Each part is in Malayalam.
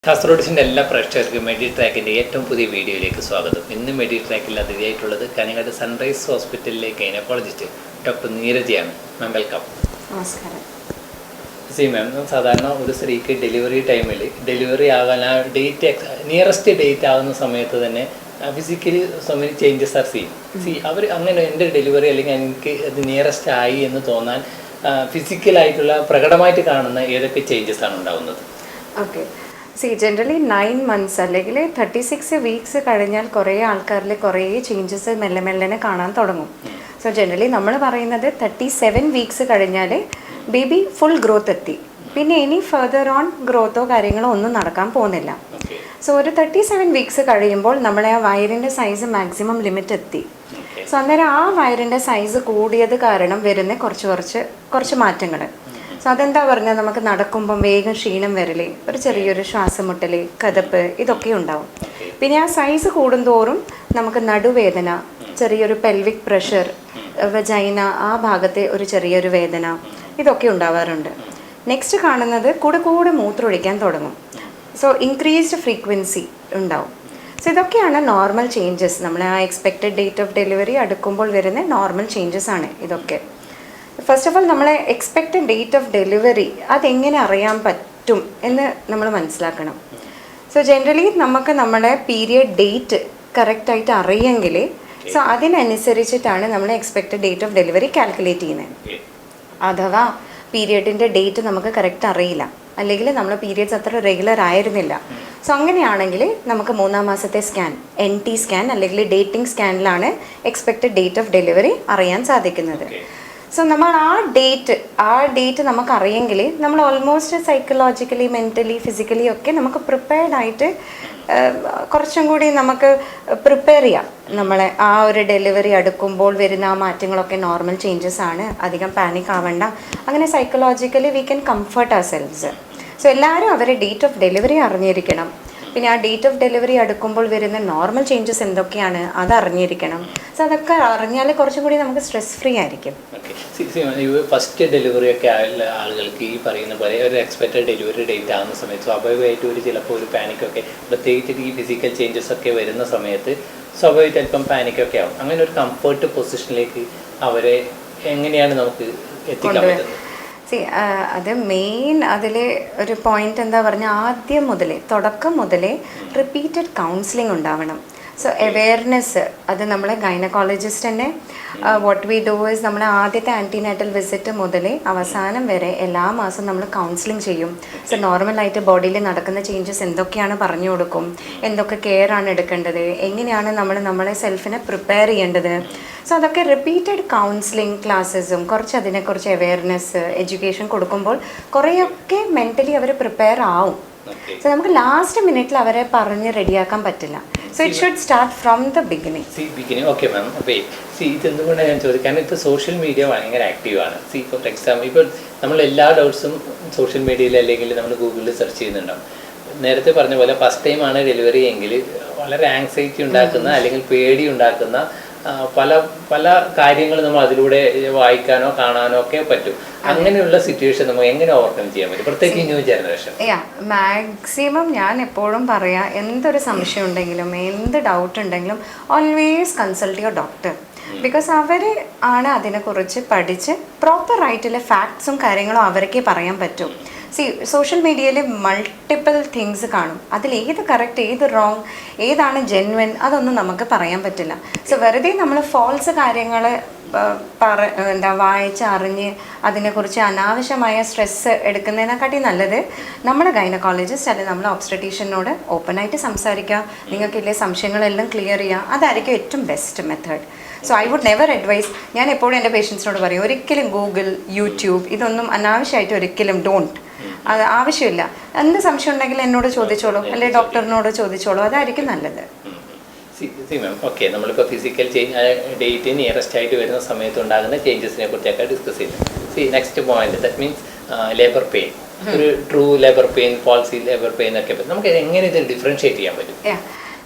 കാസർഗോഡിൻ്റെ എല്ലാ പ്രേക്ഷകർക്കും മെഡി ട്രാക്കിൻ്റെ ഏറ്റവും പുതിയ വീഡിയോയിലേക്ക് സ്വാഗതം. ഇന്ന് മെഡി ട്രാക്കിൽ അതിഥിയായിട്ടുള്ളത് കാഞ്ഞങ്ങാട് സൺറൈസ് ഹോസ്പിറ്റലിലെ ഗൈനക്കോളജിസ്റ്റ് ഡോക്ടർ നീരജയാണ്. Ma'am welcome. നമസ്കാരം. മാം, സാധാരണ ഒരു സ്ത്രീക്ക് ഡെലിവറി ടൈമിൽ ഡെലിവറി ആകാൻ ആ നിയറസ്റ്റ് ഡേറ്റ് ആകുന്ന സമയത്ത് തന്നെ physically so many changes are അവർ അങ്ങനെ എൻ്റെ ഡെലിവറി അല്ലെങ്കിൽ എനിക്ക് അത് നിയറസ്റ്റ് ആയി എന്ന് തോന്നാൻ ഫിസിക്കലായിട്ടുള്ള പ്രകടമായിട്ട് കാണുന്ന ഏതൊക്കെ ചേഞ്ചസ് ആണ് ഉണ്ടാകുന്നത്? ഓക്കെ, ജനറലി 9 months അല്ലെങ്കിൽ 36 weeks കഴിഞ്ഞാൽ കുറേ ആൾക്കാരിൽ കുറേ ചേഞ്ചസ് മെല്ലെ മെല്ലനെ കാണാൻ തുടങ്ങും. സോ ജനറലി നമ്മൾ പറയുന്നത് 37 weeks കഴിഞ്ഞാൽ ബേബി ഫുൾ ഗ്രോത്ത് എത്തി, പിന്നെ ഇനി ഫർദർ ഓൺ ഗ്രോത്തോ കാര്യങ്ങളോ ഒന്നും നടക്കാൻ പോകുന്നില്ല. സോ ഒരു 37 weeks കഴിയുമ്പോൾ നമ്മളെ ആ വയറിൻ്റെ സൈസ് മാക്സിമം ലിമിറ്റ് എത്തി. സോ അന്നേരം ആ വയറിൻ്റെ സൈസ് കൂടിയത് കാരണം വരുന്ന കുറച്ച് മാറ്റങ്ങൾ. സോ അതെന്താ പറഞ്ഞാൽ നമുക്ക് നടക്കുമ്പം വേഗം ക്ഷീണം വരല്, ഒരു ചെറിയൊരു ശ്വാസം മുട്ടൽ, കതപ്പ്, ഇതൊക്കെ ഉണ്ടാവും. പിന്നെ ആ സൈസ് കൂടുന്തോറും നമുക്ക് നടുവേദന, ചെറിയൊരു പെൽവിക് പ്രഷർ, വജൈന ആ ഭാഗത്തെ ഒരു ചെറിയൊരു വേദന, ഇതൊക്കെ ഉണ്ടാവാറുണ്ട്. നെക്സ്റ്റ് കാണുന്നത് കൂടെ മൂത്രമൊഴിക്കാൻ തുടങ്ങും. സോ ഇൻക്രീസ്ഡ് ഫ്രീക്വൻസി ഉണ്ടാവും. സോ ഇതൊക്കെയാണ് നോർമൽ ചേഞ്ചസ്. നമ്മൾ ആ എക്സ്പെക്റ്റഡ് ഡേറ്റ് ഓഫ് ഡെലിവറി അടുക്കുമ്പോൾ വരുന്ന നോർമൽ ചേഞ്ചസ് ആണ് ഇതൊക്കെ. ഫസ്റ്റ് ഓഫ് ഓൾ നമ്മളെ എക്സ്പെക്റ്റഡ് ഡേറ്റ് ഓഫ് ഡെലിവറി അതെങ്ങനെ അറിയാൻ പറ്റും എന്ന് നമ്മൾ മനസ്സിലാക്കണം. സോ ജനറലി നമുക്ക് നമ്മളെ പീരിയഡ് ഡേറ്റ് കറക്റ്റായിട്ട് അറിയെങ്കിൽ സോ അതിനനുസരിച്ചിട്ടാണ് നമ്മൾ expected date of delivery calculate ചെയ്യുന്നത്. അഥവാ പീരിയഡിൻ്റെ ഡേറ്റ് നമുക്ക് കറക്റ്റ് അറിയില്ല, അല്ലെങ്കിൽ നമ്മൾ പീരിയഡ്സ് അത്ര റെഗുലർ ആയിരുന്നില്ല. സോ അങ്ങനെയാണെങ്കിൽ നമുക്ക് 3-ാം മാസത്തെ സ്കാൻ, NT സ്കാൻ അല്ലെങ്കിൽ ഡേറ്റിംഗ് സ്കാനിലാണ് എക്സ്പെക്റ്റഡ് ഡേറ്റ് ഓഫ് ഡെലിവറി അറിയാൻ സാധിക്കുന്നത്. സോ നമ്മൾ ആ ഡേറ്റ് നമുക്ക് അറിയെങ്കിൽ നമ്മൾ ഓൾമോസ്റ്റ് സൈക്കോളജിക്കലി, മെൻ്റലി, ഫിസിക്കലി ഒക്കെ നമുക്ക് പ്രിപ്പയർഡായിട്ട് കുറച്ചും കൂടി നമുക്ക് പ്രിപ്പയർ ചെയ്യാം. നമ്മളെ ആ ഒരു ഡെലിവറി അടുക്കുമ്പോൾ വരുന്ന ആ മാറ്റങ്ങളൊക്കെ നോർമൽ ചേഞ്ചസ് ആണ്, അധികം പാനിക് ആവണ്ട, അങ്ങനെ psychologically we can comfort ourselves. So എല്ലാവരും അവരുടെ ഡേറ്റ് ഓഫ് ഡെലിവറി അറിഞ്ഞിരിക്കണം. പിന്നെ ആ ഡേറ്റ് ഓഫ് ഡെലിവറി അടുക്കുമ്പോൾ വരുന്ന നോർമൽ ചേഞ്ചസ് എന്തൊക്കെയാണ് അത് അറിഞ്ഞിരിക്കണം. സോ അതൊക്കെ അറിഞ്ഞാൽ കുറച്ചും കൂടി നമുക്ക് സ്ട്രെസ് ഫ്രീ ആയിരിക്കും. ഫസ്റ്റ് ഡെലിവറി ഒക്കെ ആളുകൾക്ക് ഈ പറയുന്ന പോലെ ഒരു എക്സ്പെക്റ്റഡ് ഡെലിവറി ഡേറ്റ് ആകുന്ന സമയത്ത് സ്വാഭാവികമായിട്ടും ചിലപ്പോൾ ഒരു പാനിക്കൊക്കെ, പ്രത്യേകിച്ച് ഈ ഫിസിക്കൽ ചേഞ്ചസ് ഒക്കെ വരുന്ന സമയത്ത് സ്വാഭാവികമായിട്ട് അല്പം പാനിക്കൊക്കെ ആവും. അങ്ങനെ ഒരു കംഫർട്ട് പൊസിഷനിലേക്ക് അവരെ എങ്ങനെയാണ് നമുക്ക് എത്തിക്കാൻ പറ്റുന്നത്? അത് മെയിൻ അതിൽ ഒരു പോയിന്റ് എന്താ പറഞ്ഞാൽ തുടക്കം മുതലേ റിപ്പീറ്റഡ് കൗൺസിലിംഗ് ഉണ്ടാവണം. സോ അവെയർനെസ് അത് നമ്മളെ ഗൈനക്കോളജിസ്റ്റ് തന്നെ വാട്ട് വി ഡു ഇസ് നമ്മൾ ആദ്യത്തെ ആൻറ്റിനാറ്റൽ വിസിറ്റ് മുതൽ അവസാനം വരെ എല്ലാ മാസവും നമ്മൾ കൗൺസിലിംഗ് ചെയ്യും. സോ നോർമലായിട്ട് ബോഡിയിൽ നടക്കുന്ന ചേഞ്ചസ് എന്തൊക്കെയാണ് പറഞ്ഞു കൊടുക്കും, എന്തൊക്കെ കെയർ ആണ് എടുക്കേണ്ടത്, എങ്ങനെയാണ് നമ്മളെ സെൽഫിനെ പ്രിപ്പയർ ചെയ്യേണ്ടത്. സോ അതൊക്കെ റിപ്പീറ്റഡ് കൗൺസിലിംഗ് ക്ലാസ്സസും അതിനെക്കുറിച്ച് അവെയർനെസ്, എഡ്യൂക്കേഷൻ കൊടുക്കുമ്പോൾ കുറേയൊക്കെ മെൻ്റലി അവർ പ്രിപ്പയർ ആവും. സോ നമുക്ക് ലാസ്റ്റ് മിനിറ്റിൽ അവരെ പറഞ്ഞ് റെഡിയാക്കാൻ പറ്റില്ല. So it should start from the beginning. Okay ma'am, അപ്പോൾ ഇതെന്തുകൊണ്ടാണ് ഞാൻ ചോദിക്കുന്നത്, കാരണം ഇപ്പോൾ സോഷ്യൽ മീഡിയ ഭയങ്കര ആക്റ്റീവാണ്. ഫോർ എക്സാമ്പിൾ ഇപ്പോൾ നമ്മൾ എല്ലാ ഡൗട്ട്സും സോഷ്യൽ മീഡിയയിൽ അല്ലെങ്കിൽ നമ്മൾ ഗൂഗിളിൽ സെർച്ച് ചെയ്യുന്നുണ്ടാവും. നേരത്തെ പറഞ്ഞ പോലെ ഫസ്റ്റ് ടൈം ആണ് ഡെലിവറി എങ്കിൽ വളരെ ആങ്സൈറ്റി ഉണ്ടാക്കുന്ന അല്ലെങ്കിൽ പേടി ഉണ്ടാക്കുന്ന പല കാര്യങ്ങൾ നമ്മൾ അതിലൂടെ വായിക്കാനോ കാണാനോ ഒക്കെ പറ്റും. അങ്ങനെയുള്ള സിറ്റുവേഷൻ നമുക്ക് എങ്ങനെ ഓവർകം ചെയ്യാൻ പറ്റും, പ്രത്യേകിച്ച് ന്യൂ ജനറേഷൻ? മാക്സിമം ഞാൻ എപ്പോഴും പറയാം, എന്തൊരു സംശയം ഉണ്ടെങ്കിലും എന്ത് ഡൗട്ട് ഉണ്ടെങ്കിലും always consult your doctor. Because അവർ ആണ് അതിനെക്കുറിച്ച് പഠിച്ച് പ്രോപ്പറായിട്ടുള്ള ഫാക്ട്സും കാര്യങ്ങളും അവർക്കേ പറയാൻ പറ്റും. സോഷ്യൽ മീഡിയയിൽ മൾട്ടിപ്പിൾ തിങ്സ് കാണും, അതിൽ ഏത് കറക്റ്റ്, ഏത് റോങ്, ഏതാണ് ജെന്വൻ, അതൊന്നും നമുക്ക് പറയാൻ പറ്റില്ല. സോ വെറുതെ നമ്മൾ ഫോൾസ് കാര്യങ്ങൾ വായിച്ചറിഞ്ഞ് അതിനെക്കുറിച്ച് അനാവശ്യമായ സ്ട്രെസ്സ് എടുക്കുന്നതിനെക്കാട്ടി നല്ലത് നമ്മുടെ ഗൈനക്കോളജിസ്റ്റ് അല്ലെങ്കിൽ നമ്മൾ ഒബ്സ്ട്രറ്റീഷ്യനോട് ഓപ്പണായിട്ട് സംസാരിക്കുക, നിങ്ങൾക്കില്ലേ സംശയങ്ങളെല്ലാം ക്ലിയർ ചെയ്യുക, അതായിരിക്കും ഏറ്റവും best method. So I would never advise, ഞാൻ എപ്പോഴും എൻ്റെ പേഷ്യൻസിനോട് പറയും, ഒരിക്കലും ഗൂഗിൾ, യൂട്യൂബ് ഇതൊന്നും അനാവശ്യമായിട്ട് ഒരിക്കലും ഡോണ്ട്. അത് ആവശ്യമില്ല. എന്ത് സംശയം ഉണ്ടെങ്കിലും എന്നോട് ചോദിച്ചോളൂ, അല്ലെങ്കിൽ ഡോക്ടറിനോട് ചോദിച്ചോളൂ, അതായിരിക്കും നല്ലത്. ഓക്കെ, നമ്മളിപ്പോൾ ഫിസിക്കൽ ഡേറ്റ് നിയറസ്റ്റ് ആയിട്ട് വരുന്ന സമയത്ത് ഉണ്ടാകുന്ന ചേഞ്ചസിനെ കുറിച്ചൊക്കെ ഡിസ്കസ് ചെയ്യുന്നത്. Next point, that means labour pain. ഒരു true labour pain, false labour pain ഒക്കെ നമുക്ക് എങ്ങനെ ഇത് ഡിഫറൻഷിയേറ്റ് ചെയ്യാൻ പറ്റും?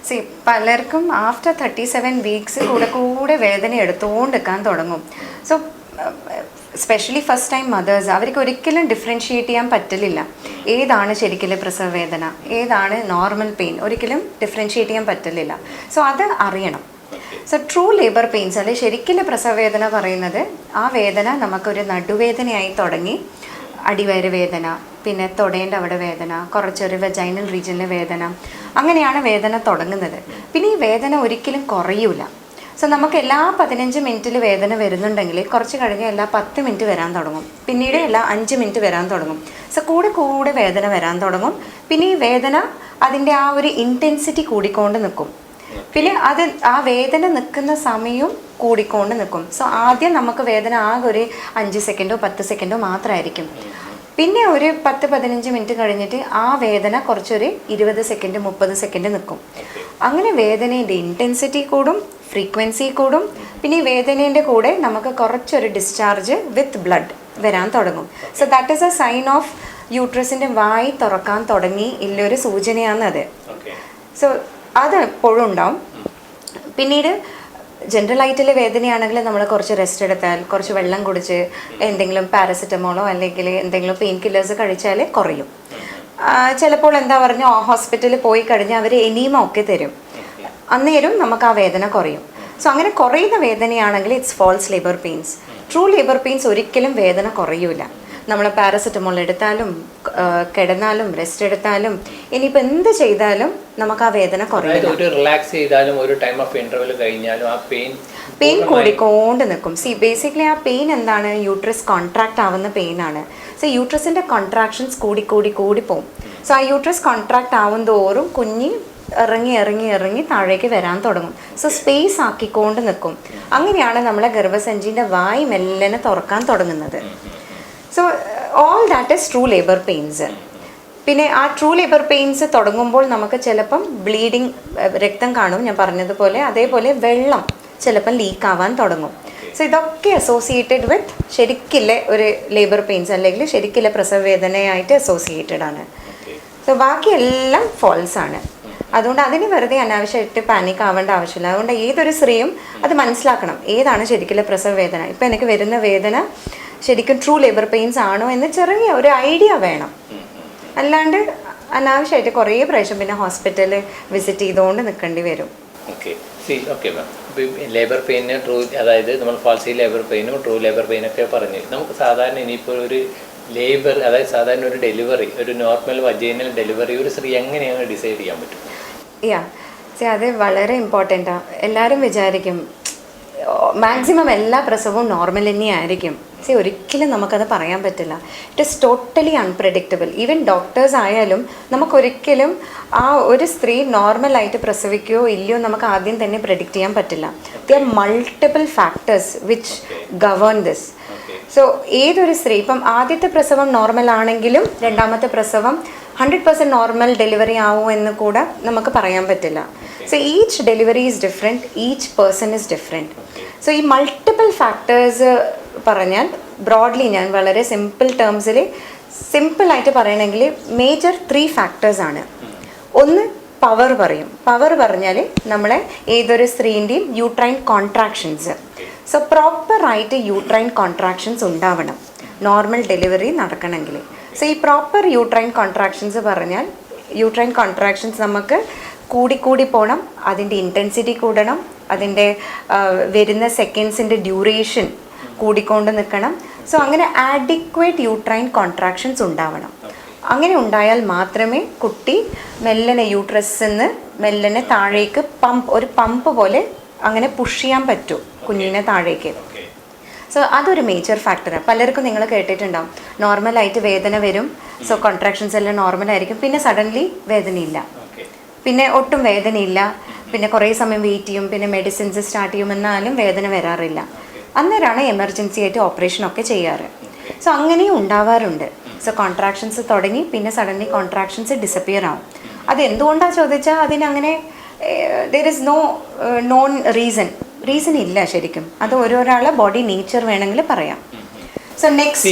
പലർക്കും ആഫ്റ്റർ 37 weeks കൂടെ വേദന എടുത്തുകൊണ്ടിരിക്കാൻ തുടങ്ങും. So specially first time mothers, അവർക്ക് ഒരിക്കലും ഡിഫറൻഷിയേറ്റ് ചെയ്യാൻ പറ്റില്ല ഏതാണ് ശരിക്കും പ്രസവ വേദന, ഏതാണ് നോർമൽ പെയിൻ, ഒരിക്കലും ഡിഫറൻഷിയേറ്റ് ചെയ്യാൻ പറ്റില്ല. സോ അത് അറിയണം. സോ ട്രൂ ലേബർ പെയിൻസ് അല്ലെങ്കിൽ ശരിക്കും പ്രസവ വേദന പറയുന്നത് ആ വേദന നമുക്കൊരു നടുവേദനയായി തുടങ്ങി അടിവയറ് വേദന, പിന്നെ തൊടേൻ്റെ അവിടെ വേദന, കുറച്ചൊരു വെജൈനൽ റീജിയനിലെ വേദന, അങ്ങനെയാണ് വേദന തുടങ്ങുന്നത്. പിന്നെ ഈ വേദന ഒരിക്കലും കുറയൂല. സോ നമുക്ക് എല്ലാ 15 മിനിറ്റിൽ വേദന വരുന്നുണ്ടെങ്കിൽ കുറച്ച് കഴിഞ്ഞ് എല്ലാ 10 മിനിറ്റ് വരാൻ തുടങ്ങും, പിന്നീട് എല്ലാ 5 മിനിറ്റ് വരാൻ തുടങ്ങും. സോ കൂടെ വേദന വരാൻ തുടങ്ങും. പിന്നെ ഈ വേദന അതിൻ്റെ ആ ഒരു ഇൻറ്റൻസിറ്റി കൂടിക്കൊണ്ട് നിൽക്കും. പിന്നെ അത് ആ വേദന നിൽക്കുന്ന സമയവും കൂടിക്കൊണ്ട് നിൽക്കും. സോ ആദ്യം നമുക്ക് വേദന ആകെ ഒരു 5 സെക്കൻഡോ 10 സെക്കൻഡോ മാത്രമായിരിക്കും. പിന്നെ ഒരു 10-15 മിനിറ്റ് കഴിഞ്ഞിട്ട് ആ വേദന കുറച്ചൊരു 20 സെക്കൻഡ് 30 സെക്കൻഡ് നിൽക്കും. അങ്ങനെ വേദനേൻ്റെ ഇൻറ്റൻസിറ്റി കൂടും, ഫ്രീക്വൻസി കൂടും. പിന്നെ ഈ വേദനേൻ്റെ കൂടെ നമുക്ക് കുറച്ചൊരു ഡിസ്ചാർജ് വിത്ത് ബ്ലഡ് വരാൻ തുടങ്ങും. So that is a sign of യൂട്രസിൻ്റെ വായി തുറക്കാൻ തുടങ്ങി ഇല്ലൊരു സൂചനയാണത്. സോ അത് എപ്പോഴും ഉണ്ടാവും. പിന്നീട് ജനറൽ ആയിട്ടുള്ള വേദനയാണെങ്കിൽ നമ്മൾ കുറച്ച് റെസ്റ്റ് എടുത്താൽ, കുറച്ച് വെള്ളം കുടിച്ച്, എന്തെങ്കിലും പാരസെറ്റമോളോ അല്ലെങ്കിൽ എന്തെങ്കിലും പെയിൻ കില്ലേഴ്സ് കഴിച്ചാൽ കുറയും. ചിലപ്പോൾ എന്താ പറഞ്ഞ ഹോസ്പിറ്റലിൽ പോയി കഴിഞ്ഞാൽ അവർ എനീമ ഒക്കെ തരും, അന്നേരം നമുക്ക് ആ വേദന കുറയും. സോ അങ്ങനെ കുറയുന്ന വേദനയാണെങ്കിൽ it's false labour pains. True labour pains ഒരിക്കലും വേദന കുറയൂല. നമ്മൾ പാരസെറ്റമോൾ എടുത്താലും കിടന്നാലും റെസ്റ്റ് എടുത്താലും ഇനിയിപ്പോൾ എന്ത് ചെയ്താലും നമുക്ക് ആ വേദന കുറയില്ല. റിലാക്സ് ചെയ്താലും ഒരു ടൈം ഓഫ് ഇന്റർവെൽ കഴിഞ്ഞാലും ആ പെയിൻ കൂടിക്കൊണ്ട് നിൽക്കും. ബേസിക്കലി ആ പെയിൻ എന്താണ്? യൂട്രസ് കോൺട്രാക്ട് ആവുന്ന പെയിനാണ്. സോ യൂട്രസിൻ്റെ കോൺട്രാക്ഷൻസ് കൂടി പോകും. സോ ആ യൂട്രസ് കോൺട്രാക്ട് ആവും തോറും കുഞ്ഞി ഇറങ്ങി താഴേക്ക് വരാൻ തുടങ്ങും. സോ സ്പേസ് ആക്കിക്കൊണ്ട് നിൽക്കും. അങ്ങനെയാണ് നമ്മളെ ഗർഭസഞ്ചിൻ്റെ വായ് മെല്ലനെ തുറക്കാൻ തുടങ്ങുന്നത്. So all that is true labour pains. പിന്നെ ആ ട്രൂ ലേബർ പെയിൻസ് തുടങ്ങുമ്പോൾ നമുക്ക് ചിലപ്പം ബ്ലീഡിങ്, രക്തം കാണും ഞാൻ പറഞ്ഞതുപോലെ. അതേപോലെ വെള്ളം ചിലപ്പം ലീക്ക് ആവാൻ തുടങ്ങും. സോ ഇതൊക്കെ അസോസിയേറ്റഡ് വിത്ത് ശരിക്കില്ല ഒരു ലേബർ പെയിൻസ് അല്ലെങ്കിൽ ശരിക്കില്ല പ്രസവ വേദനയായിട്ട് അസോസിയേറ്റഡ് ആണ്. സോ ബാക്കിയെല്ലാം ഫോൾസ് ആണ്. അതുകൊണ്ട് അതിന് വെറുതെ അനാവശ്യമായിട്ട് പാനിക് ആവേണ്ട ആവശ്യമില്ല. അതുകൊണ്ട് ഏതൊരു സ്ത്രീയും അത് മനസ്സിലാക്കണം, ഏതാണ് ശരിക്കുള്ള പ്രസവ വേദന. ഇപ്പം എനിക്ക് വരുന്ന വേദന ശരിക്കും ട്രൂ ലേബർ പെയിൻസ് ആണോ എന്ന് ചെറിയ ഒരു ഐഡിയ വേണം. അല്ലാണ്ട് അനാവശ്യമായിട്ട് കുറേ പ്രാവശ്യം പിന്നെ ഹോസ്പിറ്റലിൽ വിസിറ്റ് ചെയ്തുകൊണ്ട് നിൽക്കേണ്ടി വരും. ലേബർ പെയിന് ട്രൂ, അതായത് നമ്മൾ ഫാൾസി ലേബർ പെയിനും ട്രൂ ലേബർ പെയിനൊക്കെ പറഞ്ഞു. നമുക്ക് സാധാരണ ഇനിയിപ്പോൾ ഒരു ലേബർ, അതായത് സാധാരണ ഒരു ഡെലിവറി, ഒരു നോർമൽ വജൈനൽ ഡെലിവറി ഒരു സ്ത്രീ എങ്ങനെയാണ് ഡിസൈഡ് ചെയ്യാൻ പറ്റും? അത് വളരെ ഇമ്പോർട്ടൻ്റാണ്. എല്ലാവരും വിചാരിക്കും മാക്സിമം എല്ലാ പ്രസവവും നോർമൽ തന്നെയായിരിക്കും. ഒരിക്കലും നമുക്കത് പറയാൻ പറ്റില്ല. It is totally unpredictable. Even doctors ആയാലും നമുക്കൊരിക്കലും ആ ഒരു സ്ത്രീ നോർമലായിട്ട് പ്രസവിക്കുകയോ ഇല്ലയോ നമുക്ക് ആദ്യം തന്നെ പ്രെഡിക്റ്റ് ചെയ്യാൻ പറ്റില്ല. There are multiple factors which govern this. So ഏതൊരു സ്ത്രീ ഇപ്പം ആദ്യത്തെ പ്രസവം നോർമൽ ആണെങ്കിലും രണ്ടാമത്തെ പ്രസവം 100% നോർമൽ ഡെലിവറി ആവുമോ എന്ന് കൂടെ നമുക്ക് പറയാൻ പറ്റില്ല. So each delivery is different, each person is different. So ഈ മൾട്ടിപ്പിൾ ഫാക്ടേഴ്സ് പറഞ്ഞാൽ ബ്രോഡ്ലി ഞാൻ വളരെ സിമ്പിൾ ടേംസിൽ സിമ്പിളായിട്ട് പറയണമെങ്കിൽ മേജർ 3 ഫാക്ടേഴ്സാണ്. ഒന്ന് പവർ പറയും. പവർ പറഞ്ഞാൽ നമ്മളെ ഏതൊരു സ്ത്രീൻ്റെയും യൂട്രൈൻ കോൺട്രാക്ഷൻസ്. സോ പ്രോപ്പറായിട്ട് യൂട്രൈൻ കോൺട്രാക്ഷൻസ് ഉണ്ടാവണം നോർമൽ ഡെലിവറി നടക്കണമെങ്കിൽ. സോ ഈ പ്രോപ്പർ യൂട്രൈൻ കോൺട്രാക്ഷൻസ് പറഞ്ഞാൽ യൂട്രൈൻ കോൺട്രാക്ഷൻസ് നമുക്ക് കൂടി പോകണം, അതിൻ്റെ ഇൻറ്റൻസിറ്റി കൂടണം, അതിൻ്റെ വരുന്ന സെക്കൻഡ്സിൻ്റെ ഡ്യൂറേഷൻ കൂടിക്കൊണ്ട് നിൽക്കണം. സോ അങ്ങനെ ആഡിക്വേറ്റ് യൂട്രൈൻ കോൺട്രാക്ഷൻസ് ഉണ്ടാവണം. അങ്ങനെ ഉണ്ടായാൽ മാത്രമേ കുട്ടി മെല്ലനെ യൂട്രസിൽ നിന്ന് മെല്ലനെ താഴേക്ക് ഒരു പമ്പ് പോലെ അങ്ങനെ പുഷ് ചെയ്യാൻ പറ്റൂ കുഞ്ഞിനെ താഴേക്ക്. സോ അതൊരു മേജർ ഫാക്ടറാണ്. പലർക്കും നിങ്ങൾ കേട്ടിട്ടുണ്ടാവും നോർമലായിട്ട് വേദന വരും, സോ കോൺട്രാക്ഷൻസ് എല്ലാം നോർമലായിരിക്കും, പിന്നെ സഡൻലി വേദനയില്ല, പിന്നെ ഒട്ടും വേദനയില്ല, പിന്നെ കുറേ സമയം വെയിറ്റ് ചെയ്യും, പിന്നെ മെഡിസിൻസ് സ്റ്റാർട്ട് ചെയ്യുമെന്നാലും വേദന വരാറില്ല. അന്നേരമാണ് എമർജൻസി ആയിട്ട് ഓപ്പറേഷനൊക്കെ ചെയ്യാറ്. സോ അങ്ങനെയും ഉണ്ടാവാറുണ്ട്. സോ കോൺട്രാക്ഷൻസ് തുടങ്ങി പിന്നെ സഡൻലി കോൺട്രാക്ഷൻസ് ഡിസപ്പിയർ ആവും. അത് എന്തുകൊണ്ടാണ് ചോദിച്ചാൽ അതിനങ്ങനെ there is no known reason ഇല്ല ശരിക്കും. അത് ഓരോരാളെ ബോഡി നേച്ചർ വേണമെങ്കിൽ പറയാം. സോ നെക്സ്റ്റ്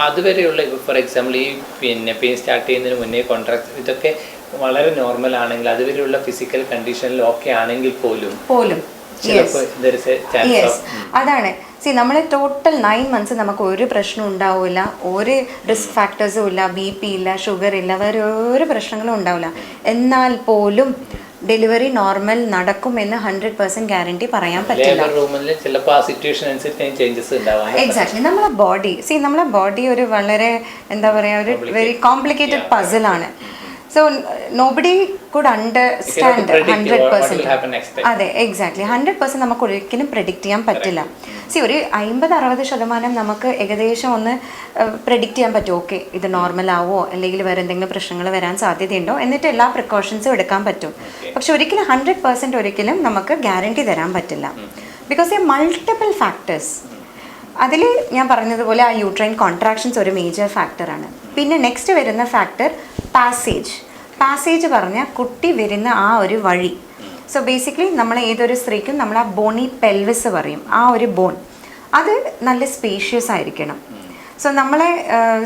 അതുവരെയുള്ള ഫോർ എക്സാമ്പിൾ ഈ പെയിൻ സ്റ്റാർട്ട് ചെയ്യുന്നതിന് മുന്നേ കോൺട്രാക്ട് ഇതൊക്കെ വളരെ നോർമൽ ആണെങ്കിൽ അതുവരെയുള്ള ഫിസിക്കൽ കണ്ടീഷനിൽ ഓക്കെ ആണെങ്കിൽ പോലും അതാണ്. നമ്മൾ ടോട്ടൽ 9 months നമുക്ക് ഒരു പ്രശ്നം ഉണ്ടാവില്ല, ഒരു റിസ്ക് ഫാക്ടേഴ്സും ഇല്ല, BP ഇല്ല, ഷുഗർ ഇല്ല, വേറെ ഒരു പ്രശ്നങ്ങളും ഉണ്ടാവില്ല. എന്നാൽ പോലും ഡെലിവറി നോർമൽ നടക്കുമെന്ന് 100% ഗ്യാരണ്ടി പറയാൻ പറ്റില്ല. എക്സാക്ട്ലി. നമ്മളെ ബോഡി ഒരു വളരെ എന്താ പറയുക, ഒരു വെരി കോംപ്ലിക്കേറ്റഡ് പസിലാണ്. So nobody could understand 100%. അതെ, എക്സാക്ട്ലി. 100% നമുക്ക് ഒരിക്കലും പ്രെഡിക്റ്റ് ചെയ്യാൻ പറ്റില്ല. ഒരു 50-60% നമുക്ക് ഏകദേശം ഒന്ന് പ്രെഡിക്റ്റ് ചെയ്യാൻ പറ്റും. ഓക്കെ, ഇത് നോർമൽ ആവോ അല്ലെങ്കിൽ വേറെ എന്തെങ്കിലും പ്രശ്നങ്ങൾ വരാൻ സാധ്യതയുണ്ടോ, എന്നിട്ട് എല്ലാ പ്രിക്കോഷൻസും എടുക്കാൻ പറ്റും. പക്ഷെ ഒരിക്കലും 100% ഒരിക്കലും നമുക്ക് ഗ്യാരണ്ടി തരാൻ പറ്റില്ല. Because multiple factors. അതിൽ ഞാൻ പറഞ്ഞതുപോലെ ആ യൂട്രൈൻ കോൺട്രാക്ഷൻസ് ഒരു മേജർ ഫാക്ടറാണ്. പിന്നെ നെക്സ്റ്റ് വരുന്ന ഫാക്ടർ പാസേജ് പറഞ്ഞാൽ കുട്ടി വരുന്ന ആ ഒരു വഴി. സോ ബേസിക്കലി നമ്മൾ ഏതൊരു സ്ത്രീക്കും നമ്മൾ ആ ബോണി പെൽവിസ് പറയും, ആ ഒരു ബോൺ അത് നല്ല സ്പേഷ്യസ് ആയിരിക്കണം. സോ നമ്മളെ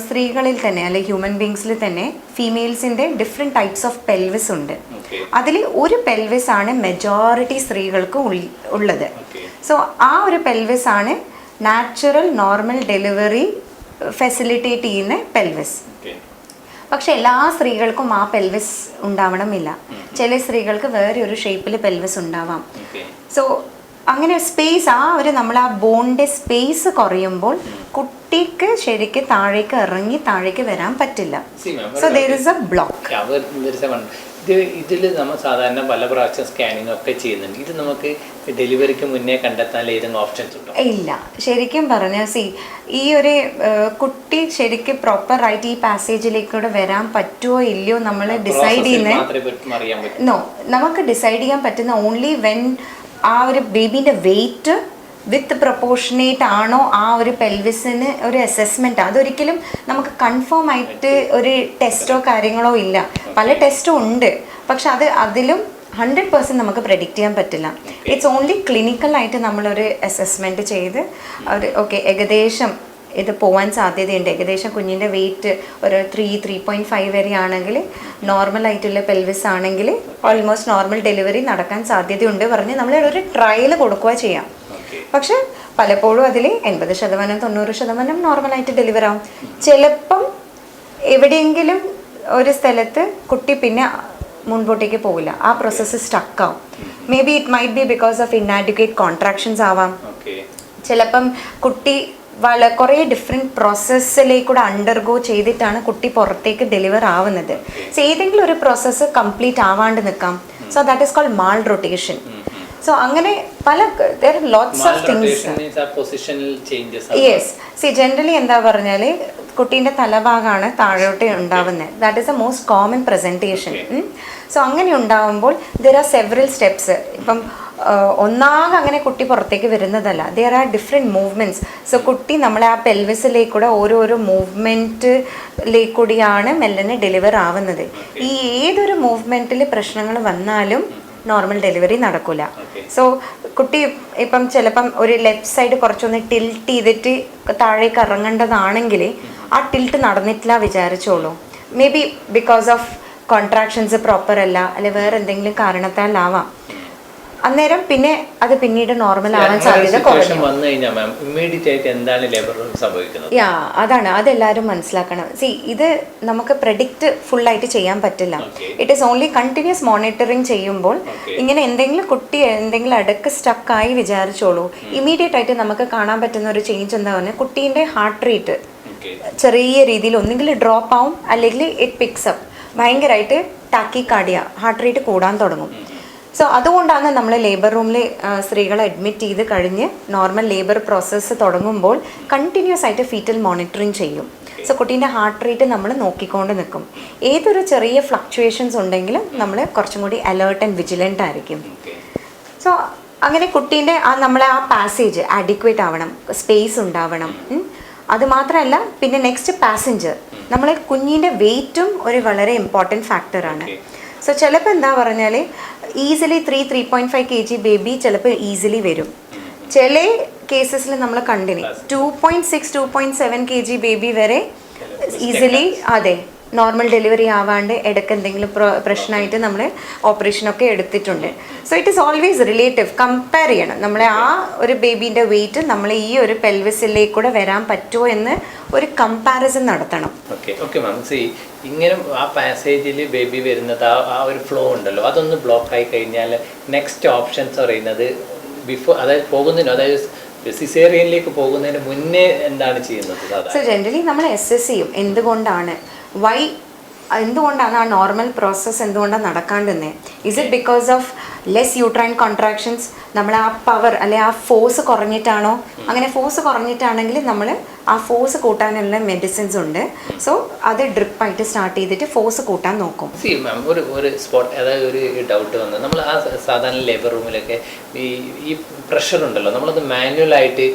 സ്ത്രീകളിൽ തന്നെ അല്ലെങ്കിൽ ഹ്യൂമൻ ബീങ്സിൽ തന്നെ ഫീമെയിൽസിൻ്റെ ഡിഫറെൻറ്റ് ടൈപ്സ് ഓഫ് പെൽവിസ് ഉണ്ട്. അതിൽ ഒരു പെൽവിസ് ആണ് മെജോറിറ്റി സ്ത്രീകൾക്ക് ഉള്ളത്. സോ ആ ഒരു പെൽവിസ് ആണ് നാച്ചുറൽ നോർമൽ ഡെലിവറി ഫെസിലിറ്റേറ്റ് ചെയ്യുന്ന പെൽവിസ്. പക്ഷെ എല്ലാ സ്ത്രീകൾക്കും ആ പെൽവിസ് ഉണ്ടാവണമെന്നില്ല. ചില സ്ത്രീകൾക്ക് വേറെ ഒരു ഷേപ്പിൽ പെൽവിസ് ഉണ്ടാവാം. സോ അങ്ങനെ സ്പേസ് നമ്മൾ ആ ബോണിൻ്റെ സ്പേസ് കുറയുമ്പോൾ കുട്ടിക്ക് ശരിക്ക് താഴേക്ക് ഇറങ്ങി താഴേക്ക് വരാൻ പറ്റില്ല. So there is A block. ഇതിൽ നമ്മൾ സാധാരണ പല പ്രാവശ്യം സ്കാനിങ് ഒക്കെ ചെയ്യുന്നുണ്ട്. ഇത് നമുക്ക് ഡെലിവറിക്ക് മുന്നേ കണ്ടെത്താൻ ഏതെങ്കിലും ഓപ്ഷൻസ് ഉണ്ടോ? ഇല്ല. ശരിക്കും പറഞ്ഞാൽ ഈ ഒരു കുട്ടി ശരിക്കും പ്രോപ്പറായിട്ട് ഈ പാസേജിലേക്കൂടെ വരാൻ പറ്റുമോ ഇല്ലയോ നമ്മൾ ഡിസൈഡ് ചെയ്യുന്നത്. നോ, നമുക്ക് ഡിസൈഡ് ചെയ്യാൻ പറ്റുന്ന ഓൺലി വെൻ ആ ഒരു ബേബീൻ്റെ വെയിറ്റ് വിത്ത് പ്രൊപ്പോർഷനേറ്റ് ആണോ ആ ഒരു പെൽവിസിന് ഒരു അസസ്മെൻറ്റ്. അതൊരിക്കലും നമുക്ക് കൺഫേം ആയിട്ട് ഒരു ടെസ്റ്റോ കാര്യങ്ങളോ ഇല്ല. പല ടെസ്റ്റും ഉണ്ട്, പക്ഷെ അതിലും 100% നമുക്ക് പ്രെഡിക്റ്റ് ചെയ്യാൻ പറ്റില്ല. ഇറ്റ്സ് ഓൺലി ക്ലിനിക്കലായിട്ട് നമ്മളൊരു അസസ്മെൻറ്റ് ചെയ്ത് ഒരു ഓക്കെ ഏകദേശം ഇത് പോകാൻ സാധ്യതയുണ്ട്, ഏകദേശം കുഞ്ഞിൻ്റെ വെയിറ്റ് ഒരു 3.5 വരെ ആണെങ്കിൽ നോർമലായിട്ടുള്ള പെൽവിസ് ആണെങ്കിൽ ഓൾമോസ്റ്റ് നോർമൽ ഡെലിവറി നടക്കാൻ സാധ്യതയുണ്ട് പറഞ്ഞ് നമ്മളൊരു ട്രയൽ കൊടുക്കുക ചെയ്യാം. പക്ഷെ പലപ്പോഴും അതിൽ 80%, 90% നോർമലായിട്ട് ഡെലിവർ ആവും. ചിലപ്പം എവിടെയെങ്കിലും ഒരു സ്ഥലത്ത് കുട്ടി പിന്നെ മുൻപോട്ടേക്ക് പോകില്ല, ആ പ്രോസസ്സ് സ്റ്റക്കാവും. Maybe it might be because of inadequate contractions ആവാം. ചിലപ്പം കുട്ടി കുറേ ഡിഫറെൻറ്റ് പ്രോസസ്സിലേക്കൂടെ അണ്ടർഗോ ചെയ്തിട്ടാണ് കുട്ടി പുറത്തേക്ക് ഡെലിവർ ആവുന്നത്. സോ ഏതെങ്കിലും ഒരു പ്രോസസ്സ് കംപ്ലീറ്റ് ആവാണ്ട് നിൽക്കാം. So that is called malrotation. So അങ്ങനെ പല lots of things. Yes, generally എന്താ പറഞ്ഞാൽ കുട്ടീൻ്റെ തലഭാഗമാണ് താഴോട്ട് ഉണ്ടാവുന്നത്. That is a most common presentation. So അങ്ങനെ ഉണ്ടാവുമ്പോൾ ദർ ആർ സെവറൽ സ്റ്റെപ്സ്. ഇപ്പം ഒന്നാകെ അങ്ങനെ കുട്ടി പുറത്തേക്ക് വരുന്നതല്ല, there are different movements. So കുട്ടി നമ്മളെ ആ പെൽവിസിലേക്കൂടെ ഓരോരോ മൂവ്മെൻറ്റിലേക്കൂടിയാണ് മെല്ലനെ ഡെലിവർ ആവുന്നത്. ഈ ഏതൊരു മൂവ്മെൻറ്റിൽ പ്രശ്നങ്ങൾ വന്നാലും നോർമൽ ഡെലിവറി നടക്കില്ല. സോ കുട്ടി ഇപ്പം ചിലപ്പം ഒരു ലെഫ്റ്റ് സൈഡ് കുറച്ചൊന്ന് ടിൽറ്റ് ചെയ്തിട്ട് താഴേക്ക് ഇറങ്ങേണ്ടതാണെങ്കിൽ ആ ടിൽറ്റ് നടന്നിട്ടില്ല വിചാരിച്ചോളൂ. Maybe because of contractions proper അല്ല, അല്ലെ വേറെ എന്തെങ്കിലും കാരണത്താലാവാം. അന്നേരം പിന്നെ അത് പിന്നീട് നോർമൽ ആവാൻ സാധ്യത കുറഞ്ഞു. അതാണ് അതെല്ലാവരും മനസ്സിലാക്കണം. ഇത് നമുക്ക് പ്രെഡിക്റ്റ് ഫുള്ളായിട്ട് ചെയ്യാൻ പറ്റില്ല. It is only continuous monitoring ചെയ്യുമ്പോൾ ഇങ്ങനെ എന്തെങ്കിലും കുട്ടി എന്തെങ്കിലും ഇടയ്ക്ക് സ്റ്റക്കായി വിചാരിച്ചോളൂ, ഇമ്മീഡിയറ്റ് ആയിട്ട് നമുക്ക് കാണാൻ പറ്റുന്ന ഒരു ചേഞ്ച് എന്താ പറഞ്ഞാൽ കുട്ടീൻ്റെ ഹാർട്ട് റേറ്റ് ചെറിയ രീതിയിൽ ഒന്നുകിൽ ഡ്രോപ്പ് ആവും അല്ലെങ്കിൽ ഇറ്റ് പിക്സ് അപ്പ്. ഭയങ്കരമായിട്ട് ടാക്കിക്കാർഡിയ ഹാർട്ട് റേറ്റ് കൂടാൻ തുടങ്ങും. സോ അതുകൊണ്ടാണ് നമ്മൾ ലേബർ റൂമിൽ സ്ത്രീകളെ അഡ്മിറ്റ് ചെയ്ത് കഴിഞ്ഞ് നോർമൽ ലേബർ പ്രോസസ്സ് തുടങ്ങുമ്പോൾ കണ്ടിന്യൂസ് ആയിട്ട് ഫീറ്റൽ മോണിറ്ററിങ് ചെയ്യും. സോ കുട്ടീൻ്റെ ഹാർട്ട് റേറ്റ് നമ്മൾ നോക്കിക്കൊണ്ട് നിൽക്കും. ഏതൊരു ചെറിയ ഫ്ലക്ച്വേഷൻസ് ഉണ്ടെങ്കിലും നമ്മൾ കുറച്ചും കൂടി അലേർട്ട് ആൻഡ് വിജിലൻ്റ് ആയിരിക്കും. സോ അങ്ങനെ കുട്ടീൻ്റെ നമ്മളെ ആ പാസേജ് അഡിക്വേറ്റ് ആവണം, സ്പേസ് ഉണ്ടാവണം. അതുമാത്രമല്ല പിന്നെ നെക്സ്റ്റ് പാസഞ്ചർ, നമ്മളെ കുഞ്ഞിൻ്റെ വെയ്റ്റും ഒരു വളരെ ഇമ്പോർട്ടൻറ്റ് ഫാക്ടറാണ്. സോ ചിലപ്പോൾ എന്താ പറഞ്ഞാൽ ഈസിലി 3.5 kg ബേബി ചിലപ്പോൾ ഈസിലി വരും. ചില കേസസിൽ നമ്മൾ കണ്ടിന് 2.6, 2.7 kg ബേബി വരെ ഈസിലി നോർമൽ ഡെലിവറി ആവാണ്ട് ഇടയ്ക്ക് എന്തെങ്കിലും പ്രശ്നമായിട്ട് നമ്മൾ ഓപ്പറേഷനൊക്കെ എടുത്തിട്ടുണ്ട്. So it is always relative. Compare ചെയ്യണം നമ്മളെ ആ ഒരു ബേബീൻ്റെ വെയിറ്റ് നമ്മൾ ഈ ഒരു പെൽവിസിലേക്ക് കൂടെ വരാൻ പറ്റുമോ എന്ന് ഒരു കമ്പാരിസൺ നടത്തണം. Okay okay ma'am. സി ഇങ്ങനെ ആ പാസേജിൽ ബേബി വരുന്നത് ആ ഒരു ഫ്ലോ ഉണ്ടല്ലോ, അതൊന്ന് ബ്ലോക്ക് ആയി കഴിഞ്ഞാൽ നെക്സ്റ്റ് ഓപ്ഷൻസ് പറയുന്നത് ബിഫോർ, അതായത് പോകുന്നതിനോ, അതായത് സിസേറിയനിലേക്ക് പോകുന്നതിന് മുന്നേ എന്താണ് ചെയ്യുന്നത്? സോ ജനറലി നമ്മൾ അസസ് ചെയ്യും എന്തുകൊണ്ടാണ് എന്തുകൊണ്ടാണ് ആ നോർമൽ പ്രോസസ്സ് എന്തുകൊണ്ടാണ് നടക്കാണ്ടെന്ന്. Is it because of less uterine contractions, നമ്മൾ ആ പവർ അല്ലെ ആ ഫോഴ്സ് കുറഞ്ഞിട്ടാണോ? അങ്ങനെ ഫോഴ്സ് കുറഞ്ഞിട്ടാണെങ്കിൽ നമ്മൾ ആ ഫോഴ്സ് കൂട്ടാനുള്ള മെഡിസിൻസ് ഉണ്ട്. സോ അത് ഡ്രിപ്പായിട്ട് സ്റ്റാർട്ട് ചെയ്തിട്ട് ഫോഴ്സ് കൂട്ടാൻ നോക്കും. സി മാം, ഒരു സ്പോട്ട്, അതായത് ഒരു ഡൗട്ട് വന്നത്, നമ്മൾ ആ സാധാരണ ലേബർ റൂമിലൊക്കെ ഈ പ്രഷർ ഉണ്ടല്ലോ, നമ്മളത് മാനുവലായിട്ട്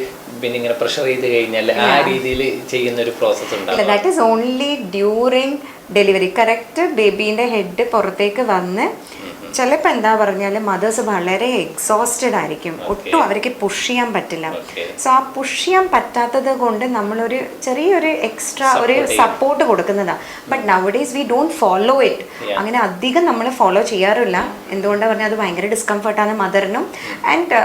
പിന്നെ ഇങ്ങനെ പ്രഷർ ചെയ്ത് കഴിഞ്ഞാൽ ആ രീതിയിൽ ചെയ്യുന്ന ഒരു പ്രോസസ്സ് ഉണ്ടാവും. That is only during delivery. Correct ബേബീൻ്റെ ഹെഡ് പുറത്തേക്ക് വന്ന് ചിലപ്പോൾ എന്താ പറഞ്ഞാൽ മദേഴ്സ് വളരെ എക്സോസ്റ്റഡ് ആയിരിക്കും, ഒട്ടും അവർക്ക് പുഷ് ചെയ്യാൻ പറ്റില്ല. സോ ആ പുഷ് ചെയ്യാൻ പറ്റാത്തത് കൊണ്ട് നമ്മളൊരു ചെറിയൊരു എക്സ്ട്രാ ഒരു സപ്പോർട്ട് കൊടുക്കുന്നതാണ്. But nowadays we don't follow it. അങ്ങനെ അധികം നമ്മൾ ഫോളോ ചെയ്യാറില്ല. എന്തുകൊണ്ടാണ് പറഞ്ഞാൽ അത് ഭയങ്കര ഡിസ്കംഫർട്ടാണ് മദറിനും. ആൻഡ്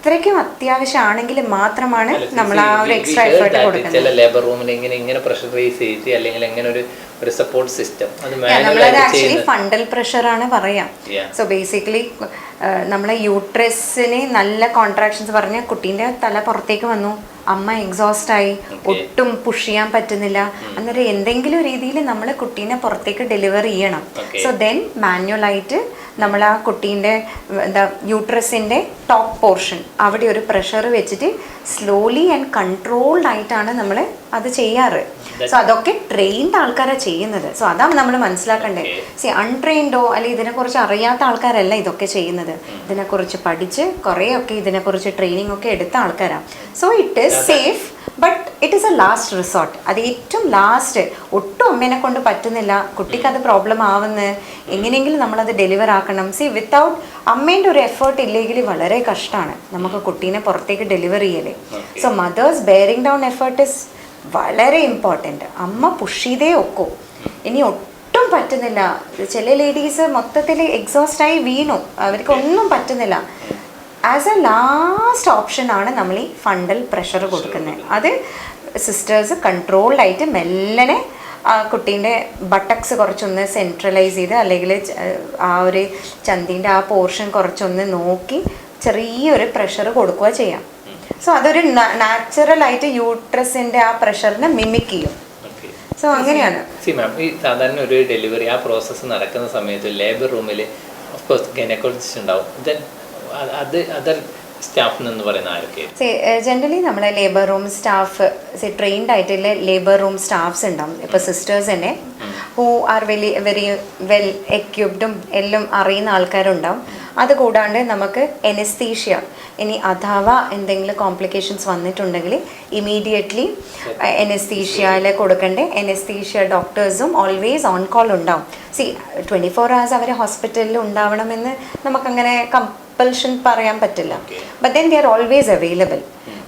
അത്രയ്ക്കും അത്യാവശ്യമാണെങ്കിൽ മാത്രമാണ് നമ്മൾ ആ ഒരു എക്സ്ട്രാ എഫേർട്ട് കൊടുക്കുന്നത്. ചില ലേബർ റൂമിൽ ഇങ്ങനെ പ്രഷറൈസ് ചെയ്ത് അല്ലെങ്കിൽ അങ്ങനെ ഒരു സപ്പോർട്ട് സിസ്റ്റം, നമ്മളത് ആക്ച്വലി ഫണ്ടൽ പ്രഷറാണ് പറയാം. സോ ബേസിക്കലി നമ്മളെ യൂട്രസിന് നല്ല കോൺട്രാക്ഷൻസ് പറഞ്ഞാൽ കുട്ടീൻ്റെ തല പുറത്തേക്ക് വന്നു, അമ്മ എക്സോസ്റ്റ് ആയി, ഒട്ടും പുഷ് ചെയ്യാൻ പറ്റുന്നില്ല, അന്നേരം എന്തെങ്കിലും രീതിയിൽ നമ്മൾ കുട്ടീനെ പുറത്തേക്ക് ഡെലിവർ ചെയ്യണം. സോ ദെൻ മാനുവലായിട്ട് നമ്മൾ ആ കുട്ടീൻ്റെ എന്താ യൂട്രസിൻ്റെ ടോപ്പ് പോർഷൻ അവിടെ ഒരു പ്രഷർ വെച്ചിട്ട് സ്ലോലി ആൻഡ് കൺട്രോൾഡ് ആയിട്ടാണ് നമ്മൾ അത് ചെയ്യാറ്. സോ അതൊക്കെ ട്രെയിൻഡ് ആൾക്കാരാണ് ചെയ്യുന്നത്. സോ അതാണ് നമ്മൾ മനസ്സിലാക്കേണ്ടത്. സി അൺട്രെയിൻഡോ അല്ലെങ്കിൽ ഇതിനെക്കുറിച്ച് അറിയാത്ത ആൾക്കാരല്ല ഇതൊക്കെ ചെയ്യുന്നത്. ഇതിനെക്കുറിച്ച് പഠിച്ച് കുറേയൊക്കെ ഇതിനെക്കുറിച്ച് ട്രെയിനിങ് ഒക്കെ എടുത്ത ആൾക്കാരാണ്. So it is safe, but it is A last resort. അത് ഏറ്റവും ലാസ്റ്റ്, ഒട്ടും അമ്മേനെ കൊണ്ട് പറ്റുന്നില്ല, കുട്ടിക്ക് അത് പ്രോബ്ലം ആവുന്നത്, എങ്ങനെയെങ്കിലും നമ്മളത് ഡെലിവർ ആക്കണം. സി വിത്തൗട്ട് അമ്മേൻ്റെ ഒരു എഫേർട്ട് ഇല്ലെങ്കിൽ വളരെ കഷ്ടമാണ് നമുക്ക് കുട്ടീനെ പുറത്തേക്ക് ഡെലിവർ ചെയ്യല്. So mother's bearing down effort is വളരെ ഇമ്പോർട്ടൻറ്റ്. അമ്മ പുഷ് ചെയ്തേ ഒക്കൂ. ഇനി ഒട്ടും പറ്റുന്നില്ല, ചില ലേഡീസ് മൊത്തത്തിൽ എക്സോസ്റ്റായി വീണു, അവർക്ക് ഒന്നും പറ്റുന്നില്ല, ആസ് എ ലാസ്റ്റ് ഓപ്ഷനാണ് നമ്മൾ ഈ ഫണ്ടൽ പ്രഷർ കൊടുക്കുന്നത്. അത് സിസ്റ്റേഴ്സ് കൺട്രോൾഡായിട്ട് മെല്ലനെ കുട്ടീൻ്റെ ബട്ടക്സ് കുറച്ചൊന്ന് സെൻട്രലൈസ് ചെയ്ത് അല്ലെങ്കിൽ ആ ഒരു ചന്തിൻ്റെ ആ പോർഷൻ കുറച്ചൊന്ന് നോക്കി ചെറിയൊരു പ്രഷർ കൊടുക്കുക ചെയ്യാം. സോ അതൊരു നാച്ചുറലായിട്ട് യൂട്രസിൻ്റെ ആ പ്രഷറിനെ മിമിക് ചെയ്യും. സോ അങ്ങനെയാണ്. സി മാം, ഈ സാധാരണ ഒരു ഡെലിവറി ആ പ്രോസസ്സ് നടക്കുന്ന സമയത്ത് ലേബർ റൂമിൽ ഓഫ്കോഴ്സ് ഗൈനക്കോളജിസ്റ്റ് ഉണ്ടാവും. ദെൻ അതർ സ്റ്റാഫ് എന്ന് പറയുന്ന ആരൊക്കെ? ജനറലി നമ്മളെ ലേബർ റൂം സ്റ്റാഫ് ട്രെയിൻഡ് ആയിട്ടുള്ള ലേബർ റൂം സ്റ്റാഫ്സ് ഉണ്ടാവും. ഇപ്പോൾ സിസ്റ്റേഴ്സ് തന്നെ ഹൂ ആർ വെരി വെൽ എക്യുപ്ഡും എല്ലാം അറിയുന്ന ആൾക്കാരുണ്ടാവും. അതുകൂടാണ്ട് നമുക്ക് എനസ്തീഷ്യ, ഇനി അഥവാ എന്തെങ്കിലും കോംപ്ലിക്കേഷൻസ് വന്നിട്ടുണ്ടെങ്കിൽ ഇമീഡിയറ്റ്ലി എനസ്തീഷ്യയിൽ കൊടുക്കേണ്ട എനസ്തീഷ്യ ഡോക്ടേഴ്സും ഓൾവേസ് ഓൺ കോൾ ഉണ്ടാവും. 24 hours അവർ ഹോസ്പിറ്റലിൽ ഉണ്ടാവണമെന്ന് നമുക്കങ്ങനെ കമ്പൽഷൻ പറയാൻ പറ്റില്ല. But then they are always available.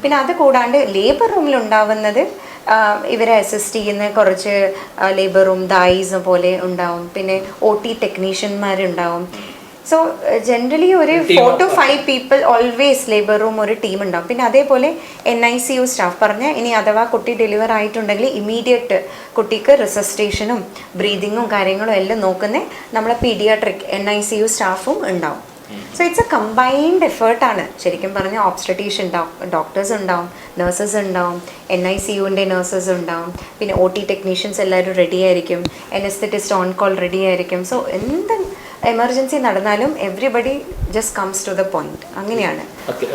പിന്നെ അത് കൂടാണ്ട് ലേബർ റൂമിൽ ഉണ്ടാവുന്നത് ഇവരെ അസിസ്റ്റ് ചെയ്യുന്ന കുറച്ച് ലേബർ റൂം ദായിസ് പോലെ ഉണ്ടാവും. പിന്നെ OT ടെക്നീഷ്യന്മാരുണ്ടാവും. സോ ജനറലി ഒരു 4 to 5 people always labour room ഒരു ടീം ഉണ്ടാവും. പിന്നെ അതേപോലെ NICU സ്റ്റാഫ് പറഞ്ഞാൽ ഇനി അഥവാ കുട്ടി ഡെലിവർ ആയിട്ടുണ്ടെങ്കിൽ ഇമ്മീഡിയറ്റ് കുട്ടിക്ക് റിസസ്റ്റേഷനും ബ്രീതിങ്ങും കാര്യങ്ങളും എല്ലാം നോക്കുന്ന നമ്മളെ പീഡിയാട്രിക് NICU സ്റ്റാഫും ഉണ്ടാവും. സോ ഇറ്റ്സ് എ കമ്പൈൻഡ് എഫേർട്ടാണ് ശരിക്കും പറഞ്ഞാൽ. ഓബ്സ്റ്ററ്റീഷ്യൻ ഡോക്ടേഴ്സ് ഉണ്ടാവും, നഴ്സസ് ഉണ്ടാവും, NICUവിൻ്റെ നഴ്സസ് ഉണ്ടാവും, പിന്നെ OT ടെക്നീഷ്യൻസ് എല്ലാവരും റെഡി ആയിരിക്കും, അനസ്തെറ്റിസ്റ്റ് ഓൺ കോൾ റെഡി ആയിരിക്കും. സോ എന്ത് എമർജൻസി നടന്നാലും everybody just comes to the point. അങ്ങനെയാണ്.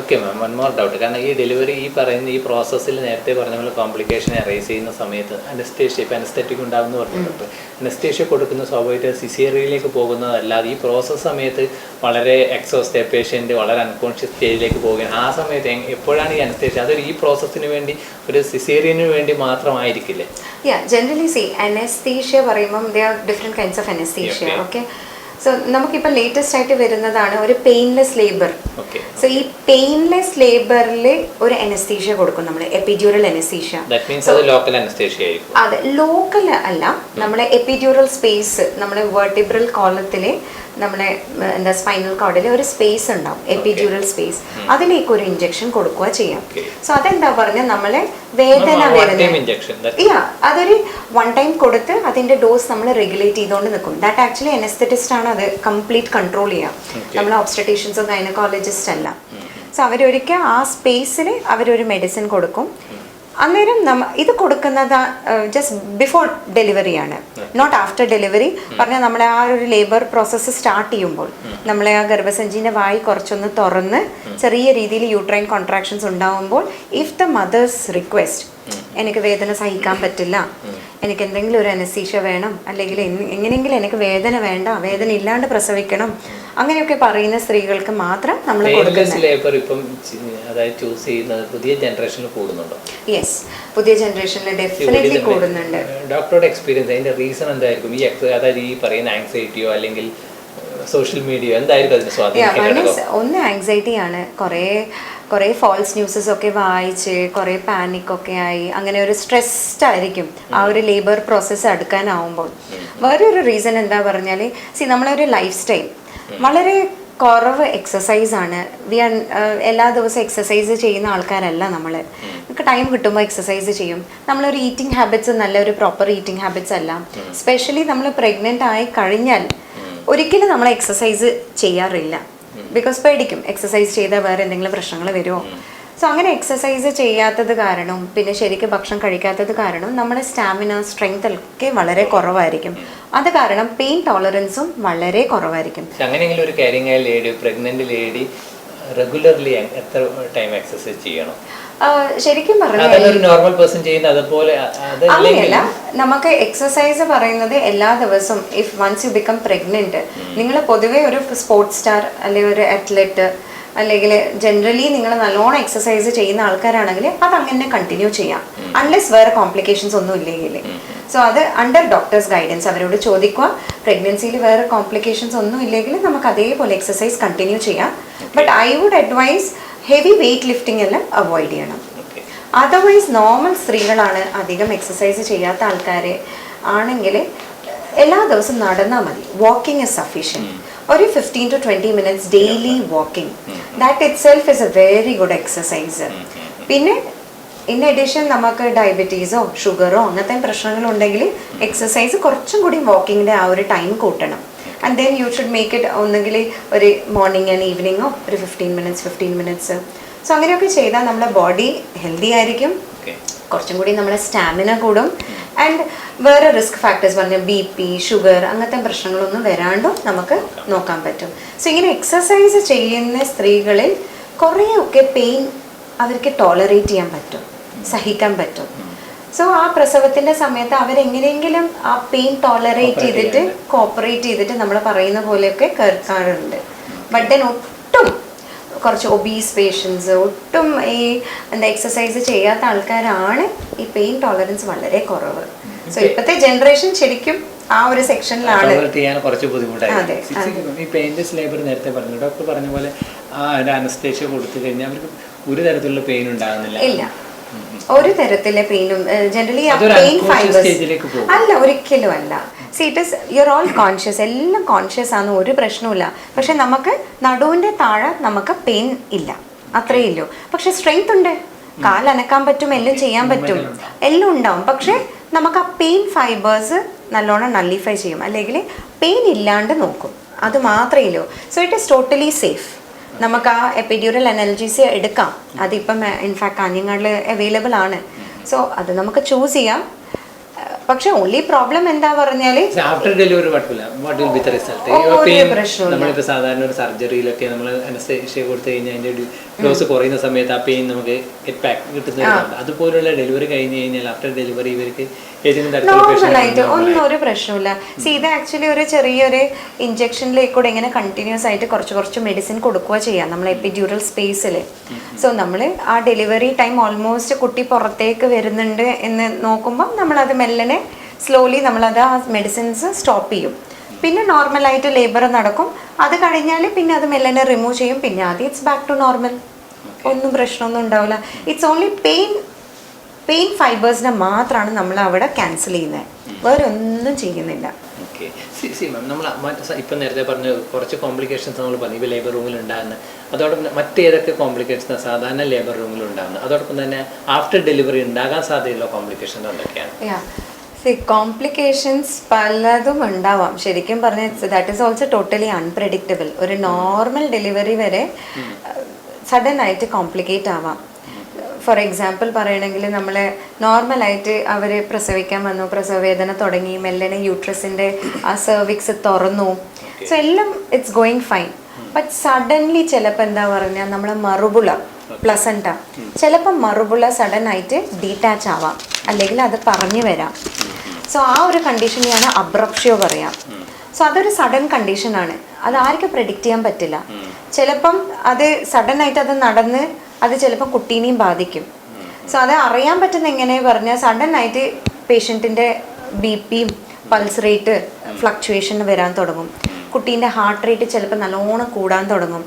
Okay ma'am, one more doubt. കാരണം ഈ ഡെലിവറി ഈ പറയുന്ന ഈ പ്രോസസ്സിൽ നേരത്തെ പറഞ്ഞ പോലെ കോംപ്ലിക്കേഷൻ അറൈസ് ചെയ്യുന്ന സമയത്ത് അനസ്തേഷ്യ, ഇപ്പോൾ അനസ്തെറ്റിക് ഉണ്ടാകുമെന്ന് പറഞ്ഞിട്ടുണ്ട്. അനസ്തേഷ്യ കൊടുക്കുന്ന സ്വാഭാവികമായിട്ട് സിസേറിയനിലേക്ക് പോകുന്നതല്ലാതെ ഈ പ്രോസസ്സ് സമയത്ത് വളരെ എക്സോസ്റ്റ് പേഷ്യൻ്റ് വളരെ അൺകോൺഷ്യസ് സ്റ്റേജിലേക്ക് പോവുകയാണ്. ആ സമയത്ത് എപ്പോഴാണ് ഈ അനസ്തേഷ്യ? അതൊരു ഈ പ്രോസസ്സിന് വേണ്ടി ഒരു സിസേറിയന് വേണ്ടി മാത്രമായിരിക്കില്ലേ? ജനറലി അനസ്തീഷ്യ പറയുമ്പം they are different kinds of anaesthesia. Okay, so നമുക്കിപ്പോൾ ലേറ്റസ്റ്റ് ആയിട്ട് വരുന്നതാണ് ഒരു പെയിൻലെസ് ലേബർ. ഓക്കെ. സോ ഈ പെയിൻലെസ് ലേബറിൽ ഒരു അനസ്തീഷ്യ കൊടുക്കും നമ്മൾ, എപ്പിഡ്യൂറൽ അനസ്തീഷ്യ. ദാറ്റ് മീൻസ് അത് ലോക്കൽ അനസ്തേഷ്യ ആയിരിക്കും. അതെ, ലോക്കൽ അല്ല, നമ്മളെ എപ്പിഡ്യൂറൽ സ്പേസ്, നമ്മുടെ വെർട്ടിബ്രൽ കോളത്തിലെ നമ്മുടെ എന്താ സ്പൈനൽ കോഡിൽ ഒരു സ്പേസ് ഉണ്ടാവും, എപ്പിഡ്യൂറൽ സ്പേസ്, അതിലേക്ക് ഒരു ഇഞ്ചക്ഷൻ കൊടുക്കുക ചെയ്യാം. സോ അതെന്താ പറഞ്ഞാൽ നമ്മളെ വേദന അതൊരു വൺ ടൈം കൊടുത്ത് അതിന്റെ ഡോസ് നമ്മൾ റെഗുലേറ്റ് ചെയ്തുകൊണ്ട് നിൽക്കും. ദാറ്റ് ആക്ച്വലി അനസ്തെറ്റിസ്റ്റ് ആണ് അത് കംപ്ലീറ്റ് കൺട്രോൾ ചെയ്യാം. നമ്മൾ ഒബ്സ്റ്ററ്റീഷ്യൻസോ ഗൈനക്കോളജിസ്റ്റ് അല്ല. സോ അവരൊരിക്കൽ ആ സ്പേസിൽ അവരൊരു മെഡിസിൻ കൊടുക്കും. അന്നേരം ഇത് കൊടുക്കുന്നത് ജസ്റ്റ് ബിഫോർ ഡെലിവറിയാണ്, നോട്ട് ആഫ്റ്റർ ഡെലിവറി. പറഞ്ഞാൽ നമ്മളെ ആ ഒരു ലേബർ പ്രോസസ്സ് സ്റ്റാർട്ട് ചെയ്യുമ്പോൾ നമ്മളെ ആ ഗർഭസഞ്ചിൻ്റെ വായി കുറച്ചൊന്ന് തുറന്ന് ചെറിയ രീതിയിൽ യൂട്രൈൻ കോൺട്രാക്ഷൻസ് ഉണ്ടാകുമ്പോൾ ഇഫ് ദ മദേഴ്സ് റിക്വസ്റ്റ്, എനിക്ക് വേദന സഹിക്കാൻ പറ്റില്ല, എനിക്ക് എന്തെങ്കിലും ഒരു അനസ്തീഷ്യ വേണം, അല്ലെങ്കിൽ എങ്ങനെയെങ്കിലും എനിക്ക് വേദന വേണ്ട, വേദന ഇല്ലാണ്ട് പ്രസവിക്കണം, അങ്ങനെയൊക്കെ പറയുന്ന സ്ത്രീകൾക്ക് മാത്രം നമ്മൾ പുതിയ ജനറേഷനിൽ കൂടുന്നുണ്ടോ? യെസ്, പുതിയ ജനറേഷനിൽ ഡെഫിനറ്റ്ലി കൂടുന്നുണ്ട്. ഡോക്ടറുടെ എക്സ്പീരിയൻസ് അതിന്റെ റീസൺ എന്തായിരിക്കും? അതായത് ഈ പറയുന്ന ആങ്സൈറ്റിയോ അല്ലെങ്കിൽ സോഷ്യൽ മീഡിയ എന്തായിരിക്കും അതിന് സ്വാധീനം? ഒന്ന് ആങ്സൈറ്റിയാണ്. കുറേ ഫോൾസ് ന്യൂസസ് ഒക്കെ വായിച്ച് കുറേ പാനിക്കൊക്കെ ആയി അങ്ങനെ ഒരു സ്ട്രെസ്ഡ് ആയിരിക്കും ആ ഒരു ലേബർ പ്രോസസ്സ് അടുക്കാനാവുമ്പോൾ. വേറൊരു റീസൺ എന്താ പറഞ്ഞാൽ, നമ്മളൊരു ലൈഫ് സ്റ്റൈൽ വളരെ കുറവ് എക്സസൈസാണ്. എല്ലാ ദിവസവും എക്സസൈസ് ചെയ്യുന്ന ആൾക്കാരല്ല നമ്മൾ. നമുക്ക് ടൈം കിട്ടുമ്പോൾ എക്സസൈസ് ചെയ്യും. നമ്മളൊരു ഈറ്റിംഗ് ഹാബിറ്റ്സ് നല്ലൊരു പ്രോപ്പർ ഈറ്റിംഗ് ഹാബിറ്റ്സ് അല്ല. സ്പെഷ്യലി നമ്മൾ പ്രഗ്നൻ്റ് ആയി കഴിഞ്ഞാൽ ഒരിക്കലും നമ്മൾ എക്സസൈസ് ചെയ്യാറില്ല. ബിക്കോസ് പേടിക്കും എക്സസൈസ് ചെയ്താൽ വേറെ എന്തെങ്കിലും പ്രശ്നങ്ങൾ വരുമോ. സോ അങ്ങനെ എക്സസൈസ് ചെയ്യാത്തത് കാരണം, പിന്നെ ശരിക്കും ഭക്ഷണം കഴിക്കാത്തത് കാരണം നമ്മുടെ സ്റ്റാമിന, സ്ട്രെങ്ത് ഒക്കെ വളരെ കുറവായിരിക്കും. അത് കാരണം പെയിൻ ടോളറൻസും വളരെ കുറവായിരിക്കും. അങ്ങനെയെങ്കിലും ഒരു carrying lady, pregnant lady regularly എത്ര ടൈം എക്സസൈസ് ചെയ്യണം? ശരിക്കും പറഞ്ഞാൽ അങ്ങനെയല്ല. നമുക്ക് എക്സസൈസ് പറയുന്നത് എല്ലാ ദിവസവും, if once you become pregnant, നിങ്ങൾ പൊതുവേ ഒരു സ്പോർട്സ് സ്റ്റാർ അല്ലെങ്കിൽ ഒരു അത്ലറ്റ് അല്ലെങ്കിൽ ജനറലി നിങ്ങൾ നല്ലോണം എക്സസൈസ് ചെയ്യുന്ന ആൾക്കാരാണെങ്കിൽ അത് അങ്ങനെ കണ്ടിന്യൂ ചെയ്യാം, അൺലെസ് വേറെ കോംപ്ലിക്കേഷൻസ് ഒന്നും ഇല്ലെങ്കിൽ. സോ അത് അണ്ടർ ഡോക്ടേഴ്സ് ഗൈഡൻസ് അവരോട് ചോദിക്കുക. പ്രഗ്നൻസിയിൽ വേറെ കോംപ്ലിക്കേഷൻസ് ഒന്നും ഇല്ലെങ്കിൽ നമുക്ക് അതേപോലെ എക്സസൈസ് കണ്ടിന്യൂ ചെയ്യാം. But I would advise heavy weight lifting എല്ലാം അവോയ്ഡ് ചെയ്യണം. അതർവൈസ് നോർമൽ സ്ത്രീകളാണ് അധികം എക്സസൈസ് ചെയ്യാത്ത ആൾക്കാർ ആണെങ്കിൽ എല്ലാ ദിവസവും നടന്നാൽ മതി. Walking is sufficient. ഒരു 15 to 20 minutes daily walking, that it self is A very good exercise. പിന്നെ ഇൻ അഡീഷൻ നമുക്ക് ഡയബറ്റീസോ ഷുഗറോ അങ്ങനത്തെ പ്രശ്നങ്ങളുണ്ടെങ്കിൽ എക്സസൈസ് കുറച്ചും കൂടി വാക്കിങ്ങിൻ്റെ ആ ഒരു ടൈം കൂട്ടണം. And then you should make it ഒന്നെങ്കിൽ ഒരു മോർണിംഗ് ആൻഡ് ഈവനിങ്ങോ ഒരു 15 minutes. സോ അങ്ങനെയൊക്കെ ചെയ്താൽ നമ്മുടെ ബോഡി ഹെൽത്തി ആയിരിക്കും, കുറച്ചും കൂടി നമ്മുടെ സ്റ്റാമിന കൂടും. ആൻഡ് വേറെ റിസ്ക് ഫാക്ടേഴ്സ് പറഞ്ഞാൽ BP, ഷുഗർ അങ്ങനത്തെ പ്രശ്നങ്ങളൊന്നും വരാണ്ടും നമുക്ക് നോക്കാൻ പറ്റും. സോ ഇങ്ങനെ എക്സസൈസ് ചെയ്യുന്ന സ്ത്രീകളിൽ കുറേയൊക്കെ പെയിൻ അവർക്ക് ടോളറേറ്റ് ചെയ്യാൻ പറ്റും, സഹിക്കാൻ പറ്റും. സോ ആ പ്രസവത്തിൻ്റെ സമയത്ത് അവരെങ്ങനെയെങ്കിലും ആ പെയിൻ ടോളറേറ്റ് ചെയ്തിട്ട് കോപ്പറേറ്റ് ചെയ്തിട്ട് നമ്മൾ പറയുന്ന പോലെയൊക്കെ കേൾക്കാറുണ്ട്. ബട്ട് ദെൻ ഒട്ടും കുറച്ച് ഒബീസ് പേഷ്യൻസ്, ഒട്ടും ഈ എക്സസൈസ് ചെയ്യാത്ത ആൾക്കാരാണ് ഈ പെയിൻ ടോളറൻസ് വളരെ കുറവ്. സോ ഇപ്പോഴത്തെ ജനറേഷൻ ശരിക്കും ആ ഒരു സെക്ഷനിലാണ്. കുറച്ച് ബുദ്ധിമുട്ടായിരുന്നു ഈ പെയിൻലെസ് ലേബർ. നേരത്തെ പറഞ്ഞു, ഡോക്ടർ പറഞ്ഞ പോലെ ആ ഒരു അനസ്തേഷ്യ കൊടുത്തു കഴിഞ്ഞാൽ അവർക്ക് ഒരു തരത്തിലുള്ള പെയിൻ ഉണ്ടാകുന്നില്ല. ഇല്ല, ഒരു തരത്തിലെ പെയിനും ജനറലി പെയിൻ ഫൈബേഴ്സ് അല്ല, ഒരിക്കലും അല്ല. It is your all conscious, എല്ലാം കോൺഷ്യസ് ആണ്, ഒരു പ്രശ്നവുമില്ല. പക്ഷെ നമുക്ക് നടുവിൻ്റെ താഴെ നമുക്ക് പെയിൻ ഇല്ല, അത്രയേ ഇല്ലൂ. പക്ഷെ സ്ട്രെങ്ത് ഉണ്ട്, കാലനക്കാൻ പറ്റും, എല്ലാം ചെയ്യാൻ പറ്റും, എല്ലാം ഉണ്ടാവും. പക്ഷെ നമുക്ക് ആ പെയിൻ ഫൈബേഴ്സ് നല്ലോണം നള്ളിഫൈ ചെയ്യും, അല്ലെങ്കിൽ പെയിൻ ഇല്ലാണ്ട് നോക്കും, അത് മാത്രമേ ഇല്ലൂ. So it is totally safe. നമുക്ക് ആ എപ്പിഡ്യൂറൽ അനൽജീസിയ എടുക്കാം, അതിപ്പം ഇൻഫാക്ട് കാഞ്ഞങ്ങാടിൽ അവൈലബിൾ ആണ്. സോ അത് നമുക്ക് ചൂസ് ചെയ്യാം. പക്ഷെ ഓൺലി പ്രോബ്ലം എന്താ പറഞ്ഞാല് ആഫ്റ്റർ ഡെലിവറി നമ്മളിപ്പോ സാധാരണ ഒരു സർജറിയിലൊക്കെ നമ്മൾ അനസ്തേഷ്യ കൊടുത്തു കഴിഞ്ഞാൽ അതിന്റെ ഡോസ് കുറയുന്ന സമയത്ത് ആ പെയിൻ നമുക്ക് കിട്ടുന്നുണ്ട്. അതുപോലുള്ള ഡെലിവറി കഴിഞ്ഞ് കഴിഞ്ഞാൽ ആഫ്റ്റർ ഡെലിവറി ഇവർക്ക് നോർമലായിട്ട് ഒന്നും ഒരു പ്രശ്നമില്ല. ഇത് ആക്ച്വലി ഒരു ചെറിയൊരു ഇഞ്ചക്ഷനിലേക്കൂടെ ഇങ്ങനെ കണ്ടിന്യൂസ് ആയിട്ട് കുറച്ച് മെഡിസിൻ കൊടുക്കുക ചെയ്യാം നമ്മൾ എപ്പിഡ്യൂറൽ സ്പേസിൽ. സോ നമ്മൾ ആ ഡെലിവറി ടൈം ഓൾമോസ്റ്റ് കുട്ടി പുറത്തേക്ക് വരുന്നുണ്ട് എന്ന് നോക്കുമ്പോൾ നമ്മളത് മെല്ലനെ സ്ലോലി നമ്മളത് ആ മെഡിസിൻസ് സ്റ്റോപ്പ് ചെയ്യും. പിന്നെ നോർമലായിട്ട് ലേബർ നടക്കും. അത് കഴിഞ്ഞാൽ പിന്നെ അത് മെല്ലനെ റിമൂവ് ചെയ്യും. പിന്നെ ആദ്യം ഇറ്റ്സ് ബാക്ക് ടു നോർമൽ. ഒന്നും പ്രശ്നമൊന്നും ഉണ്ടാവില്ല. ഇറ്റ്സ് ഓൺലി പെയിൻ ഫൈബേഴ്സിനെ മാത്രമാണ് നമ്മൾ അവിടെ ക്യാൻസൽ ചെയ്യുന്നത്, വേറെ ഒന്നും ചെയ്യുന്നില്ല. ഓക്കെ. സി മാം, നമ്മൾ ഇപ്പം നേരത്തെ പറഞ്ഞ കുറച്ച് കോംപ്ലിക്കേഷൻസ് നമ്മൾ പറഞ്ഞു ഇപ്പോൾ ലേബർ റൂമിൽ ഉണ്ടാകുന്നത്. അതോടൊപ്പം മറ്റേതൊക്കെ കോംപ്ലിക്കേഷൻസ് സാധാരണ ലേബർ റൂമിൽ ഉണ്ടാകുന്നത്, അതോടൊപ്പം തന്നെ ആഫ്റ്റർ ഡെലിവറി ഉണ്ടാകാൻ സാധ്യതയുള്ള കോംപ്ലിക്കേഷൻസ് എന്തൊക്കെയാണ്? കോംപ്ലിക്കേഷൻസ് പലതും ഉണ്ടാവാം. ശരിക്കും പറഞ്ഞാൽ that is also totally unpredictable. ഒരു നോർമൽ ഡെലിവറി വരെ സഡൻ ആയിട്ട് കോംപ്ലിക്കേറ്റ് ആവാം. ഫോർ എക്സാമ്പിൾ പറയണമെങ്കിൽ നമ്മൾ നോർമലായിട്ട് അവർ പ്രസവിക്കാൻ വന്നു, പ്രസവ വേദന തുടങ്ങി, മെല്ലനെ യൂട്രസിൻ്റെ ആ സെർവിക്സ് തുറന്നു, സോ എല്ലാം it's going fine. But suddenly ചിലപ്പോൾ എന്താ പറഞ്ഞാൽ നമ്മളെ മറുപുള പ്ലസൻറ്റ ചിലപ്പോൾ മറുപുള സഡൻ ആയിട്ട് ഡീറ്റാച്ച് ആവാം, അല്ലെങ്കിൽ അത് പറഞ്ഞു വരാം. സോ ആ ഒരു കണ്ടീഷനെയാണ് അബ്രപ്ഷ്യോ പറയാം. സോ അതൊരു സഡൻ കണ്ടീഷനാണ്, അത് ആർക്കും പ്രെഡിക്റ്റ് ചെയ്യാൻ പറ്റില്ല. ചിലപ്പം അത് സഡൻ ആയിട്ട് അത് നടന്ന് അത് ചിലപ്പോൾ കുട്ടീനെയും ബാധിക്കും. സോ അത് അറിയാൻ പറ്റുന്ന എങ്ങനെ പറഞ്ഞാൽ സഡൻ ആയിട്ട് പേഷ്യൻറ്റിൻ്റെ BP, പൾസ് റേറ്റ് ഫ്ലക്ച്വേഷൻ വരാൻ തുടങ്ങും. കുട്ടീൻ്റെ ഹാർട്ട് റേറ്റ് ചിലപ്പോൾ നല്ലോണം കൂടാൻ തുടങ്ങും.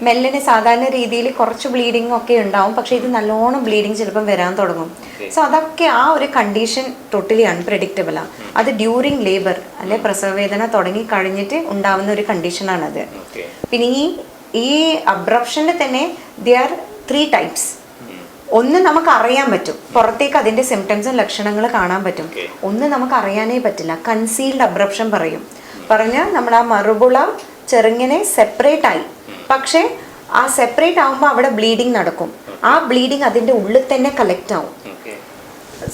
മെല്ലിന് സാധാരണ രീതിയിൽ കുറച്ച് ബ്ലീഡിങ് ഒക്കെ ഉണ്ടാവും, പക്ഷേ ഇത് നല്ലോണം ബ്ലീഡിങ് ചിലപ്പം വരാൻ തുടങ്ങും. സോ അതൊക്കെ ആ ഒരു കണ്ടീഷൻ ടോട്ടലി അൺപ്രഡിക്റ്റബിളാണ്. അത് ഡ്യൂറിങ് ലേബർ അല്ലെ പ്രസവവേദന തുടങ്ങി കഴിഞ്ഞിട്ട് ഉണ്ടാവുന്ന ഒരു കണ്ടീഷനാണത്. പിന്നെ ഈ അബ്രപ്ഷനിൽ തന്നെ ദർ 3 types. ഒന്ന് നമുക്ക് അറിയാൻ പറ്റും, പുറത്തേക്ക് അതിൻ്റെ സിംറ്റംസും ലക്ഷണങ്ങൾ കാണാൻ പറ്റും. ഒന്ന് നമുക്ക് അറിയാനേ പറ്റില്ല, കൺസീൽഡ് അബ്രപ്ഷൻ പറഞ്ഞാൽ നമ്മൾ ആ മറുപുള ചെറുങ്ങനെ സെപ്പറേറ്റ് ആയി, പക്ഷേ ആ സെപ്പറേറ്റ് ആകുമ്പോൾ അവിടെ ബ്ലീഡിങ് നടക്കും. ആ ബ്ലീഡിങ് അതിൻ്റെ ഉള്ളിൽ തന്നെ കളക്ട് ആവും.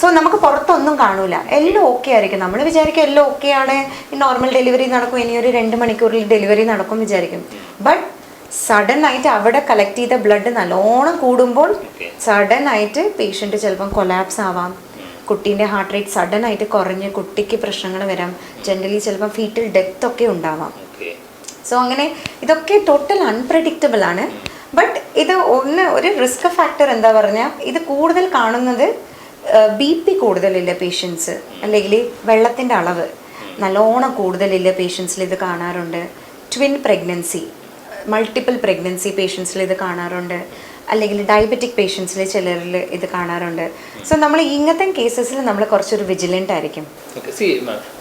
സോ നമുക്ക് പുറത്തൊന്നും കാണൂല, എല്ലാം ഓക്കെ ആയിരിക്കും. നമ്മൾ വിചാരിക്കും എല്ലാം ഓക്കെ ആണ്, നോർമൽ ഡെലിവറി നടക്കും, ഇനി ഒരു 2 മണിക്കൂറിൽ ഡെലിവറി നടക്കും വിചാരിക്കും. ബട്ട് സഡൻ ആയിട്ട് അവിടെ കളക്ട് ചെയ്ത ബ്ലഡ് നല്ലോണം കൂടുമ്പോൾ സഡൻ ആയിട്ട് പേഷ്യൻറ്റ് ചിലപ്പം കൊലാപ്സ് ആവാം, കുട്ടീൻ്റെ ഹാർട്ട് റേറ്റ് സഡൻ ആയിട്ട് കുറഞ്ഞ് കുട്ടിക്ക് പ്രശ്നങ്ങൾ വരാം, ജനറലി ചിലപ്പം ഫീറ്റൽ ഡെത്ത് ഒക്കെ ഉണ്ടാവാം. സോ അങ്ങനെ ഇതൊക്കെ ടോട്ടൽ അൺപ്രഡിക്റ്റബിൾ ആണ്. ബട്ട് ഇത് ഒരു റിസ്ക് ഫാക്ടർ എന്താ പറഞ്ഞാൽ ഇത് കൂടുതൽ കാണുന്നത് BP കൂടുതലില്ല പേഷ്യൻസ്, അല്ലെങ്കിൽ വെള്ളത്തിൻ്റെ അളവ് നല്ലോണം കൂടുതലില്ല പേഷ്യൻസിൽ ഇത് കാണാറുണ്ട്. ട്വിൻ പ്രഗ്നൻസി, മൾട്ടിപ്പിൾ പ്രഗ്നൻസി പേഷ്യൻസിൽ ഇത് കാണാറുണ്ട്, അല്ലെങ്കിൽ ഡയബറ്റിക് പേഷ്യൻസിൽ ചിലരിൽ ഇത് കാണാറുണ്ട്. സോ നമ്മൾ ഇങ്ങനത്തെ കേസസിൽ നമ്മൾ കുറച്ചൊരു വിജിലൻ്റ് ആയിരിക്കും.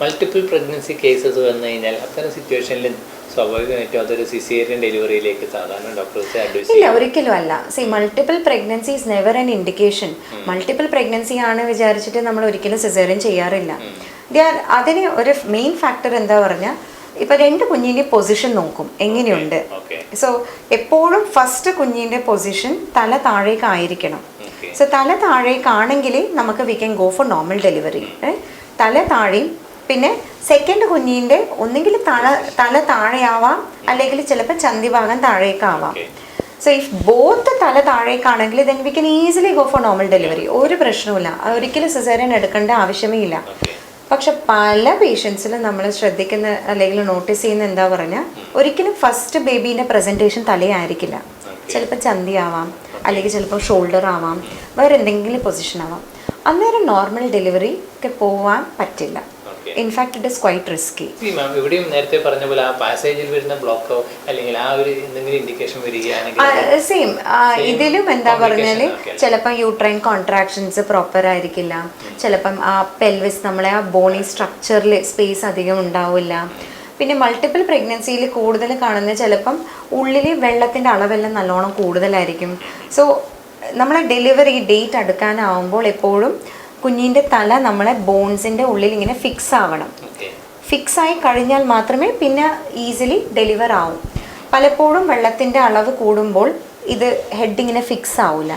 മൾട്ടിപ്പിൾ പ്രഗ്നൻസി കേസസ് വന്നു കഴിഞ്ഞാൽ അത്തരം സിറ്റുവേഷനിൽ സ്വാഭാവികമായിട്ടും അതൊരു സിസേറിയൻ ഡെലിവറിയിലേക്ക് സാധാരണ ഡോക്ടേഴ്സ് അഡ്വൈസ് ഇല്ല, ഒരിക്കലും അല്ല. Multiple pregnancy is never an indication. Multiple pregnancy ആണ് വിചാരിച്ചിട്ട് നമ്മൾ ഒരിക്കലും സിസേറിയൻ ചെയ്യാറില്ല. അതിന് ഒരു മെയിൻ ഫാക്ടർ എന്താ പറഞ്ഞാൽ ഇപ്പം 2 കുഞ്ഞിൻ്റെ പൊസിഷൻ നോക്കും എങ്ങനെയുണ്ട്. സോ എപ്പോഴും ഫസ്റ്റ് കുഞ്ഞിൻ്റെ പൊസിഷൻ തല താഴേക്കായിരിക്കണം. സോ തല താഴേക്കാണെങ്കിൽ നമുക്ക് we can go for normal delivery. തല താഴെയും പിന്നെ സെക്കൻഡ് കുഞ്ഞിൻ്റെ ഒന്നെങ്കിൽ തല താഴെയാവാം, അല്ലെങ്കിൽ ചിലപ്പോൾ ചന്തി ഭാഗം താഴേക്കാവാം. സോ ഇഫ് ബോത്ത് തല താഴേക്കാണെങ്കിൽ then we can easily go for normal delivery, ഒരു പ്രശ്നവുമില്ല. ഒരിക്കലും സിസേറിയൻ എടുക്കേണ്ട ആവശ്യമേ ഇല്ല. പക്ഷെ പല പേഷ്യൻസിലും നമ്മൾ ശ്രദ്ധിക്കുന്ന അല്ലെങ്കിൽ നോട്ടീസ് ചെയ്യുന്ന എന്താ പറഞ്ഞാൽ ഒരിക്കലും ഫസ്റ്റ് ബേബീൻ്റെ പ്രസൻറ്റേഷൻ തലയായിരിക്കില്ല, ചിലപ്പോൾ ചന്തി ആവാം, അല്ലെങ്കിൽ ചിലപ്പോൾ ഷോൾഡർ ആവാം, വേറെ എന്തെങ്കിലും പൊസിഷൻ ആവാം. അന്നേരം നോർമൽ ഡെലിവറി ഒക്കെ പോവാൻ പറ്റില്ല. In fact it is quite risky. ഇവിടെയും നേരത്തെ പറഞ്ഞ പോലെ ആ പാസേജിൽ വരുന്ന ബ്ലോക്കോ അല്ലെങ്കിൽ ആ ഒരു എന്തെങ്കിലും ഇൻഡിക്കേഷൻ വരികയാണെങ്കിൽ സെയിം ഇതിലും എന്താ പറഞ്ഞാൽ ചിലപ്പോൾ യൂട്രൈൻ കോൺട്രാക്ഷൻസ് പ്രോപ്പർ ആയിരിക്കില്ല, ചിലപ്പം ആ പെൽവിസ് നമ്മളെ ആ ബോണി സ്ട്രക്ചറിൽ സ്പേസ് അധികം ഉണ്ടാവില്ല. പിന്നെ മൾട്ടിപ്പിൾ പ്രഗ്നൻസിയിൽ കൂടുതൽ കാണുന്നത് ചിലപ്പം ഉള്ളിൽ വെള്ളത്തിൻ്റെ അളവെല്ലാം നല്ലോണം കൂടുതലായിരിക്കും. സോ നമ്മളെ ഡെലിവറി ഡേറ്റ് അടുക്കാനാവുമ്പോൾ എപ്പോഴും കുഞ്ഞിൻ്റെ തല നമ്മളെ ബോൺസിൻ്റെ ഉള്ളിൽ ഇങ്ങനെ ഫിക്സ് ആവണം. ഫിക്സ് ആയി കഴിഞ്ഞാൽ മാത്രമേ പിന്നെ ഈസിലി ഡെലിവർ ആവും. പലപ്പോഴും വെള്ളത്തിൻ്റെ അളവ് കൂടുമ്പോൾ ഇത് ഹെഡ് ഇങ്ങനെ ഫിക്സ് ആവില്ല,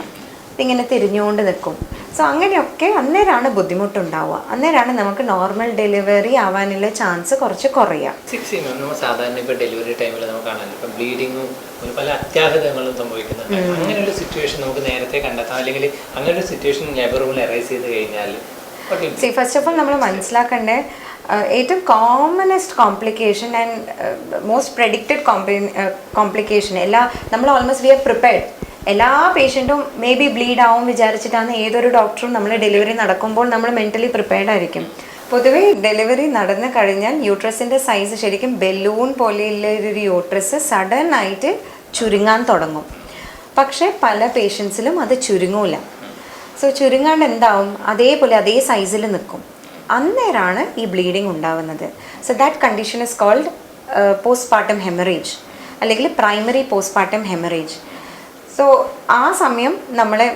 ഇതിങ്ങനെ തിരിഞ്ഞുകൊണ്ട് നിൽക്കും. സോ അങ്ങനെയൊക്കെ അന്നേരമാണ് ബുദ്ധിമുട്ടുണ്ടാവുക, അന്നേരമാണ് നമുക്ക് നോർമൽ ഡെലിവറി ആവാനുള്ള ചാൻസ് കുറച്ച് കുറയാം. നമ്മൾ സാധാരണ ഇപ്പോൾ ഡെലിവറി ടൈമിൽ നമുക്ക് കാണാൻ ഇപ്പം ബ്ലീഡിങ്ങും പല അത്യാഹിതങ്ങളും സംഭവിക്കുന്നുണ്ട്. അങ്ങനെ ഒരു സിറ്റുവേഷൻ നമുക്ക് നേരത്തെ കണ്ടെത്താം, അല്ലെങ്കിൽ അങ്ങനെ ഒരു സിറ്റുവേഷൻ ലേബർ റൂമിൽ അറൈസ് ചെയ്ത് കഴിഞ്ഞാൽ ഫസ്റ്റ് ഓഫ് ഓൾ നമ്മൾ മനസ്സിലാക്കേണ്ടത് ഏറ്റവും commonest complication and most predicted complication നമ്മൾ ഓൾമോസ്റ്റ് വി ആർ പ്രിപ്പയർഡ്. എല്ലാ പേഷ്യൻറ്റും മേ ബി ബ്ലീഡ് ആവും വിചാരിച്ചിട്ടാണ് ഏതൊരു ഡോക്ടറും നമ്മൾ ഡെലിവറി നടക്കുമ്പോൾ നമ്മൾ മെൻ്റലി പ്രിപ്പയർഡ് ആയിരിക്കും. പൊതുവേ ഡെലിവറി നടന്നു കഴിഞ്ഞാൽ യൂട്രസിൻ്റെ സൈസ് ശരിക്കും ബലൂൺ പോലെയുള്ള ഒരു യൂട്രസ് സഡൻ ആയിട്ട് ചുരുങ്ങാൻ തുടങ്ങും. പക്ഷേ പല പേഷ്യൻസിലും അത് ചുരുങ്ങൂല. സോ ചുരുങ്ങാണ്ട് എന്താവും, അതേപോലെ അതേ സൈസിൽ നിൽക്കും. അന്നേരമാണ് ഈ ബ്ലീഡിങ് ഉണ്ടാവുന്നത്. So that condition is called postpartum haemorrhage അല്ലെങ്കിൽ പ്രൈമറി പോസ്റ്റ്പാർട്ടം ഹെമറേജ്. സോ ആ സമയം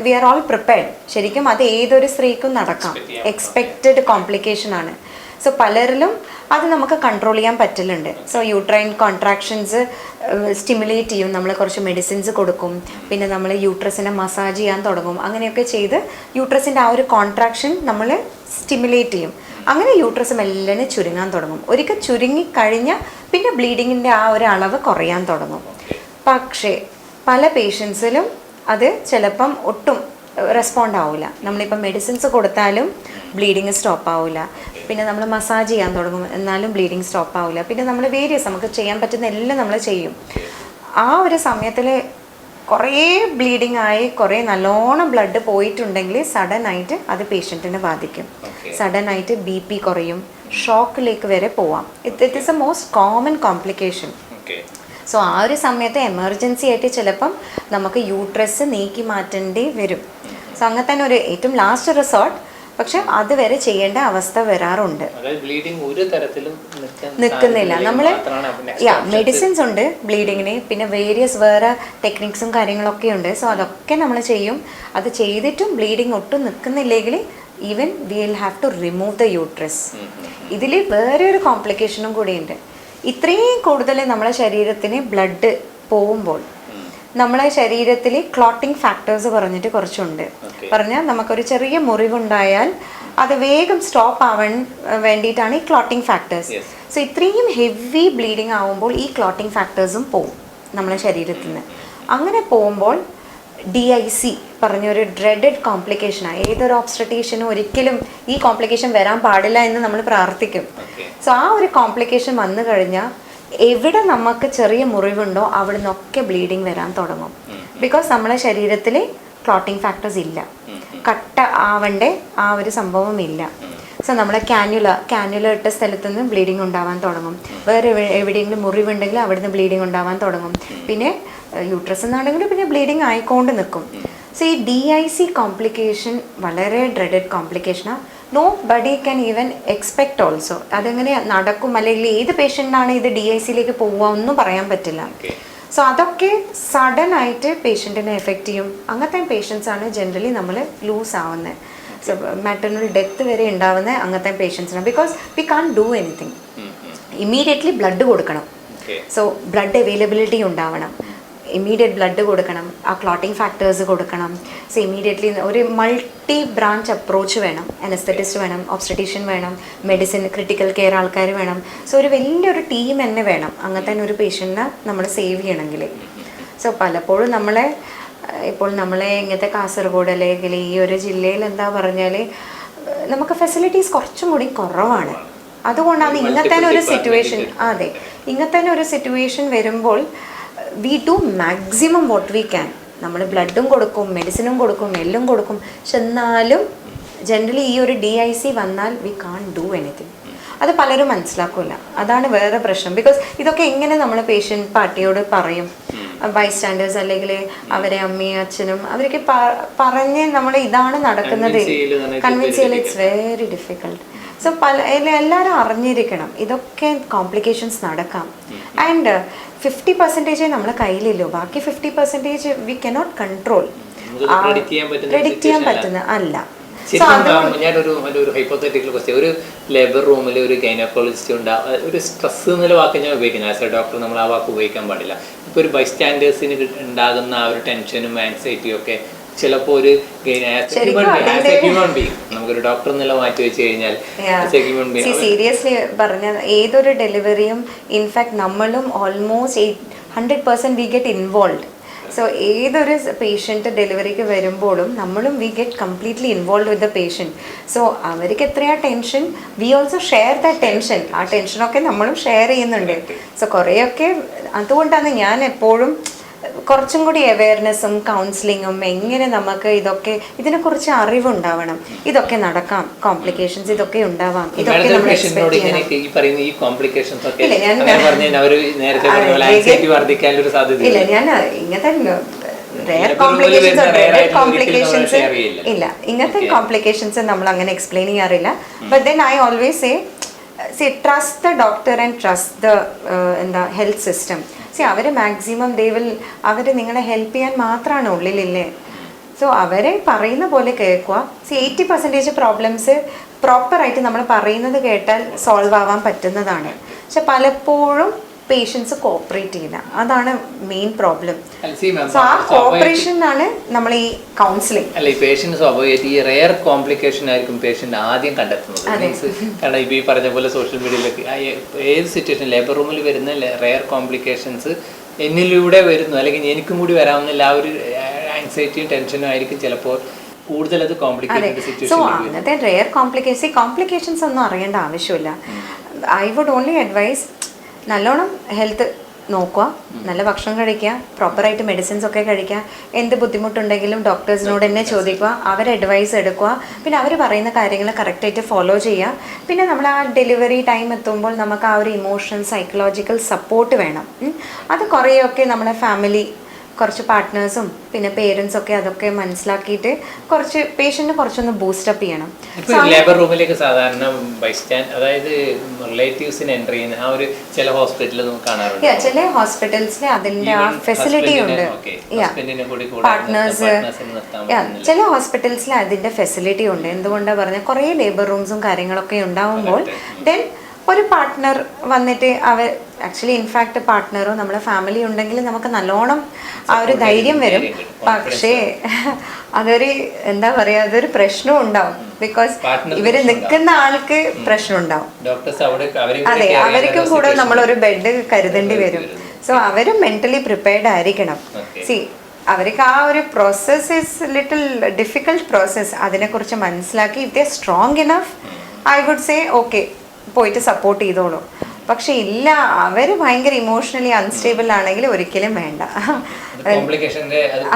വി ആർ ഓൾ പ്രിപ്പയർഡ്. ശരിക്കും അത് ഏതൊരു സ്ത്രീക്കും നടക്കാം, എക്സ്പെക്റ്റഡ് കോംപ്ലിക്കേഷൻ ആണ്. സോ പലരിലും അത് നമുക്ക് കൺട്രോൾ ചെയ്യാൻ പറ്റലുണ്ട്. സോ യൂട്രൈൻ കോൺട്രാക്ഷൻസ് സ്റ്റിമുലേറ്റ് ചെയ്യും, നമ്മൾ കുറച്ച് മെഡിസിൻസ് കൊടുക്കും, പിന്നെ നമ്മൾ യൂട്രസിനെ മസാജ് ചെയ്യാൻ തുടങ്ങും. അങ്ങനെയൊക്കെ ചെയ്ത് യൂട്രസിൻ്റെ ആ ഒരു കോൺട്രാക്ഷൻ നമ്മൾ സ്റ്റിമുലേറ്റ് ചെയ്യും. അങ്ങനെ യൂട്രസ് മെല്ലനെ ചുരുങ്ങാൻ തുടങ്ങും. ഒരിക്കൽ ചുരുങ്ങിക്കഴിഞ്ഞാൽ പിന്നെ ബ്ലീഡിങ്ങിൻ്റെ ആ ഒരു അളവ് കുറയാൻ തുടങ്ങും. പക്ഷേ പല പേഷ്യൻസിലും അത് ചിലപ്പം ഒട്ടും റെസ്പോണ്ട് ആവില്ല. നമ്മളിപ്പം മെഡിസിൻസ് കൊടുത്താലും ബ്ലീഡിങ് സ്റ്റോപ്പ് ആവില്ല. പിന്നെ നമ്മൾ മസാജ് ചെയ്യാൻ തുടങ്ങും, എന്നാലും ബ്ലീഡിങ് സ്റ്റോപ്പ് ആവില്ല. പിന്നെ നമ്മൾ നമുക്ക് ചെയ്യാൻ പറ്റുന്ന എല്ലാം നമ്മൾ ചെയ്യും. ആ ഒരു സമയത്തിൽ കുറേ ബ്ലീഡിങ് ആയി കുറേ നല്ലോണം ബ്ലഡ് പോയിട്ടുണ്ടെങ്കിൽ സഡൻ ആയിട്ട് അത് പേഷ്യൻറ്റിനെ ബാധിക്കും. സഡൻ ആയിട്ട് BP കുറയും, ഷോക്കിലേക്ക് വരെ പോവാം. It is a most common complication. So ആ ഒരു സമയത്ത് എമർജൻസി ആയിട്ട് ചിലപ്പം നമുക്ക് യൂട്രസ് നീക്കി മാറ്റേണ്ടി വരും. സോ അങ്ങനെ തന്നെ ഒരു ഏറ്റവും ലാസ്റ്റ് റിസോർട്ട്, പക്ഷെ അതുവരെ ചെയ്യേണ്ട അവസ്ഥ വരാറുണ്ട്. നിൽക്കുന്നില്ല. നമ്മൾ മെഡിസിൻസ് ഉണ്ട് ബ്ലീഡിങ്ങിന്, പിന്നെ വേരിയസ് വേറെ ടെക്നിക്സും കാര്യങ്ങളൊക്കെ ഉണ്ട്. സോ അതൊക്കെ നമ്മൾ ചെയ്യും. അത് ചെയ്തിട്ടും ബ്ലീഡിങ് ഒട്ടും നിൽക്കുന്നില്ലെങ്കിൽ even we will have to remove the uterus. ഇതിൽ വേറെ ഒരു കോംപ്ലിക്കേഷനും കൂടിയുണ്ട്. ഇത്രയും കൂടുതൽ നമ്മളെ ശരീരത്തിന് ബ്ലഡ് പോകുമ്പോൾ നമ്മളെ ശരീരത്തിൽ ക്ലോട്ടിംഗ് ഫാക്ടേഴ്സ് പറഞ്ഞിട്ട് കുറച്ചുണ്ട്. പറഞ്ഞാൽ നമുക്കൊരു ചെറിയ മുറിവുണ്ടായാൽ അത് വേഗം സ്റ്റോപ്പ് ആവാൻ വേണ്ടിയിട്ടാണ് ഈ ക്ലോട്ടിംഗ് ഫാക്ടേഴ്സ്. സോ ഇത്രയും ഹെവി ബ്ലീഡിങ് ആവുമ്പോൾ ഈ ക്ലോട്ടിംഗ് ഫാക്ടേഴ്സും പോവും നമ്മളെ ശരീരത്തിൽ നിന്ന്. അങ്ങനെ പോകുമ്പോൾ DIC പറഞ്ഞൊരു ഡ്രെഡഡ് കോംപ്ലിക്കേഷനാണ്. ഏതൊരു ഓബ്സ്ട്രറ്റീഷ്യനും ഒരിക്കലും ഈ കോംപ്ലിക്കേഷൻ വരാൻ പാടില്ല എന്ന് നമ്മൾ പ്രാർത്ഥിക്കും. സോ ആ ഒരു കോംപ്ലിക്കേഷൻ വന്നു കഴിഞ്ഞാൽ എവിടെ നമുക്ക് ചെറിയ മുറിവുണ്ടോ അവിടെ നിന്നൊക്കെ ബ്ലീഡിങ് വരാൻ തുടങ്ങും. ബിക്കോസ് നമ്മളെ ശരീരത്തിൽ ക്ലോട്ടിംഗ് ഫാക്ടേഴ്സ് ഇല്ല, കട്ട ആവണ്ടേ ആ ഒരു സംഭവം ഇല്ല. സോ നമ്മളെ കാന്യുല ഇട്ട സ്ഥലത്തു നിന്ന് ബ്ലീഡിങ് ഉണ്ടാവാൻ തുടങ്ങും. വേറെ എവിടെയെങ്കിലും മുറിവുണ്ടെങ്കിൽ അവിടെ നിന്ന് ബ്ലീഡിങ് ഉണ്ടാവാൻ തുടങ്ങും. പിന്നെ യൂട്രസ് എന്നാണെങ്കിൽ പിന്നെ ബ്ലീഡിങ് ആയിക്കൊണ്ട് നിൽക്കും. സോ ഈ DIC കോംപ്ലിക്കേഷൻ വളരെ ഡ്രെഡഡ് കോംപ്ലിക്കേഷനാണ്. Nobody can even expect also. അതെങ്ങനെ നടക്കും അല്ലെങ്കിൽ ഏത് പേഷ്യൻ്റാണ് ഇത് DICയിലേക്ക് പോവുക ഒന്നും പറയാൻ പറ്റില്ല. സോ അതൊക്കെ സഡൻ ആയിട്ട് പേഷ്യൻറ്റിനെ എഫക്റ്റ് ചെയ്യും. അങ്ങനത്തെ പേഷ്യൻസാണ് ജനറലി നമ്മൾ ലൂസ് ആവുന്നത്. സോ മാറ്റർണൽ ഡെത്ത് വരെ ഉണ്ടാവുന്ന അങ്ങനത്തെ പേഷ്യൻസിനാണ്. Because we can't do anything. Immediately blood കൊടുക്കണം. സോ ബ്ലഡ് അവൈലബിലിറ്റി ഉണ്ടാവണം, ഇമ്മീഡിയറ്റ് ബ്ലഡ് കൊടുക്കണം, ആ ക്ലോട്ടിംഗ് ഫാക്ടേഴ്സ് കൊടുക്കണം. സോ ഇമ്മീഡിയറ്റ്ലി ഒരു മൾട്ടി ബ്രാഞ്ച് അപ്രോച്ച് വേണം. അനസ്തറ്റിസ്റ്റ് വേണം, ഒബ്സ്ട്രറ്റീഷ്യൻ വേണം, മെഡിസിൻ ക്രിട്ടിക്കൽ കെയർ ആൾക്കാർ വേണം. സോ ഒരു വലിയൊരു ടീം തന്നെ വേണം അങ്ങനത്തെ ഒരു പേഷ്യൻറ്റിനെ നമ്മൾ സേവ് ചെയ്യണമെങ്കിൽ. സോ പലപ്പോഴും ഇപ്പോൾ നമ്മളെ ഇങ്ങനത്തെ കാസർഗോഡ് അല്ലെങ്കിൽ ഈ ഒരു ജില്ലയിൽ എന്താ പറഞ്ഞാൽ നമുക്ക് ഫെസിലിറ്റീസ് കുറച്ചും കൂടി കുറവാണ്. അതുകൊണ്ടാണ് ഇങ്ങനത്തെ ഒരു സിറ്റുവേഷൻ. അതെ, ഇങ്ങനത്തെ ഒരു സിറ്റുവേഷൻ വരുമ്പോൾ we do maximum what we can. നമ്മൾ ബ്ലഡും കൊടുക്കും, മെഡിസിനും കൊടുക്കും, എല്ലാം കൊടുക്കും. പക്ഷെ എന്നാലും ജനറലി ഈ ഒരു DIC വന്നാൽ വി കാൺ ഡു എനിത്തിങ്. അത് പലരും മനസ്സിലാക്കില്ല. അതാണ് വേറെ പ്രശ്നം. ബിക്കോസ് ഇതൊക്കെ എങ്ങനെ നമ്മൾ പേഷ്യൻ്റ് പാർട്ടിയോട് പറയും? ബൈസ്റ്റാൻഡേഴ്സ് അല്ലെങ്കിൽ അവരെ അമ്മയും അച്ഛനും അവരൊക്കെ പറഞ്ഞ് നമ്മൾ ഇതാണ് നടക്കുന്നത് കൺവിൻസ് ചെയ്യൽ ഇറ്റ്സ് വെരി ഡിഫിക്കൾട്ട്. സോ എല്ലാവരും അറിഞ്ഞിരിക്കണം ഇതൊക്കെ കോംപ്ലിക്കേഷൻസ് നടക്കാം. ആൻഡ് 50% നമ്മളെ കയ്യിലില്ലോ, ബാക്കി 50% വി കനോട്ട് കൺട്രോൾ. പ്രെഡിക്റ്റ് ചെയ്യാൻ പറ്റുന്ന അല്ല. ഞാനൊരു ഹൈപ്പോത്തറ്റിക്കൽ ക്വസ്റ്റ്യൻ. ഒരു ലേബർ റൂമിൽ ഒരു ഗൈനക്കോളജിസ്റ്റ് ഉണ്ടാവും. ഒരു സ്ട്രെസ് എന്നുള്ള വാക്ക് ഞാൻ ഉപയോഗിക്കുന്നത്. ആസ് എ ഡോക്ടർ നമ്മൾ ആ വാക്ക് ഉപയോഗിക്കാൻ പാടില്ല. ഇപ്പോൾ ഒരു ബൈസ്റ്റാൻഡേഴ്സിന് ഉണ്ടാകുന്ന ആ ഒരു ടെൻഷനും ആൻസൈറ്റിയും ഒക്കെ ചിലപ്പോൾ ഒരു ഹ്യൂമൻ ബീങ് നമുക്കൊരു ഡോക്ടർ എന്നുള്ള മാറ്റി വെച്ച് കഴിഞ്ഞാൽ സീരിയസ്ലി പറഞ്ഞ ഏതൊരു ഡെലിവറിയും ഇൻഫാക്ട് നമ്മളും almost 100% we get involve. So ഏതൊരു പേഷ്യൻറ്റ് ഡെലിവറിക്ക് വരുമ്പോഴും നമ്മളും we get completely involve with the patient. So അവർക്ക് എത്രയാ tension, we also share the tension. ആ ടെൻഷനൊക്കെ നമ്മളും ഷെയർ ചെയ്യുന്നുണ്ട്. സോ കുറേയൊക്കെ അതുകൊണ്ടാണ് ഞാൻ എപ്പോഴും കുറച്ചും കൂടി അവയർനെസ്സും കൗൺസിലിങ്ങും എങ്ങനെ നമുക്ക് ഇതിനെക്കുറിച്ച് അറിവുണ്ടാവണം. ഇതൊക്കെ നടക്കാം, കോംപ്ലിക്കേഷൻസ് ഇതൊക്കെ ഉണ്ടാവാം, ഇതൊക്കെ നമ്മൾ എക്സ്പെക്ട് ചെയ്യണം. ഇല്ല ഞാൻ ഇങ്ങനത്തെ റെയർ കോംപ്ലിക്കേഷൻസ് ഇല്ല, ഇങ്ങനത്തെ കോംപ്ലിക്കേഷൻസ് നമ്മൾ അങ്ങനെ എക്സ്പ്ലെയിൻ ചെയ്യാറില്ല. But then I always say trust the doctor and trust the health system. അവർ മാക്സിമം അവർ നിങ്ങളെ ഹെൽപ്പ് ചെയ്യാൻ മാത്രമാണ് ഉള്ളിലില്ലേ. സോ അവരെ പറയുന്ന പോലെ കേൾക്കുക. 80% പ്രോബ്ലംസ് പ്രോപ്പറായിട്ട് നമ്മൾ പറയുന്നത് കേട്ടാൽ സോൾവ് ആവാൻ പറ്റുന്നതാണ്. പക്ഷെ പലപ്പോഴും പേഷ്യൻസ് കോപ്പറേറ്റ് ചെയ്യില്ല, അതാണ് മെയിൻ പ്രോബ്ലം. സോ ആ കോപ്പറേഷനാണ് നമ്മൾ ഈ കൗൺസിലിംഗ്. അല്ല, ഈ പേഷ്യന്റ് സ്വാഭാവികമായിട്ട് ഈ റെയർ കോംപ്ലിക്കേഷൻ ആയിരിക്കും പേഷ്യന്റ് ആദ്യം കണ്ടെത്തുന്നത്. കാരണം ഇപ്പൊ ഈ പറഞ്ഞ പോലെ സോഷ്യൽ മീഡിയയിലൊക്കെ ഏത് സിറ്റുവേഷൻ ലേബർ റൂമിൽ വരുന്ന റെയർ കോംപ്ലിക്കേഷൻസ് എന്നിലൂടെ വരുന്നു, അല്ലെങ്കിൽ എനിക്കും കൂടി വരാവുന്നില്ല. ആ ഒരു ആൻസൈറ്റിയും ടെൻഷനും ആയിരിക്കും ചിലപ്പോൾ കൂടുതൽ അത് കോംപ്ലിക്കേറ്റഡ് സിറ്റുവേഷൻ. സോ അങ്ങനത്തെ റെയർ കോംപ്ലിക്കേഷൻസ് ഒന്നും അറിയേണ്ട ആവശ്യമില്ല. ഐ വുഡ് ഓൺലി അഡ്വൈസ് നല്ലോണം ഹെൽത്ത് നോക്കുക, നല്ല ഭക്ഷണം കഴിക്കുക, പ്രോപ്പറായിട്ട് മെഡിസിൻസ് ഒക്കെ കഴിക്കുക. എന്ത് ബുദ്ധിമുട്ടുണ്ടെങ്കിലും ഡോക്ടേഴ്സിനോട് തന്നെ ചോദിക്കുക, അവരെ അഡ്വൈസ് എടുക്കുക. പിന്നെ അവർ പറയുന്ന കാര്യങ്ങൾ കറക്റ്റായിട്ട് ഫോളോ ചെയ്യുക. പിന്നെ നമ്മൾ ആ ഡെലിവറി ടൈം എത്തുമ്പോൾ നമുക്ക് ആ ഒരു ഇമോഷണൽ സൈക്കോളജിക്കൽ സപ്പോർട്ട് വേണം. അത് കുറേയൊക്കെ നമ്മുടെ ഫാമിലി, കുറച്ച് പാർട്ട്നേഴ്സും പിന്നെ പേരൻസ് ഒക്കെ അതൊക്കെ മനസ്സിലാക്കിയിട്ട് പേഷ്യന്റിനെ കുറച്ചൊന്ന് ബൂസ്റ്റപ്പ് ചെയ്യണം. ലേബർ റൂമിലേക്ക് സാധാരണ അതായത് റിലേറ്റീവ്സിനെ എൻ്റർ ചെയ്യുന്ന ആ ഒരു ചില ഹോസ്പിറ്റലിൽ കാണാറുണ്ട്. ചില ഹോസ്പിറ്റൽസിൽ അതിൻ്റെ ആ ഫെസിലിറ്റി ഉണ്ട്. പാർട്ട്നേഴ്സ് ചില ഹോസ്പിറ്റൽസിൽ അതിൻ്റെ ഫെസിലിറ്റി ഉണ്ട്. എന്തുകൊണ്ടാണ് പറഞ്ഞാൽ കുറേ ലേബർ റൂംസും കാര്യങ്ങളൊക്കെ ഉണ്ടാവുമ്പോൾ ദെൻ ഒരു പാർട്ട്ണർ വന്നിട്ട് ആക്ച്വലി ഇൻഫാക്ട് പാർട്ട്ണറോ നമ്മുടെ ഫാമിലി ഉണ്ടെങ്കിൽ നമുക്ക് നല്ലോണം ആ ഒരു ധൈര്യം വരും. പക്ഷേ എന്താ പറയുക, അതൊരു പ്രശ്നവും ഉണ്ടാവും. ബിക്കോസ് ഇവര് നിൽക്കുന്ന ആൾക്ക് പ്രശ്നം ഉണ്ടാവും. അതെ, അവർക്കും കൂടെ നമ്മളൊരു ബെഡ് കരുതേണ്ടി വരും. സോ അവരും മെന്റലി പ്രിപ്പയർഡ് ആയിരിക്കണം. അവർക്ക് ആ ഒരു process is little difficult process. അതിനെക്കുറിച്ച് മനസ്സിലാക്കി if they strong enough I would say okay, പോയിട്ട് സപ്പോർട്ട് ചെയ്തോളൂ. പക്ഷെ ഇല്ല, അവർ ഭയങ്കര ഇമോഷണലി അൺസ്റ്റേബിൾ ആണെങ്കിൽ ഒരിക്കലും വേണ്ട.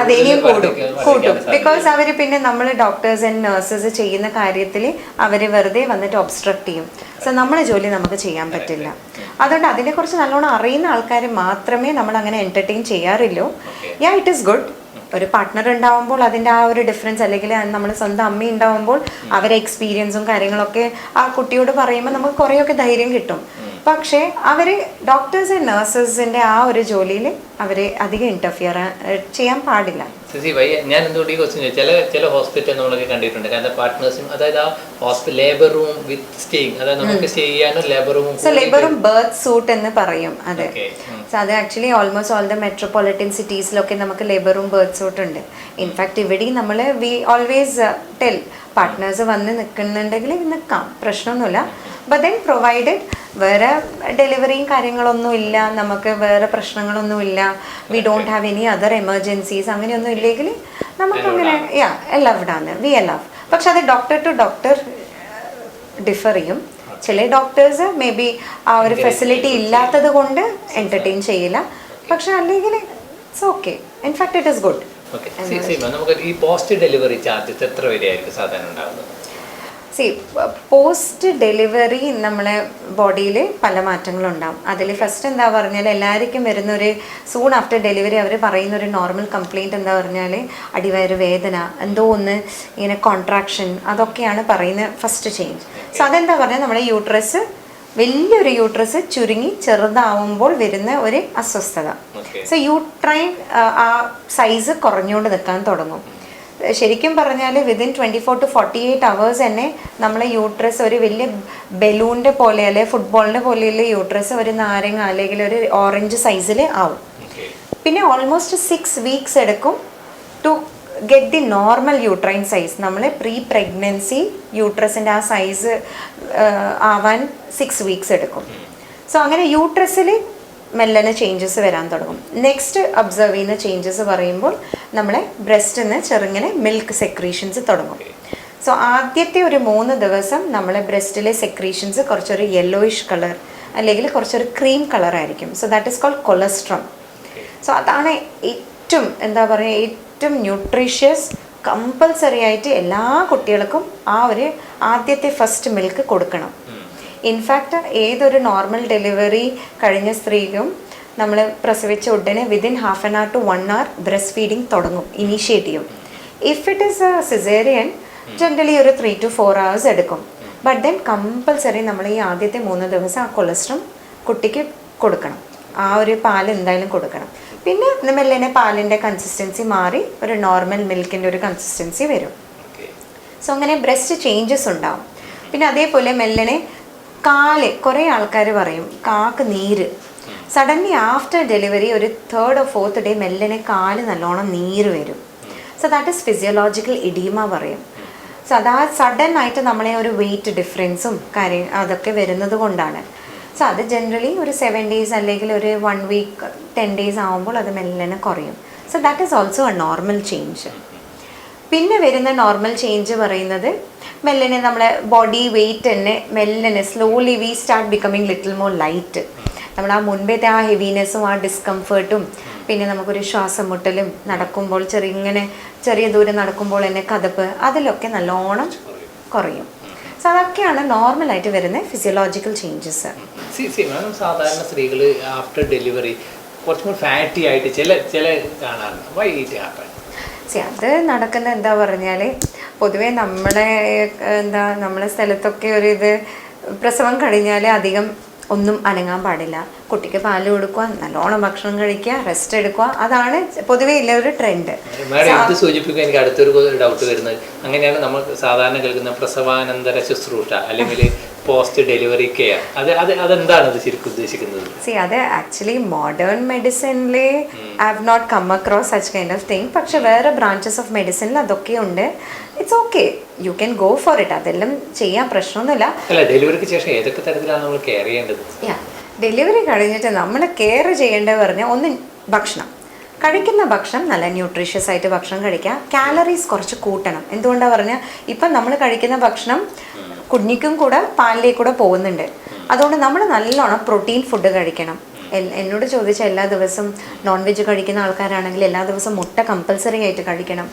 അതിനെയും കൂട്ടും. ബിക്കോസ് അവർ പിന്നെ നമ്മൾ ഡോക്ടേഴ്സ് ആൻഡ് നഴ്സസ് ചെയ്യുന്ന കാര്യത്തിൽ അവർ വെറുതെ വന്നിട്ട് ഒബ്സ്ട്രക്ട് ചെയ്യും. സോ നമ്മളെ ജോലി നമുക്ക് ചെയ്യാൻ പറ്റില്ല. അതുകൊണ്ട് അതിനെക്കുറിച്ച് നല്ലോണം അറിയുന്ന ആൾക്കാർ മാത്രമേ നമ്മൾ അങ്ങനെ എൻ്റർടൈൻ ചെയ്യാറില്ലൂ. It is good. ഒരു പാർട്ട്ണർ ഉണ്ടാവുമ്പോൾ അതിൻ്റെ ആ ഒരു ഡിഫറൻസ്, അല്ലെങ്കിൽ നമ്മൾ സ്വന്തം അമ്മ ഉണ്ടാവുമ്പോൾ അവരെ എക്സ്പീരിയൻസും കാര്യങ്ങളൊക്കെ ആ കുട്ടിയോട് പറയുമ്പോൾ നമുക്ക് കുറേയൊക്കെ ധൈര്യം കിട്ടും. പക്ഷേ അവർ ഡോക്ടേഴ്സ് ആൻഡ് നഴ്സസിൻ്റെ ആ ഒരു ജോലിയിൽ അവർ അധികം ഇൻ്റർഫിയർ ചെയ്യാൻ പാടില്ല. ഞാൻ എന്തുകൊണ്ട് ഈ ക്വസ്റ്റ്യൻ ചില ഹോസ്പിറ്റൽ നമ്മളൊക്കെ കണ്ടിട്ടുണ്ട്. കാരണം പാർട്ട്നേഴ്സും, അതായത് ആ ലേബർ റൂം വിത്ത് സ്റ്റേയിങ്, അതായത് നമുക്ക് സ്റ്റേ ചെയ്യാനും ലേബർ റൂം ബർത്ത് സൂട്ട് എന്ന് പറയും. അതെ, സോ അത് actually almost all the metropolitan സിറ്റീസിലൊക്കെ നമുക്ക് ലേബർ റൂം ബർത്ത് സൂട്ട് ഉണ്ട്. ഇൻഫാക്ട് ഇവിടെയും നമ്മൾ വി ഓൾവേസ് ടെൽ പാർട്ട്നേഴ്സ് വന്ന് നിൽക്കുന്നുണ്ടെങ്കിൽ നിൽക്കാം, പ്രശ്നമൊന്നുമില്ല. ബട്ട് ദെൻ പ്രൊവൈഡഡ് വേറെ ഡെലിവറിയും കാര്യങ്ങളൊന്നും ഇല്ല, നമുക്ക് വേറെ പ്രശ്നങ്ങളൊന്നും ഇല്ല, we don't have any other emergencies, അങ്ങനെയൊന്നും ഇല്ലെങ്കിൽ നമുക്കങ്ങനെ അലൗഡാണ്, വി അലൗ. പക്ഷെ അത് ഡോക്ടർ ടു ഡോക്ടർ ഡിഫർ ചെയ്യും. ചില ഡോക്ടേഴ്സ് മേ ബി ആ ഒരു ഫെസിലിറ്റി ഇല്ലാത്തത് കൊണ്ട് എൻ്റർടൈൻ ചെയ്യില്ല. പക്ഷെ അല്ലെങ്കിൽ it's okay. In fact it is good. നമുക്ക് ഈ പോസ്റ്റ് ഡെലിവറി ചാർജസ് എത്ര വരെയായിരിക്കും സാധാരണ ഉണ്ടാകുന്നത്? പോസ്റ്റ് ഡെലിവറി നമ്മളെ ബോഡിയിൽ പല മാറ്റങ്ങളുണ്ടാവും. അതിൽ ഫസ്റ്റ് എന്താ പറഞ്ഞാൽ എല്ലാവർക്കും വരുന്നൊരു സൂൺ ആഫ്റ്റർ ഡെലിവറി അവർ പറയുന്നൊരു നോർമൽ കംപ്ലയിൻറ്റ് എന്താ പറഞ്ഞാൽ അടിവയറ് വേദന, എന്തോ ഒന്ന് ഇങ്ങനെ കോൺട്രാക്ഷൻ, അതൊക്കെയാണ് പറയുന്ന ഫസ്റ്റ് ചേഞ്ച്. സോ അതെന്താ പറഞ്ഞാൽ നമ്മുടെ യൂട്രസ്, വലിയൊരു യൂട്രസ് ചുരുങ്ങി ചെറുതാവുമ്പോൾ വരുന്ന ഒരു അസ്വസ്ഥത. സോ യൂട്രൈൻ ആ സൈസ് കുറഞ്ഞുകൊണ്ട് നിൽക്കാൻ തുടങ്ങും. ശരിക്കും പറഞ്ഞാൽ വിതിൻ 24 to 48 hours തന്നെ നമ്മളെ യൂട്രസ് ഒരു വലിയ ബലൂണിൻ്റെ പോലെ അല്ലെങ്കിൽ ഫുട്ബോളിൻ്റെ പോലെയുള്ള യൂട്രസ് ഒരു നാരങ്ങ അല്ലെങ്കിൽ ഒരു ഓറഞ്ച് സൈസിൽ ആവും. പിന്നെ ഓൾമോസ്റ്റ് 6 weeks എടുക്കും to get the normal uterine size. നമ്മൾ പ്രീ പ്രഗ്നൻസി യൂട്രസിൻ്റെ ആ സൈസ് ആവാൻ 6 weeks എടുക്കും. സോ അങ്ങനെ യൂട്രസിൽ മെല്ലനെ ചേഞ്ചസ് വരാൻ തുടങ്ങും. നെക്സ്റ്റ് ഒബ്സർവ് ചെയ്യുന്ന ചേഞ്ചസ് പറയുമ്പോൾ നമ്മളെ ബ്രസ്റ്റിൽ നിന്ന് ചെറുങ്ങനെ മിൽക്ക് സെക്രീഷൻസ് തുടങ്ങും. സോ ആദ്യത്തെ ഒരു 3 ദിവസം നമ്മളെ ബ്രസ്റ്റിലെ സെക്രീഷൻസ് കുറച്ചൊരു യെല്ലോയിഷ് കളർ അല്ലെങ്കിൽ കുറച്ചൊരു ക്രീം കളർ ആയിരിക്കും. So that is called colostrum. So അതാണ് ഏറ്റവും എന്താ പറയുക ഏറ്റവും ന്യൂട്രീഷ്യസ് കമ്പൽസറി ആയിട്ട് എല്ലാ കുട്ടികൾക്കും ആ ഒരു ആദ്യത്തെ ഫസ്റ്റ് മിൽക്ക് കൊടുക്കണം. ഇൻഫാക്റ്റ് ഏതൊരു നോർമൽ ഡെലിവറി കഴിഞ്ഞ സ്ത്രീക്കും നമ്മൾ പ്രസവിച്ച ഉടനെ within 1/2 hour to 1 hour breast feeding തുടങ്ങും, ഇനീഷ്യേറ്റ് ചെയ്യും. If it is A caesarean generally ഒരു 3 to 4 hours എടുക്കും. ബട്ട് ദെൻ കമ്പൽസറി നമ്മൾ ഈ ആദ്യത്തെ 3 ദിവസം ആ കൊളസ്ട്രോൾ കുട്ടിക്ക് കൊടുക്കണം, ആ ഒരു പാൽ എന്തായാലും കൊടുക്കണം. പിന്നെ മെല്ലനെ പാലിൻ്റെ കൺസിസ്റ്റൻസി മാറി ഒരു നോർമൽ മിൽക്കിൻ്റെ ഒരു കൺസിസ്റ്റൻസി വരും. സോ അങ്ങനെ ബ്രസ്റ്റ് ചേഞ്ചസ് ഉണ്ടാവും. പിന്നെ അതേപോലെ മെല്ലനെ കാല്, കുറേ ആൾക്കാർ പറയും കാക്ക് നീര്. സഡൻലി ആഫ്റ്റർ ഡെലിവറി ഒരു 3rd or 4th ഡേ മെല്ലനെ കാല് നല്ലോണം നീര് വരും. സോ ദാറ്റ് ഈസ് ഫിസിയോളജിക്കൽ ഇഡീമ പറയും. സോ അതാ സഡൻ ആയിട്ട് നമ്മളെ ഒരു വെയിറ്റ് ഡിഫറൻസും കാര്യം അതൊക്കെ വരുന്നത് കൊണ്ടാണ്. സോ അത് ജനറലി ഒരു 7 days അല്ലെങ്കിൽ ഒരു 1 week 10 days ആകുമ്പോൾ അത് മെല്ലനെ കുറയും. So that is also A normal change. പിന്നെ വരുന്ന നോർമൽ ചേഞ്ച് പറയുന്നത് മെല്ലനെ നമ്മളെ ബോഡി വെയിറ്റ് തന്നെ മെല്ലനെ slowly we start becoming little more light. നമ്മൾ ആ മുൻപത്തെ ആ ഹെവിനെസ്സും ആ ഡിസ്കംഫേർട്ടും പിന്നെ നമുക്കൊരു ശ്വാസം മുട്ടലും നടക്കുമ്പോൾ ചെറിയ ദൂരം നടക്കുമ്പോൾ തന്നെ കതപ്പ് അതിലൊക്കെ നല്ലോണം കുറയും. സോ അതൊക്കെയാണ് നോർമലായിട്ട് വരുന്ന ഫിസിയോളജിക്കൽ ചേഞ്ചസ്. സാധാരണ സ്ത്രീകൾ ആഫ്റ്റർ ഡെലിവറി കുറച്ചും കൂടി ഫാറ്റി ആയിട്ട് ചില കാണാറുണ്ട്. Why it happen? അത് നടക്കുന്ന എന്താ പറഞ്ഞാൽ പൊതുവേ നമ്മളെ സ്ഥലത്തൊക്കെ ഒരു ഇത് പ്രസവം കഴിഞ്ഞാൽ അധികം ഒന്നും അനങ്ങാൻ പാടില്ല, കുട്ടിക്ക് പാല് കൊടുക്കുക, നല്ലോണം ഭക്ഷണം കഴിക്കുക, റെസ്റ്റ് എടുക്കുക, അതാണ് പൊതുവേ ഉള്ള ഒരു ട്രെൻഡ്. സൂചിപ്പിക്കുക എനിക്ക് അടുത്തൊരു ഡൗട്ട് വരുന്നത്, അങ്ങനെയാണ് നമ്മൾ സാധാരണ കേൾക്കുന്ന പ്രസവാനന്തര ശുശ്രൂഷ അല്ലെങ്കിൽ പോസ്റ്റ് ഡെലിവറി കെയർ, അതെന്താണ് അത് ശരിക്കും ഉദ്ദേശിക്കുന്നത്? അത് ആക്ച്വലി മോഡേൺ മെഡിസിനിൽ I have not come across such kind of thing. പക്ഷെ വേറെ ബ്രാഞ്ചസ് ഓഫ് മെഡിസിനിൽ അതൊക്കെ ഉണ്ട്. It's okay, you can go for it, അതെല്ലാം ചെയ്യാൻ പ്രശ്നമൊന്നുമില്ല. ഡെലിവറിക്ക് ശേഷം ഏതൊക്കെ തരത്തിലാണ് നമ്മൾ കെയർ ചെയ്യേണ്ടത്? ഡെലിവറി കഴിഞ്ഞിട്ട് നമ്മൾ കെയർ ചെയ്യേണ്ടത് പറഞ്ഞാൽ ഒന്ന് ഭക്ഷണം, കഴിക്കുന്ന ഭക്ഷണം നല്ല ന്യൂട്രീഷ്യസ് ആയിട്ട് ഭക്ഷണം കഴിക്കുക. കാലറീസ് കുറച്ച് കൂട്ടണം. എന്തുകൊണ്ടാണ് പറഞ്ഞാൽ ഇപ്പം നമ്മൾ കഴിക്കുന്ന ഭക്ഷണം കുഞ്ഞിക്കും കൂടെ പാലിലേക്ക് കൂടെ പോകുന്നുണ്ട്. അതുകൊണ്ട് നമ്മൾ നല്ലോണം പ്രോട്ടീൻ ഫുഡ് കഴിക്കണം. എന്നോട് ചോദിച്ച എല്ലാ ദിവസവും നോൺ വെജ് കഴിക്കുന്ന ആൾക്കാരാണെങ്കിൽ എല്ലാ ദിവസവും മുട്ട കമ്പൽസറി ആയിട്ട് കഴിക്കണം,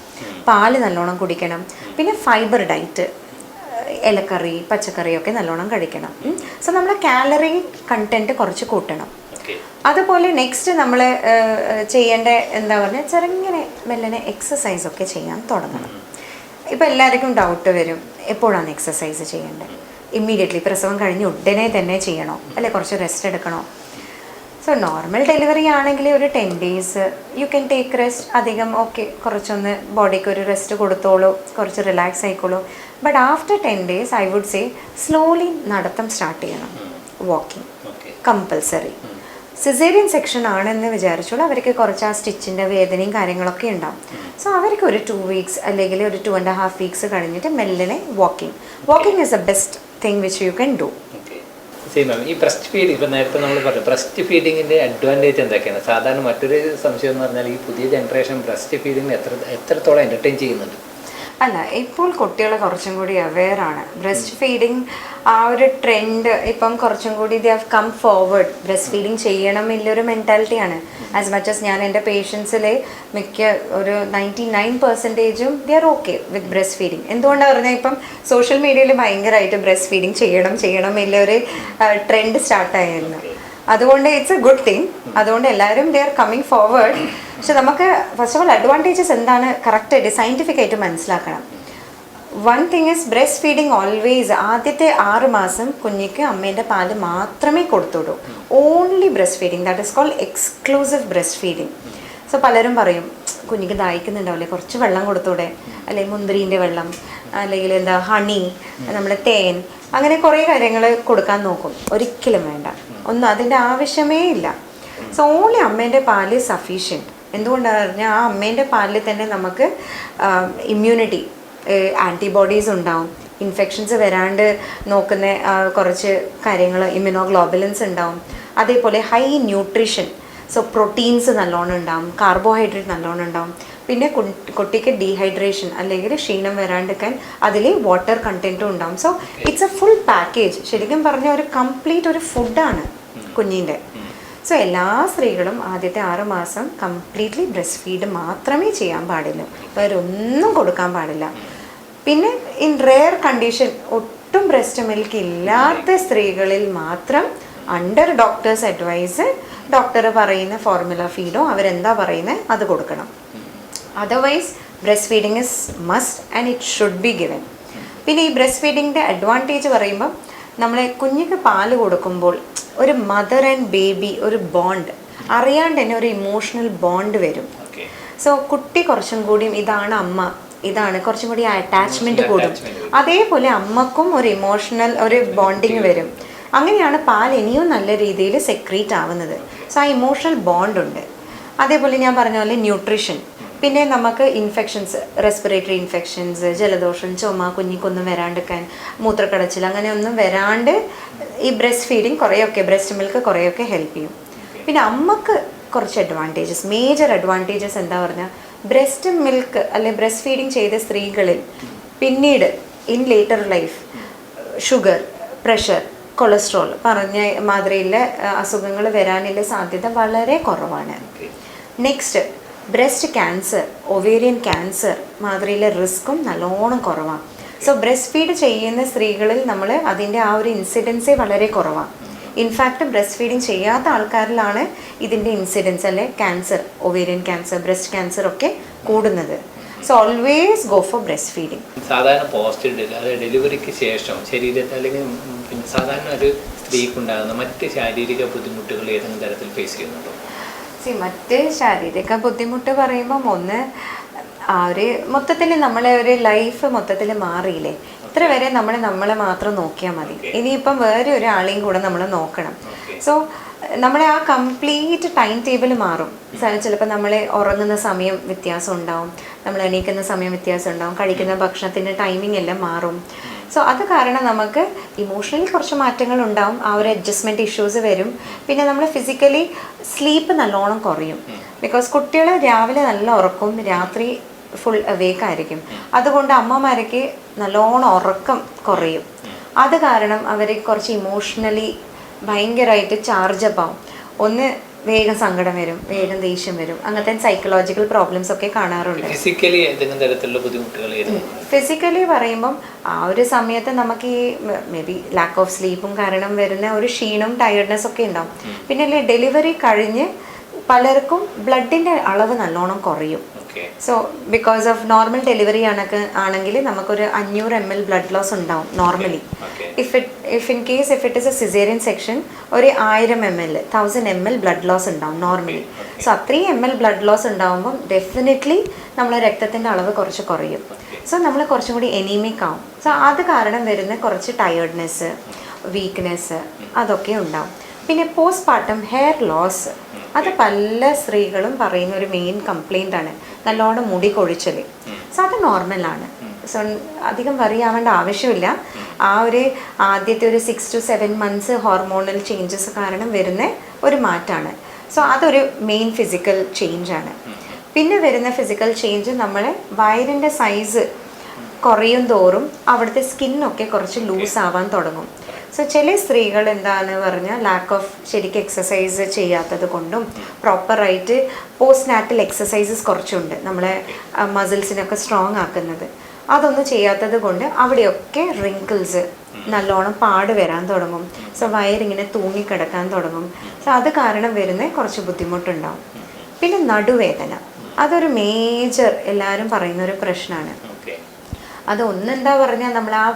പാല് നല്ലോണം കുടിക്കണം. പിന്നെ ഫൈബർ ഡയറ്റ്, ഇലക്കറി പച്ചക്കറിയൊക്കെ നല്ലോണം കഴിക്കണം. സോ നമ്മൾ കാലറി കണ്ടൻറ്റ് കുറച്ച് കൂട്ടണം. അതുപോലെ നെക്സ്റ്റ് നമ്മൾ ചെയ്യേണ്ട എന്താ പറഞ്ഞാൽ ചെറുങ്ങനെ മെല്ലനെ എക്സസൈസൊക്കെ ചെയ്യാൻ തുടങ്ങണം. ഇപ്പോൾ എല്ലാവർക്കും ഡൗട്ട് വരും, എപ്പോഴാണ് എക്സസൈസ് ചെയ്യേണ്ടത്? ഇമ്മീഡിയറ്റ്ലി പ്രസവം കഴിഞ്ഞ് ഉടനെ തന്നെ ചെയ്യണോ അല്ലെ കുറച്ച് റെസ്റ്റ് എടുക്കണോ? സോ നോർമൽ ഡെലിവറി ആണെങ്കിൽ ഒരു 10 days you can take rest. അധികം ഓക്കെ, കുറച്ചൊന്ന് ബോഡിക്ക് ഒരു റെസ്റ്റ് കൊടുത്തോളൂ, കുറച്ച് റിലാക്സ് ആയിക്കോളൂ. But after 10 days I would say slowly നടത്തം സ്റ്റാർട്ട് ചെയ്യണം, വാക്കിംഗ് കമ്പൽസറി. സിസേറിയൻ സെക്ഷൻ ആണെന്ന് വിചാരിച്ചോളൂ, അവർക്ക് കുറച്ച് ആ സ്റ്റിച്ചിൻ്റെ വേദനയും കാര്യങ്ങളൊക്കെ ഉണ്ടാവും. സോ അവർക്ക് ഒരു 2 weeks അല്ലെങ്കിൽ ഒരു 2.5 weeks കഴിഞ്ഞിട്ട് മെല്ലനെ walking is the best thing which you can do. ഈ ബ്രസ്റ്റ് ഫീഡിങ് ഇപ്പം നേരത്തെ നമ്മൾ പറഞ്ഞു, ബ്രസ്റ്റ് ഫീഡിങ്ങിൻ്റെ അഡ്വാൻറ്റേജ് എന്തൊക്കെയാണ്? സാധാരണ മറ്റൊരു സംശയം എന്ന് പറഞ്ഞാൽ ഈ പുതിയ ജനറേഷൻ ബ്രസ്റ്റ് ഫീഡിങ്ങിന് എത്രത്തോളം എൻ്റർടൈൻ ചെയ്യുന്നുണ്ട്? അല്ല, ഇപ്പോൾ കുട്ടികൾ കുറച്ചും കൂടി അവെയറാണ്. ബ്രസ്റ്റ് ഫീഡിങ് ആ ഒരു ട്രെൻഡ് ഇപ്പം കുറച്ചും കൂടി they have come forward. Breast feeding ചെയ്യണം എന്നുള്ളൊരു മെൻറ്റാലിറ്റിയാണ്. ആസ് മച്ച് ആസ് ഞാൻ എൻ്റെ പേഷ്യൻസിൽ മിക്ക ഒരു 99% they are okay with breast feeding. എന്തുകൊണ്ടാണ് പറഞ്ഞാൽ ഇപ്പം സോഷ്യൽ മീഡിയയിൽ ഭയങ്കരമായിട്ട് ബ്രസ്റ്റ് ഫീഡിങ് ചെയ്യണം എന്നുള്ളൊരു ട്രെൻഡ് സ്റ്റാർട്ടായിരുന്നു. അതുകൊണ്ട് ഇറ്റ്സ് എ ഗുഡ് തിങ്. അതുകൊണ്ട് എല്ലാവരും ദേ ആർ കമ്മിങ് ഫോർവേഡ്. പക്ഷെ നമുക്ക് ഫസ്റ്റ് ഓഫ് ഓൾ അഡ്വാൻറ്റേജസ് എന്താണ് കറക്റ്റായിട്ട് സയൻറ്റിഫിക് ആയിട്ട് മനസ്സിലാക്കണം. One thing is breast feeding always ആദ്യത്തെ 6 മാസം കുഞ്ഞിക്ക് അമ്മേൻ്റെ പാല് മാത്രമേ കൊടുത്തുള്ളൂ. Only breast feeding, that is called exclusive breast feeding. So പലരും പറയും കുഞ്ഞിക്ക് ദാഹിക്കുന്നുണ്ടാവില്ലേ, കുറച്ച് വെള്ളം കൊടുത്തൂടെ, അല്ലെങ്കിൽ മുന്തിരീൻ്റെ വെള്ളം, അല്ലെങ്കിൽ എന്താ ഹണി, നമ്മുടെ തേൻ, അങ്ങനെ കുറേ കാര്യങ്ങൾ കൊടുക്കാൻ നോക്കും. ഒരിക്കലും വേണ്ട, ഒന്നും അതിൻ്റെ ആവശ്യമേ ഇല്ല. സോ ഓൺലി അമ്മേൻ്റെ പാല് സഫീഷ്യൻറ്റ്. എന്തുകൊണ്ടാണ് പറഞ്ഞാൽ ആ അമ്മേൻ്റെ പാലിൽ തന്നെ നമുക്ക് ഇമ്മ്യൂണിറ്റി, ആൻറ്റിബോഡീസ് ഉണ്ടാവും, ഇൻഫെക്ഷൻസ് വരാണ്ട് നോക്കുന്ന കുറച്ച് കാര്യങ്ങൾ, ഇമ്മ്യൂണോഗ്ലോബുലിൻസ് ഉണ്ടാവും. അതേപോലെ ഹൈ ന്യൂട്രീഷൻ, സോ പ്രോട്ടീൻസ് നല്ലോണം ഉണ്ടാവും, കാർബോഹൈഡ്രേറ്റ് നല്ലോണം ഉണ്ടാവും. പിന്നെ കുട്ടിക്ക് ഡീഹൈഡ്രേഷൻ അല്ലെങ്കിൽ ക്ഷീണം വരാണ്ടിരിക്കാൻ അതിൽ വാട്ടർ കണ്ടൻറ്റും ഉണ്ടാവും. So it's A full package. ശരിക്കും പറഞ്ഞാൽ ഒരു കംപ്ലീറ്റ് ഒരു ഫുഡാണ് കുഞ്ഞിൻ്റെ. സോ എല്ലാ സ്ത്രീകളും ആദ്യത്തെ 6 മാസം കംപ്ലീറ്റ്ലി ബ്രസ്റ്റ് ഫീഡ് മാത്രമേ ചെയ്യാൻ പാടില്ല, വേറെ ഒന്നും കൊടുക്കാൻ പാടില്ല. പിന്നെ ഇൻ റെയർ കണ്ടീഷൻ ഒട്ടും ബ്രസ്റ്റ് മിൽക്ക് ഇല്ലാത്ത സ്ത്രീകളിൽ മാത്രം അണ്ടർ ഡോക്ടേഴ്സ് അഡ്വൈസ് ഡോക്ടർ പറയുന്ന ഫോർമുല ഫീഡോ അവരെന്താ പറയുന്നത് അത് കൊടുക്കണം. Otherwise breast feeding is must and it should be given. പിന്നെ ഈ ബ്രസ്റ്റ് ഫീഡിങ്ങിൻ്റെ അഡ്വാൻറ്റേജ് പറയുമ്പോൾ നമ്മളെ കുഞ്ഞിക്ക് പാല് കൊടുക്കുമ്പോൾ ഒരു മദർ ആൻഡ് ബേബി ഒരു ബോണ്ട് അറിയാണ്ട് തന്നെ ഒരു ഇമോഷണൽ ബോണ്ട് വരും. സോ കുട്ടി കുറച്ചും കൂടിയും ഇതാണ് അമ്മ, ഇതാണ് കുറച്ചും കൂടി അറ്റാച്ച്മെൻറ്റ് കൂടും. അതേപോലെ അമ്മക്കും ഒരു ഇമോഷണൽ ഒരു ബോണ്ടിങ് വരും. അങ്ങനെയാണ് പാൽ ഇനിയും നല്ല രീതിയിൽ സെക്രീറ്റ് ആവുന്നത്. സോ ആ ഇമോഷണൽ ബോണ്ട് ഉണ്ട്. അതേപോലെ ഞാൻ പറഞ്ഞ പോലെ ന്യൂട്രീഷൻ, പിന്നെ നമുക്ക് ഇൻഫെക്ഷൻസ്, റെസ്പിറേറ്ററി ഇൻഫെക്ഷൻസ്, ജലദോഷം, ചുമ, കുഞ്ഞിക്കൊന്നും വരാണ്ടിരിക്കാൻ, മൂത്രക്കടച്ചിൽ അങ്ങനെയൊന്നും വരാണ്ട് ഈ ബ്രസ്റ്റ് ഫീഡിങ് കുറേയൊക്കെ ബ്രസ്റ്റ് മിൽക്ക് കുറേയൊക്കെ ഹെൽപ്പ് ചെയ്യും. പിന്നെ അമ്മക്ക് കുറച്ച് അഡ്വാൻറ്റേജസ്, മേജർ അഡ്വാൻറ്റേജസ് എന്താ പറഞ്ഞാൽ ബ്രസ്റ്റ് മിൽക്ക് അല്ലെ ബ്രസ്റ്റ് ഫീഡിങ് ചെയ്ത സ്ത്രീകളിൽ പിന്നീട് in later life sugar, pressure, cholesterol പറഞ്ഞ മാതിരിയുള്ള അസുഖങ്ങൾ വരാനുള്ള സാധ്യത വളരെ കുറവാണ്. Next breast cancer, ovarian cancer മാതിരിയിലെ റിസ്ക്കും നല്ലോണം കുറവാണ്. സോ ബ്രസ്റ്റ് ഫീഡ് ചെയ്യുന്ന സ്ത്രീകളിൽ നമ്മൾ അതിൻ്റെ ആ ഒരു ഇൻസിഡൻസേ വളരെ കുറവാണ്. ഇൻഫാക്റ്റ് ബ്രസ്റ്റ് ഫീഡിങ് ചെയ്യാത്ത ആൾക്കാരിലാണ് ഇതിൻ്റെ ഇൻസിഡൻസ് അല്ലെ cancer, ovarian cancer, breast cancer ഒക്കെ കൂടുന്നത്. So always go for breast feeding. സാധാരണ പോസ്റ്റ് ഡെലിവറിക്ക് ശേഷം ശരീരത്തിൽ അല്ലെങ്കിൽ പിന്നെ സാധാരണ ഒരു സ്ത്രീക്കുണ്ടാകുന്ന മറ്റ് ശാരീരിക ബുദ്ധിമുട്ടുകൾ ഏതെങ്കിലും തരത്തിൽ ഫേസ് ചെയ്യുന്നുണ്ടോ? മറ്റ് ശാരീരിക ബുദ്ധിമുട്ട് പറയുമ്പം ഒന്ന് ആ ഒരു മൊത്തത്തിൽ നമ്മളെ ഒരു ലൈഫ് മൊത്തത്തിൽ മാറിയില്ലേ. ഇത്ര വരെ നമ്മളെ മാത്രം നോക്കിയാൽ മതി. ഇനിയിപ്പം വേറെ ഒരാളെയും കൂടെ നമ്മൾ നോക്കണം. സോ നമ്മളെ ആ കംപ്ലീറ്റ് ടൈം ടേബിൾ മാറും. ചിലപ്പോൾ നമ്മൾ ഉറങ്ങുന്ന സമയം വ്യത്യാസം ഉണ്ടാവും, നമ്മൾ എണീക്കുന്ന സമയം വ്യത്യാസം ഉണ്ടാവും, കഴിക്കുന്ന ഭക്ഷണത്തിൻ്റെ ടൈമിംഗ് എല്ലാം മാറും. സോ അത് കാരണം നമുക്ക് ഇമോഷണലി കുറച്ച് മാറ്റങ്ങൾ ഉണ്ടാവും, ആ ഒരു അഡ്ജസ്റ്റ്മെൻറ്റ് ഇഷ്യൂസ് വരും. പിന്നെ നമ്മൾ ഫിസിക്കലി സ്ലീപ്പ് നല്ലോണം കുറയും. ബിക്കോസ് കുട്ടികൾ രാവിലെ നല്ല ഉറക്കവും രാത്രി ഫുൾ അവേക്ക് ആയിരിക്കും. അതുകൊണ്ട് അമ്മമാർക്ക് നല്ലോണം ഉറക്കം കുറയും. അത് കാരണം അവർ കുറച്ച് ഇമോഷണലി ഭയങ്കരമായിട്ട് ചാർജപ്പ് ആവും. ഒന്ന് വേഗം സങ്കടം വരും, വേഗം ദേഷ്യം വരും, അങ്ങനത്തെ സൈക്കോളജിക്കൽ പ്രോബ്ലംസ് ഒക്കെ കാണാറുണ്ട്. ഫിസിക്കലി എന്തെങ്കിലും തരത്തിലുള്ള ബുദ്ധിമുട്ടുകൾ? ഫിസിക്കലി പറയുമ്പം ആ ഒരു സമയത്ത് നമുക്ക് ഈ മേ ബി ലാക്ക് ഓഫ് സ്ലീപ്പും കാരണം വരുന്ന ഒരു ക്ഷീണവും ടയർഡ്നെസ് ഒക്കെ ഉണ്ടാവും. പിന്നെ ഡെലിവറി കഴിഞ്ഞ് പലർക്കും ബ്ലഡിൻ്റെ അളവ് നല്ലോണം കുറയും. So because of normal delivery ആണെങ്കിൽ നമുക്കൊരു 500 ml ബ്ലഡ് ലോസ് ഉണ്ടാവും normally. If in it is A caesarean section ഒരു 1000 ml 1000 ml ബ്ലഡ് ലോസ് ഉണ്ടാവും നോർമലി. സോ അത്രയും ml ബ്ലഡ് ലോസ് ഉണ്ടാകുമ്പം ഡെഫിനറ്റ്ലി നമ്മളെ രക്തത്തിൻ്റെ അളവ് കുറച്ച് കുറയും. സോ നമ്മൾ കുറച്ചും കൂടി എനീമിക് ആവും. സോ അത് കാരണം വരുന്ന കുറച്ച് ടയേർഡ്നെസ്, വീക്ക്നെസ് അതൊക്കെ ഉണ്ടാവും. പിന്നെ പോസ്റ്റ് പാർട്ടം ഹെയർ ലോസ്, അത് പല സ്ത്രീകളും പറയുന്ന ഒരു മെയിൻ കംപ്ലൈൻ്റ് ആണ്, നല്ലോണം മുടി കൊഴിച്ചൽ. സോ അത് നോർമലാണ്. സോ അധികം വറി ആവേണ്ട ആവശ്യമില്ല. ആ ഒരു ആദ്യത്തെ ഒരു 6 to 7 months ഹോർമോണൽ ചേഞ്ചസ് കാരണം വരുന്ന ഒരു മാറ്റമാണ്. സോ അതൊരു മെയിൻ ഫിസിക്കൽ ചേഞ്ചാണ്. പിന്നെ വരുന്ന ഫിസിക്കൽ ചേഞ്ച് നമ്മൾ വയറിൻ്റെ സൈസ് കുറയും തോറും അവിടുത്തെ സ്കിന്നൊക്കെ കുറച്ച് ലൂസ് ആവാൻ തുടങ്ങും. സോ ചില സ്ത്രീകൾ എന്താണെന്ന് പറഞ്ഞാൽ ലാക്ക് ഓഫ് ശരിക്കും എക്സസൈസ് ചെയ്യാത്തത് കൊണ്ടും പ്രോപ്പറായിട്ട് പോസ്റ്റ് നാറ്റൽ എക്സസൈസസ് കുറച്ചുണ്ട് നമ്മളെ മസിൽസിനൊക്കെ സ്ട്രോങ് ആക്കുന്നത്, അതൊന്നും ചെയ്യാത്തത് കൊണ്ട് അവിടെയൊക്കെ റിങ്കിൾസ് നല്ലോണം പാട് വരാൻ തുടങ്ങും. സോ വയറിങ്ങനെ തൂങ്ങിക്കിടക്കാൻ തുടങ്ങും. സോ അത് കാരണം വരുന്ന കുറച്ച് ബുദ്ധിമുട്ടുണ്ടാവും. പിന്നെ നടുവേദന, അതൊരു മേജർ എല്ലാവരും പറയുന്നൊരു പ്രശ്നമാണ്. അത് ഒന്നെന്താ പറഞ്ഞാൽ നമ്മൾ ആ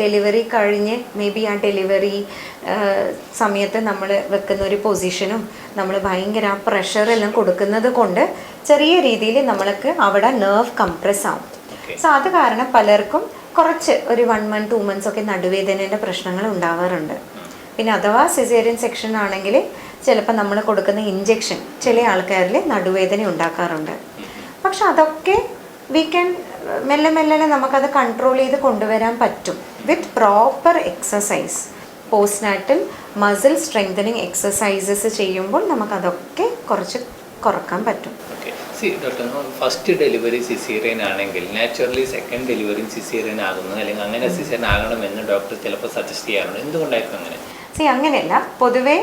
ഡെലിവറി കഴിഞ്ഞ് മേ ബി ആ ഡെലിവറി സമയത്ത് നമ്മൾ വെക്കുന്ന ഒരു പൊസിഷനും നമ്മൾ ഭയങ്കര ആ പ്രഷറെല്ലാം കൊടുക്കുന്നത് കൊണ്ട് ചെറിയ രീതിയിൽ നമ്മൾക്ക് അവിടെ നെർവ് കംപ്രസ് ആവും. സോ അത് കാരണം പലർക്കും കുറച്ച് ഒരു 1 month 2 months ഒക്കെ നടുവേദനേൻ്റെ പ്രശ്നങ്ങൾ ഉണ്ടാവാറുണ്ട്. പിന്നെ അഥവാ സിസേറിയൻ സെക്ഷൻ ആണെങ്കിൽ ചിലപ്പോൾ നമ്മൾ കൊടുക്കുന്ന ഇഞ്ചെക്ഷൻ ചില ആൾക്കാരിൽ നടുവേദന ഉണ്ടാക്കാറുണ്ട്. പക്ഷെ അതൊക്കെ വി ക്യാൻ മെല്ലെ മെല്ലെ നമുക്കത് കൺട്രോൾ ചെയ്ത് കൊണ്ടുവരാൻ പറ്റും with proper exercise. Postnatal muscle strengthening exercises ചെയ്യുമ്പോൾ നമുക്കതൊക്കെ കുറച്ച് കുറക്കാൻ പറ്റും. ഡോക്ടർ, ഫസ്റ്റ് ഡെലിവറി സിസേറിയൻ ആണെങ്കിൽ നാച്ചുറലി സെക്കൻഡ് ഡെലിവറി സിസേറിയൻ ആകുന്നു, അല്ലെങ്കിൽ അങ്ങനെ സിസേറിയൻ ആകണമെന്ന് ഡോക്ടർ ചിലപ്പോൾ സജസ്റ്റ് ചെയ്യാറുണ്ട്. എന്തുകൊണ്ടായിരിക്കും അങ്ങനെ? അങ്ങനെയല്ല, പൊതുവേ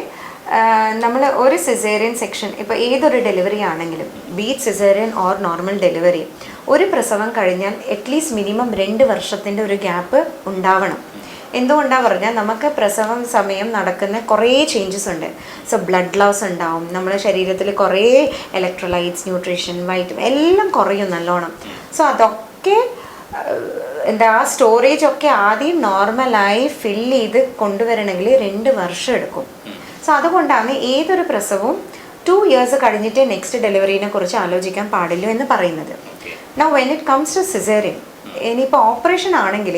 നമ്മൾ ഒരു സിസേറിയൻ സെക്ഷൻ ഇപ്പോൾ ഏതൊരു ഡെലിവറി ആണെങ്കിലും beat caesarean or normal delivery ഒരു പ്രസവം കഴിഞ്ഞാൽ അറ്റ്ലീസ്റ്റ് മിനിമം 2 വർഷത്തിൻ്റെ ഒരു ഗ്യാപ്പ് ഉണ്ടാവണം. എന്തുകൊണ്ടാണ് പറഞ്ഞാൽ നമുക്ക് പ്രസവം സമയം നടക്കുന്ന കുറേ ചേഞ്ചസ് ഉണ്ട്. സോ ബ്ലഡ് ലോസ് ഉണ്ടാവും, നമ്മുടെ ശരീരത്തിൽ കുറേ ഇലക്ട്രോലൈറ്റ്സ്, ന്യൂട്രീഷൻ, വൈറ്റമിൻ എല്ലാം കുറയും നല്ലോണം. സോ അതൊക്കെ ആ സ്റ്റോറേജ് ഒക്കെ ആദ്യം നോർമലായി ഫില്ല് ചെയ്ത് കൊണ്ടുവരണമെങ്കിൽ 2 വർഷം എടുക്കും. സോ അതുകൊണ്ടാണ് ഏതൊരു പ്രസവവും 2 years കഴിഞ്ഞിട്ട് നെക്സ്റ്റ് ഡെലിവറിനെ കുറിച്ച് ആലോചിക്കാൻ പാടില്ല എന്ന് പറയുന്നത്. Now when it comes to caesarean, ഇനിയിപ്പോൾ ഓപ്പറേഷൻ ആണെങ്കിൽ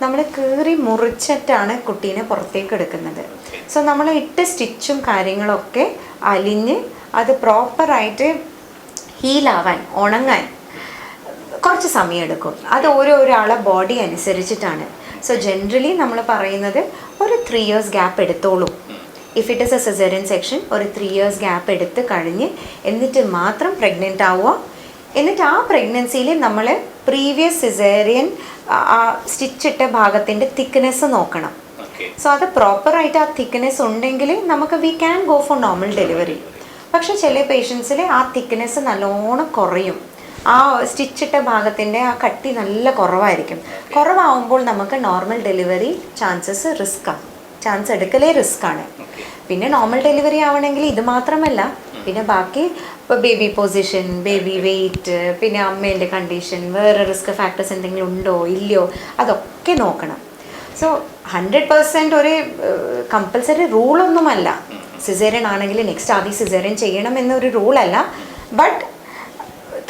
നമ്മൾ കീറി മുറിച്ചിട്ടാണ് കുട്ടീനെ പുറത്തേക്ക് എടുക്കുന്നത്. സോ നമ്മൾ ഇട്ട് സ്റ്റിച്ചും കാര്യങ്ങളൊക്കെ അലിഞ്ഞ് അത് പ്രോപ്പറായിട്ട് ഹീലാവാൻ, ഉണങ്ങാൻ കുറച്ച് സമയം എടുക്കും. അത് ഓരോരാളെ ബോഡി അനുസരിച്ചിട്ടാണ്. സോ ജനറലി നമ്മൾ പറയുന്നത് ഒരു 3 years ഗ്യാപ്പ് എടുത്തോളൂ. If it is A caesarean section ഒരു 3 years ഗ്യാപ്പ് എടുത്ത് കഴിഞ്ഞ് എന്നിട്ട് മാത്രം പ്രഗ്നൻ്റ് ആവുക. എന്നിട്ട് ആ പ്രഗ്നൻസിയിൽ നമ്മൾ പ്രീവിയസ് സിസേറിയൻ ആ സ്റ്റിച്ചിട്ട ഭാഗത്തിൻ്റെ തിക്നെസ് നോക്കണം. സോ അത് പ്രോപ്പറായിട്ട് ആ തിക്നെസ് ഉണ്ടെങ്കിൽ നമുക്ക് we can go for normal delivery. പക്ഷേ ചില പേഷ്യൻസിൽ ആ തിക്നെസ് നല്ലോണം കുറയും. ആ സ്റ്റിച്ചിട്ട ഭാഗത്തിൻ്റെ ആ കട്ടി നല്ല കുറവായിരിക്കും. കുറവാകുമ്പോൾ നമുക്ക് നോർമൽ ഡെലിവറി ചാൻസ് എടുക്കലേ റിസ്ക്കാണ്. പിന്നെ നോർമൽ ഡെലിവറി ആവണമെങ്കിൽ ഇത് മാത്രമല്ല, പിന്നെ ബാക്കി ഇപ്പോൾ ബേബി പൊസിഷൻ, ബേബി വെയിറ്റ്, പിന്നെ അമ്മേൻ്റെ കണ്ടീഷൻ, വേറെ റിസ്ക് ഫാക്ടേഴ്സ് എന്തെങ്കിലും ഉണ്ടോ ഇല്ലയോ അതൊക്കെ നോക്കണം. സോ 100% ഒരു കമ്പൽസറി റൂളൊന്നുമല്ല സിസേറിയൻ ആണെങ്കിൽ നെക്സ്റ്റ് ആദ്യം സിസേറിയൻ ചെയ്യണം എന്നൊരു റൂളല്ല. ബട്ട്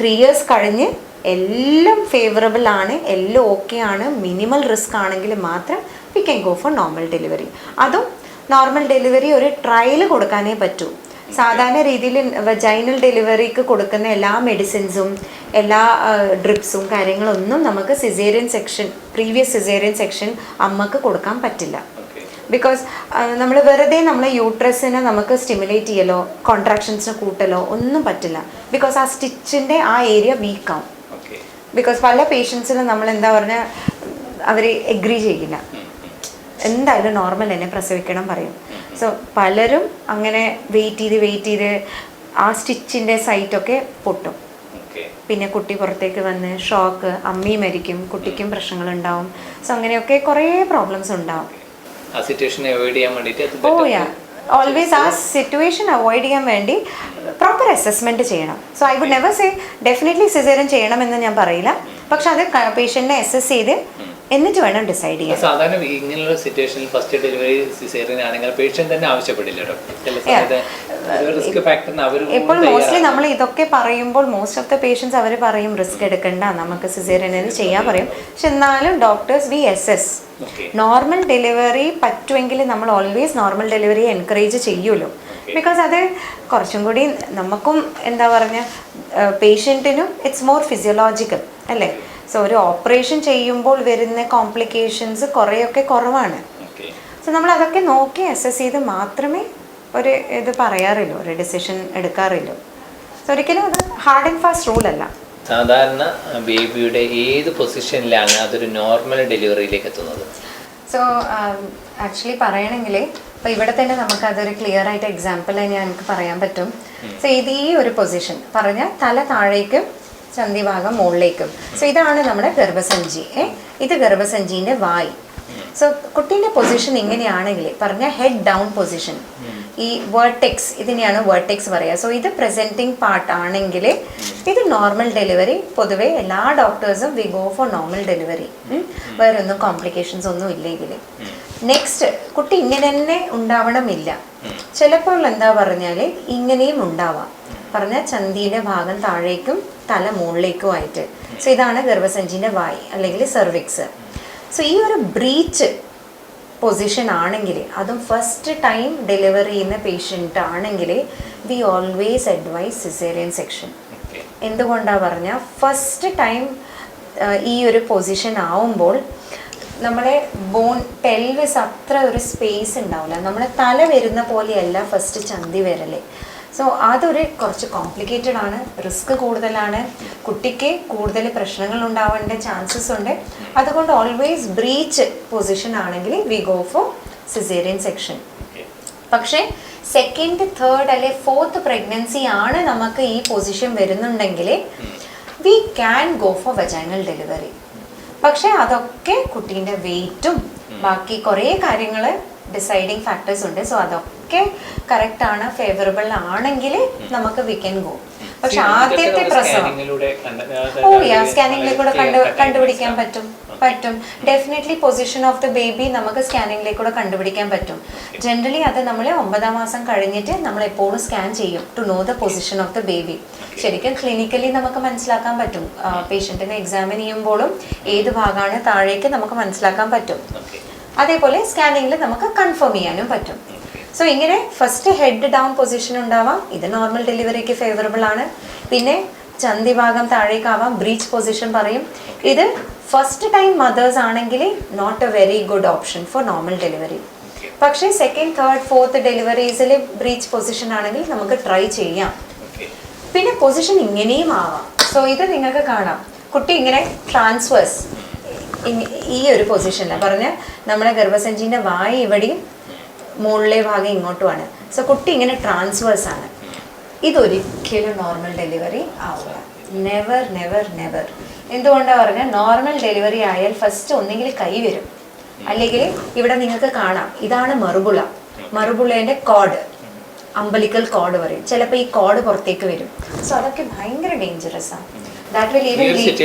3 years കഴിഞ്ഞ് എല്ലാം ഫേവറബിൾ ആണ്, എല്ലാം ഓക്കെ ആണ്, മിനിമൽ റിസ്ക് ആണെങ്കിൽ മാത്രം we can go for normal delivery. അതും നോർമൽ ഡെലിവറി ഒരു ട്രയൽ കൊടുക്കാനേ പറ്റൂ. സാധാരണ രീതിയിൽ വജൈനൽ ഡെലിവറിക്ക് കൊടുക്കുന്ന എല്ലാ മെഡിസിൻസും എല്ലാ ഡ്രിപ്സും കാര്യങ്ങളൊന്നും നമുക്ക് പ്രീവിയസ് സിസേറിയൻ സെക്ഷൻ അമ്മക്ക് കൊടുക്കാൻ പറ്റില്ല. ബിക്കോസ് നമ്മൾ വെറുതെ നമ്മളെ യൂട്രസിനെ നമുക്ക് സ്റ്റിമുലേറ്റ് ചെയ്യലോ കോൺട്രാക്ഷൻസിനെ കൂട്ടലോ ഒന്നും പറ്റില്ല. ബിക്കോസ് ആ സ്റ്റിച്ചിൻ്റെ ആ ഏരിയ വീക്കാവും. ബിക്കോസ് പല പേഷ്യൻസിനും നമ്മൾ എന്താ പറഞ്ഞാൽ അവർ എഗ്രി ചെയ്യില്ല, എന്തായാലും നോർമൽ തന്നെ പ്രസവിക്കണം പറയും. സോ പലരും അങ്ങനെ വെയിറ്റ് ചെയ്ത് ആ സ്റ്റിച്ചിൻ്റെ സൈറ്റൊക്കെ പൊട്ടും. പിന്നെ കുട്ടി പുറത്തേക്ക് വന്ന് ഷോക്ക്, അമ്മയും മരിക്കും, കുട്ടിക്കും പ്രശ്നങ്ങളുണ്ടാവും. സോ അങ്ങനെയൊക്കെ കുറേ പ്രോബ്ലംസ് ഉണ്ടാവും. ആ സിറ്റുവേഷൻ അവോയ്ഡ് ചെയ്യാൻ വേണ്ടിയിട്ട് ഓൾവേസ് ആ സിറ്റുവേഷൻ അവോയ്ഡ് ചെയ്യാൻ വേണ്ടി പ്രോപ്പർ അസസ്മെൻറ്റ് ചെയ്യണം. So I would never say definitely caesarean ചെയ്യണമെന്ന് ഞാൻ പറയില്ല. പക്ഷെ അത് പേഷ്യൻറ്റിനെ അസസ് ചെയ്ത് എന്നിട്ട് വേണം ഡിസൈഡ് ചെയ്യാൻ. സാധാരണ ഇങ്ങനെയുള്ള സിറ്റുവേഷനിൽ ഫസ്റ്റ് ഡെലിവറി സിസേറിയൻ ആണെങ്കിൽ പേഷ്യൻ്റ് തന്നെ ആവശ്യപ്പെടില്ല. ഇപ്പോൾ മോസ്റ്റ്ലി നമ്മൾ ഇതൊക്കെ പറയുമ്പോൾ മോസ്റ്റ് ഓഫ് ദ പേഷ്യൻസ് അവർ പറയും റിസ്ക് എടുക്കണ്ട, നമുക്ക് സിസേറിയൻ എന്ന് ചെയ്യാൻ പറയും. പക്ഷെ എന്നാലും doctors we assess. Normal delivery പറ്റുമെങ്കിൽ നമ്മൾ ഓൾവേസ് നോർമൽ ഡെലിവറി എൻകറേജ് ചെയ്യുമല്ലോ. ബിക്കോസ് അത് കുറച്ചും കൂടി നമുക്കും എന്താ പറഞ്ഞ പേഷ്യൻറ്റിനും ഇറ്റ്സ് മോർ ഫിസിയോളജിക്കൽ അല്ലേ. സോ ഒരു ഓപ്പറേഷൻ ചെയ്യുമ്പോൾ വരുന്ന കോംപ്ലിക്കേഷൻസ് കുറേയൊക്കെ കുറവാണ്. സോ നമ്മൾ അതൊക്കെ നോക്കി അസസ് ചെയ്ത് മാത്രമേ ഒരു ഇത് പറയാറില്ലോ, ഒരു ഡിസിഷൻ എടുക്കാറില്ലോ. സോ ഒരിക്കലും അത് ഹാർഡ് ആൻഡ് ഫാസ്റ്റ് റൂൾ അല്ല. സാധാരണ ബേബിയുടെ ഏത് പൊസിഷനിലാണ് അതൊരു നോർമൽ ഡെലിവറിയിലേക്ക് എത്തുന്നത്? സോ ആക്ച്വലി പറയണമെങ്കിൽ ഇപ്പോൾ ഇവിടെ തന്നെ നമുക്ക് അതൊരു ക്ലിയർ ആയിട്ട് എക്സാമ്പിളായി എനിക്ക് പറയാൻ പറ്റും. സോ ഇത് ഈ ഒരു പൊസിഷൻ പറഞ്ഞാൽ തല താഴേക്കും ചന്തിഭാഗം മുകളിലേക്കും. സോ ഇതാണ് നമ്മുടെ ഗർഭസഞ്ചി. ഇത് ഗർഭസഞ്ചിൻ്റെ വായ്. സോ കുട്ടീൻ്റെ പൊസിഷൻ ഇങ്ങനെയാണെങ്കിൽ പറഞ്ഞാൽ ഹെഡ് ഡൗൺ പൊസിഷൻ, ഈ വേർട്ടെക്സ്, ഇതിനെയാണ് വേർട്ടെക്സ് പറയുക. സോ ഇത് പ്രസൻറ്റിങ് പാർട്ട് ആണെങ്കിൽ ഇത് നോർമൽ ഡെലിവറി. പൊതുവെ എല്ലാ ഡോക്ടേഴ്സും we go for normal delivery, വേറെ ഒന്നും കോംപ്ലിക്കേഷൻസ് ഒന്നും ഇല്ലെങ്കിൽ. നെക്സ്റ്റ് കുട്ടി ഇങ്ങനെ തന്നെ ഉണ്ടാവണമില്ല. ചിലപ്പോൾ എന്താ പറഞ്ഞാൽ ഇങ്ങനെയും ഉണ്ടാവാം. പറഞ്ഞാൽ ചന്തിയുടെ ഭാഗം താഴേക്കും തല മുകളിലേക്കും ആയിട്ട്. സോ ഇതാണ് ഗർഭസഞ്ചിൻ്റെ വായ് അല്ലെങ്കിൽ സെർവിക്സ്. സോ ഈ ഒരു ബ്രീച്ച് പൊസിഷൻ ആണെങ്കിൽ, അതും ഫസ്റ്റ് ടൈം ഡെലിവറി ചെയ്യുന്ന പേഷ്യൻ്റ് ആണെങ്കിൽ we always advise caesarean section. എന്തുകൊണ്ടാണ് പറഞ്ഞാൽ ഫസ്റ്റ് ടൈം ഈ ഒരു പൊസിഷൻ ആവുമ്പോൾ നമ്മുടെ പെൽവിസ് അത്ര ഒരു സ്പേസ് ഉണ്ടാവില്ല. നമ്മുടെ തല വരുന്ന പോലെയല്ല ഫസ്റ്റ് ചന്തി വരല്. സോ അതൊരു കുറച്ച് കോംപ്ലിക്കേറ്റഡ് ആണ്, റിസ്ക് കൂടുതലാണ്, കുട്ടിക്ക് കൂടുതൽ പ്രശ്നങ്ങൾ ഉണ്ടാവേണ്ട ചാൻസസ് ഉണ്ട്. അതുകൊണ്ട് ഓൾവേസ് ബ്രീച്ച് പൊസിഷൻ ആണെങ്കിൽ V go four caesarean section. പക്ഷേ സെക്കൻഡ്, തേർഡ് അല്ലെ ഫോർത്ത് പ്രഗ്നൻസി ആണ് നമുക്ക് ഈ പൊസിഷൻ വരുന്നുണ്ടെങ്കിൽ we can go four vaginal delivery. പക്ഷേ അതൊക്കെ കുട്ടീൻ്റെ വെയിറ്റും ബാക്കി കുറേ കാര്യങ്ങൾ ഡിസൈഡിങ് ഫാക്ടേഴ്സ് ഉണ്ട്. സോ അതൊക്കെ കറക്റ്റ് ആണ്, ഫേവറബിൾ ആണെങ്കിൽ നമുക്ക് വി ക്യാൻ ഗോ. പക്ഷെ ആദ്യത്തെ പ്രസവം സ്കാനിങ്ങിലേക്കൂടെ കണ്ടുപിടിക്കാൻ പറ്റും. Definitely position of the baby നമുക്ക് സ്കാനിങ്ങിലേക്കൂടെ കണ്ടുപിടിക്കാൻ പറ്റും. ജനറലി അത് നമ്മൾ 9ാം മാസം കഴിഞ്ഞിട്ട് നമ്മൾ എപ്പോഴും സ്കാൻ ചെയ്യും to know the position of the baby. ശരിക്കും ക്ലിനിക്കലി നമുക്ക് മനസ്സിലാക്കാൻ പറ്റും. പേഷ്യൻറ്റിനെ എക്സാമിൻ ചെയ്യുമ്പോഴും ഏത് ഭാഗമാണ് താഴേക്ക് നമുക്ക് മനസ്സിലാക്കാൻ പറ്റും. അതേപോലെ സ്കാനിങ്ങിൽ നമുക്ക് കൺഫേം ചെയ്യാനും പറ്റും. സോ ഇങ്ങനെ ഫസ്റ്റ് ഹെഡ് ഡൗൺ പൊസിഷൻ ഉണ്ടാവാം, ഇത് നോർമൽ ഡെലിവറിക്ക് ഫേവറബിൾ ആണ്. പിന്നെ ചന്തി ഭാഗം താഴേക്കാവാം, ബ്രീച്ച് പൊസിഷൻ പറയും. ഇത് ഫസ്റ്റ് ടൈം മദേഴ്സ് ആണെങ്കിൽ not a very good option for normal delivery. പക്ഷേ സെക്കൻഡ്, തേർഡ്, ഫോർത്ത് ഡെലിവറീസിൽ ബ്രീച്ച് പൊസിഷൻ ആണെങ്കിൽ നമുക്ക് ട്രൈ ചെയ്യാം. പിന്നെ പൊസിഷൻ ഇങ്ങനെയും ആവാം. സോ ഇത് നിങ്ങൾക്ക് കാണാം, കുട്ടി ഇങ്ങനെ ട്രാൻസ്വേഴ്സ് ഈ ഒരു പൊസിഷനിലാണ് പറഞ്ഞ നമ്മുടെ ഗർഭസഞ്ചിൻ്റെ വായ ഇവിടെയും മുകളിലെ ഭാഗം ഇങ്ങോട്ടുമാണ്. സോ കുട്ടി ഇങ്ങനെ ട്രാൻസ്വേഴ്സ് ആണ്. ഇതൊരിക്കലും നോർമൽ ഡെലിവറി ആവുക. Never never never. എന്തുകൊണ്ടാണ് പറഞ്ഞാൽ നോർമൽ ഡെലിവറി ആയാൽ ഫസ്റ്റ് ഒന്നെങ്കിൽ കൈ വരും, അല്ലെങ്കിൽ ഇവിടെ നിങ്ങൾക്ക് കാണാം ഇതാണ് മറുപുള. മറുപുളേൻ്റെ കോഡ്, അമ്പലിക്കൽ കോഡ് പറയും. ചിലപ്പോൾ ഈ കോഡ് പുറത്തേക്ക് വരും. സോ അതൊക്കെ ഭയങ്കര ഡേഞ്ചറസ് ആണ്. That will even lead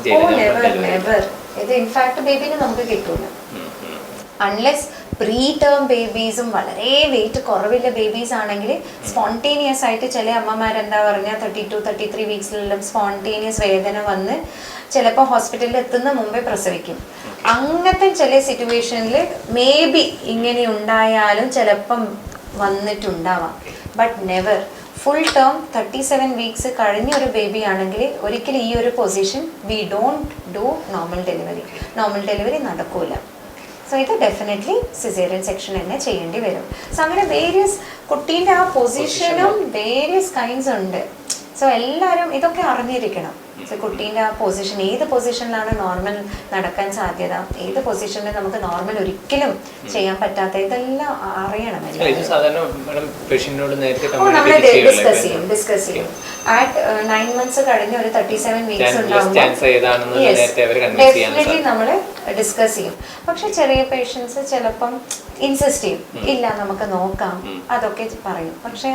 to never never. ഇത് ഇൻഫാക്ട് ബേബിന് നമുക്ക് കിട്ടൂല അൺലെസ് പ്രീ ടേം ബേബീസും വളരെ വെയിറ്റ് കുറവില്ല ബേബീസ് ആണെങ്കിൽ സ്പോണ്ടേനിയസ് ആയിട്ട് ചില അമ്മമാരെന്താ പറഞ്ഞാൽ 32, 33 വീക്സിലെല്ലാം സ്പോണ്ടേനിയസ് വേദന വന്ന് ചിലപ്പോൾ ഹോസ്പിറ്റലിൽ എത്തുന്ന മുമ്പേ പ്രസവിക്കും. അങ്ങനത്തെ ചില സിറ്റുവേഷനിൽ മേ ബി ഇങ്ങനെ ഉണ്ടായാലും ചിലപ്പം വന്നിട്ടുണ്ടാവാം. But never full term 37 weeks കഴിഞ്ഞ ഒരു ബേബി ആണെങ്കിൽ ഒരിക്കലും ഈ ഒരു position we don't do normal delivery. Normal delivery നടക്കൂല. സോ ഇത് ഡെഫിനറ്റ്ലി സിസേറിയൻ സെക്ഷൻ തന്നെ ചെയ്യേണ്ടി വരും. സോ അങ്ങനെ വേരിയസ് കുട്ടീൻ്റെ ആ പൊസിഷനും വേരിയസ് കൈൻഡ്സ് ഉണ്ട്. സോ എല്ലാവരും ഇതൊക്കെ അറിഞ്ഞിരിക്കണം. സോ കുട്ടീൻ്റെ ആ പൊസിഷൻ, ഏത് പൊസിഷനിലാണ് നോർമൽ നടക്കാൻ സാധ്യത, ഏത് പൊസിഷനിൽ നമുക്ക് നോർമൽ ഒരിക്കലും ചെയ്യാൻ പറ്റാത്ത, ഇതെല്ലാം അറിയണം. നമ്മൾ ഡിസ്കസ് ചെയ്യും. ആറ്റ് 9 months കഴിഞ്ഞ് ഒരു 37 വീക്സ് ഉണ്ടാകുമ്പോൾ ഡെഫിനറ്റ്ലി നമ്മൾ ഡിസ്കസ് ചെയ്യും. പക്ഷെ ചെറിയ പേഷ്യൻസ് ചിലപ്പം ഇൻസിസ്റ്റ് ചെയ്യും, ഇല്ല നമുക്ക് നോക്കാം, അതൊക്കെ പറയും. പക്ഷെ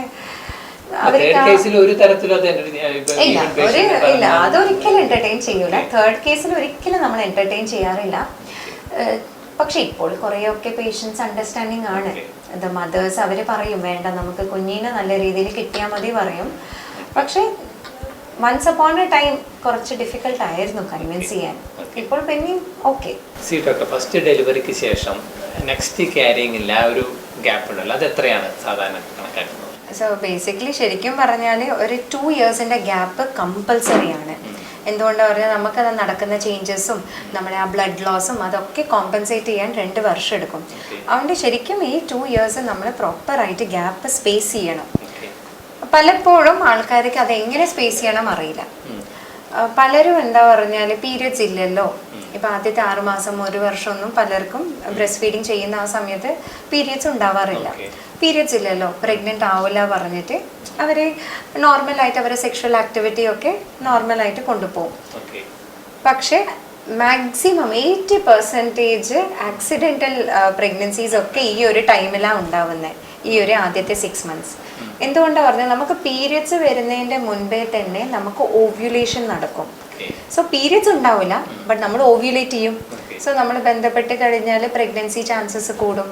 ഇല്ല, അതൊരിക്കലും എന്റർടൈൻ ചെയ്യൂല. തേർഡ് കേസിൽ ഒരിക്കലും നമ്മൾ എന്റർടൈൻ ചെയ്യാറില്ല. പക്ഷെ ഇപ്പോൾ കുറേയൊക്കെ പേഷ്യൻസ് അണ്ടർസ്റ്റാൻഡിങ് ആണ്. ദ മദേഴ്സ് അവർ പറയും വേണ്ട നമുക്ക് കുഞ്ഞിനെ നല്ല രീതിയിൽ കിട്ടിയാൽ മതി പറയും. പക്ഷെ വൺസ് അപ്പോൺ എ ടൈം കുറച്ച് ഡിഫിക്കൽട്ട് ആയിരുന്നു കൺവിൻസ് ചെയ്യാൻ. ഇപ്പോൾ പിന്നെയും ഓക്കെ. ഫസ്റ്റ് ഡെലിവറിക്ക് ശേഷം നെക്സ്റ്റ് ക്യാരിങ്ങില്ല ഒരു ഗ്യാപ്പ് ഉണ്ടല്ലോ, അത് എത്രയാണ് സാധാരണ കണക്കാക്കുന്നത്? സോ ബേസിക്കലി ശരിക്കും പറഞ്ഞാൽ ഒരു 2 yearsൻ്റെ ഗ്യാപ്പ് കമ്പൽസറി ആണ്. എന്തുകൊണ്ടാണ് പറഞ്ഞാൽ നമുക്കത് നടക്കുന്ന ചേഞ്ചസും നമ്മുടെ ആ ബ്ലഡ് ലോസും അതൊക്കെ കോമ്പൻസേറ്റ് ചെയ്യാൻ 2 വർഷം എടുക്കും. അതുകൊണ്ട് ശരിക്കും ഈ 2 years നമ്മൾ പ്രോപ്പറായിട്ട് ഗ്യാപ്പ് സ്പേസ് ചെയ്യണം. പലപ്പോഴും ആൾക്കാർക്ക് അതെങ്ങനെ സ്പേസ് ചെയ്യണം അറിയില്ല. പലരും എന്താ പറഞ്ഞാൽ പീരിയഡ്സ് ഇല്ലല്ലോ, ഇപ്പം ആദ്യത്തെ 6 മാസം 1 വർഷമൊന്നും പലർക്കും ബ്രസ്റ്റ് ഫീഡിങ് ചെയ്യുന്ന ആ സമയത്ത് പീരിയഡ്സ് ഉണ്ടാവാറില്ല. പീരിയഡ്സ് ഇല്ലല്ലോ, പ്രഗ്നൻ്റ് ആവില്ല പറഞ്ഞിട്ട് അവർ നോർമലായിട്ട് അവരെ സെക്ഷൽ ആക്ടിവിറ്റി ഒക്കെ നോർമലായിട്ട് കൊണ്ടുപോകും. പക്ഷേ മാക്സിമം 80% ആക്സിഡൻ്റൽ പ്രഗ്നൻസീസ് ഒക്കെ ഈ ഒരു ടൈമിലാണ് ഉണ്ടാവുന്നത്, ഈ ഒരു ആദ്യത്തെ 6 months. എന്തുകൊണ്ടാണ് പറഞ്ഞാൽ നമുക്ക് പീരിയഡ്സ് വരുന്നതിൻ്റെ മുൻപേ തന്നെ നമുക്ക് ഓവ്യുലേഷൻ നടക്കും. സോ പീരിയഡ്സ് ഉണ്ടാവില്ല, ബട്ട് നമ്മൾ ഓവ്യുലേറ്റ് ചെയ്യും. സോ നമ്മൾ ബന്ധപ്പെട്ട് കഴിഞ്ഞാൽ പ്രഗ്നൻസി ചാൻസസ് കൂടും.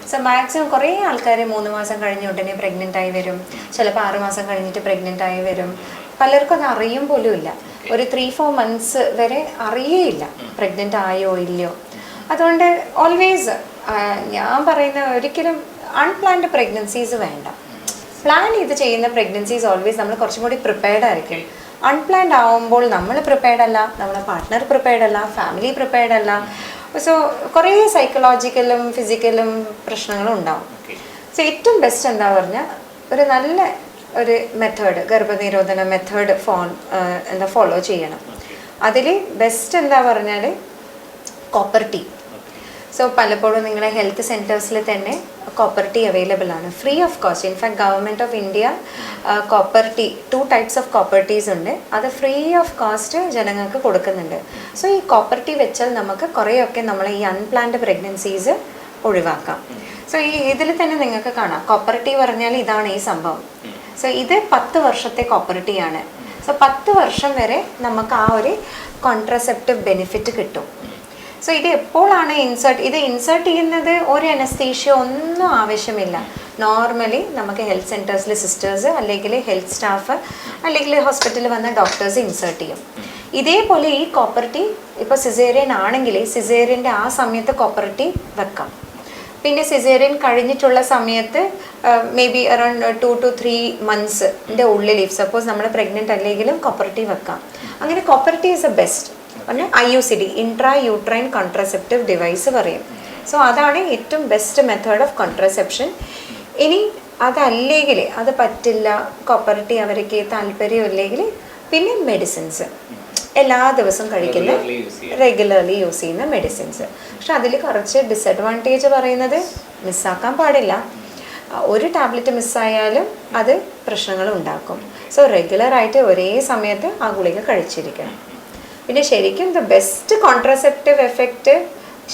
സോ മാക്സിമം കുറേ ആൾക്കാർ 3 മാസം കഴിഞ്ഞ ഉടനെ പ്രഗ്നൻ്റ് ആയി വരും, ചിലപ്പോൾ 6 മാസം കഴിഞ്ഞിട്ട് പ്രഗ്നൻ്റ് ആയി വരും. പലർക്കും അത് അറിയും പോലും ഇല്ല. ഒരു 3-4 months വരെ അറിയേയില്ല പ്രഗ്നൻ്റ് ആയോ ഇല്ലയോ. അതുകൊണ്ട് ഓൾവേസ് ഞാൻ പറയുന്ന ഒരിക്കലും അൺപ്ലാൻഡ് പ്രഗ്നൻസീസ് വേണ്ട. പ്ലാൻ ചെയ്ത് ചെയ്യുന്ന പ്രഗ്നൻസീസ് ഓൾവേസ് നമ്മൾ കുറച്ചും കൂടി പ്രിപ്പയർഡ് ആയിരിക്കും. അൺപ്ലാൻഡ് ആവുമ്പോൾ നമ്മൾ പ്രിപ്പയർഡ് അല്ല, നമ്മുടെ പാർട്ട്ണർ പ്രിപ്പയർഡ് അല്ല, ഫാമിലി പ്രിപ്പയർഡ് അല്ല. സോ കുറേ സൈക്കോളജിക്കലും ഫിസിക്കലും പ്രശ്നങ്ങളും ഉണ്ടാവും. സോ ഏറ്റവും ബെസ്റ്റ് എന്താ പറഞ്ഞാൽ ഒരു നല്ല ഒരു മെത്തേഡ്, ഗർഭനിരോധന മെത്തേഡ് ഫോളോ ചെയ്യണം. അതിൽ ബെസ്റ്റ് എന്താ പറഞ്ഞാൽ കോപ്പർ ടീ. സോ പലപ്പോഴും നിങ്ങളെ ഹെൽത്ത് സെൻറ്റേഴ്സിൽ തന്നെ കോപ്പർ ടീ അവൈലബിൾ ആണ്, free of cost. In fact government of India copper T 2 types of copper Ts ഉണ്ട്, അത് ഫ്രീ ഓഫ് കോസ്റ്റ് ജനങ്ങൾക്ക് കൊടുക്കുന്നുണ്ട്. സോ ഈ കോപ്പർ ടീ വെച്ചാൽ നമുക്ക് കുറേയൊക്കെ നമ്മളെ ഈ അൺപ്ലാൻഡ് പ്രഗ്നൻസീസ് ഒഴിവാക്കാം. സോ ഈ ഇതിൽ തന്നെ നിങ്ങൾക്ക് കാണാം കോപ്പർ ടീ പറഞ്ഞാൽ ഇതാണ് ഈ സംഭവം. സോ ഇത് 10 വർഷത്തെ കോപ്പർ ടീ ആണ്. സോ 10 വർഷം വരെ നമുക്ക് ആ ഒരു കോൺട്രസെപ്റ്റീവ് ബെനിഫിറ്റ് കിട്ടും. സോ ഇത് എപ്പോഴാണ് ഇത് ഇൻസേർട്ട് ചെയ്യുന്നത്? ഒരു അനസ്തീഷ്യ ഒന്നും ആവശ്യമില്ല. നോർമലി നമുക്ക് ഹെൽത്ത് സെൻറ്റേഴ്സിലെ സിസ്റ്റേഴ്സ് അല്ലെങ്കിൽ ഹെൽത്ത് സ്റ്റാഫ് അല്ലെങ്കിൽ ഹോസ്പിറ്റലിൽ വന്ന ഡോക്ടേഴ്സ് ഇൻസേർട്ട് ചെയ്യും. ഇതേപോലെ ഈ കോപ്പർ ടീ ഇപ്പോൾ സിസേറിയൻ ആണെങ്കിൽ സിസേറിയൻ്റെ ആ സമയത്ത് കോപ്പർ ടീ വെക്കാം. പിന്നെ സിസേറിയൻ കഴിഞ്ഞിട്ടുള്ള സമയത്ത് may be around 2 to 3 months ഉള്ളിൽ ഇഫ് സപ്പോസ് നമ്മൾ പ്രഗ്നൻ്റ് അല്ലെങ്കിലും കോപ്പർ ടീ വെക്കാം. അങ്ങനെ copper T is a best. പിന്നെ IUCD intra uterine contraceptive device പറയും. സോ അതാണ് ഏറ്റവും ബെസ്റ്റ് മെത്തേഡ് ഓഫ് കോൺട്രസെപ്ഷൻ. ഇനി അതല്ലെങ്കിൽ അത് പറ്റില്ല, കോപ്പർ ടീ അവർക്ക് താല്പര്യമില്ലെങ്കിൽ പിന്നെ മെഡിസിൻസ് എല്ലാ ദിവസവും കഴിക്കുന്ന റെഗുലർലി യൂസ് ചെയ്യുന്ന മെഡിസിൻസ്. പക്ഷെ അതിൽ കുറച്ച് ഡിസഡ്വാൻറ്റേജ് പറയുന്നത് മിസ്സാക്കാൻ പാടില്ല. ഒരു ടാബ്ലറ്റ് മിസ്സായാലും അത് പ്രശ്നങ്ങൾ ഉണ്ടാക്കും. സോ റെഗുലറായിട്ട് ഒരേ സമയത്ത് ആ ഗുളിക കഴിച്ചിരിക്കണം. പിന്നെ ശരിക്കും ദ ബെസ്റ്റ് കോൺട്രസെപ്റ്റീവ് എഫക്റ്റ്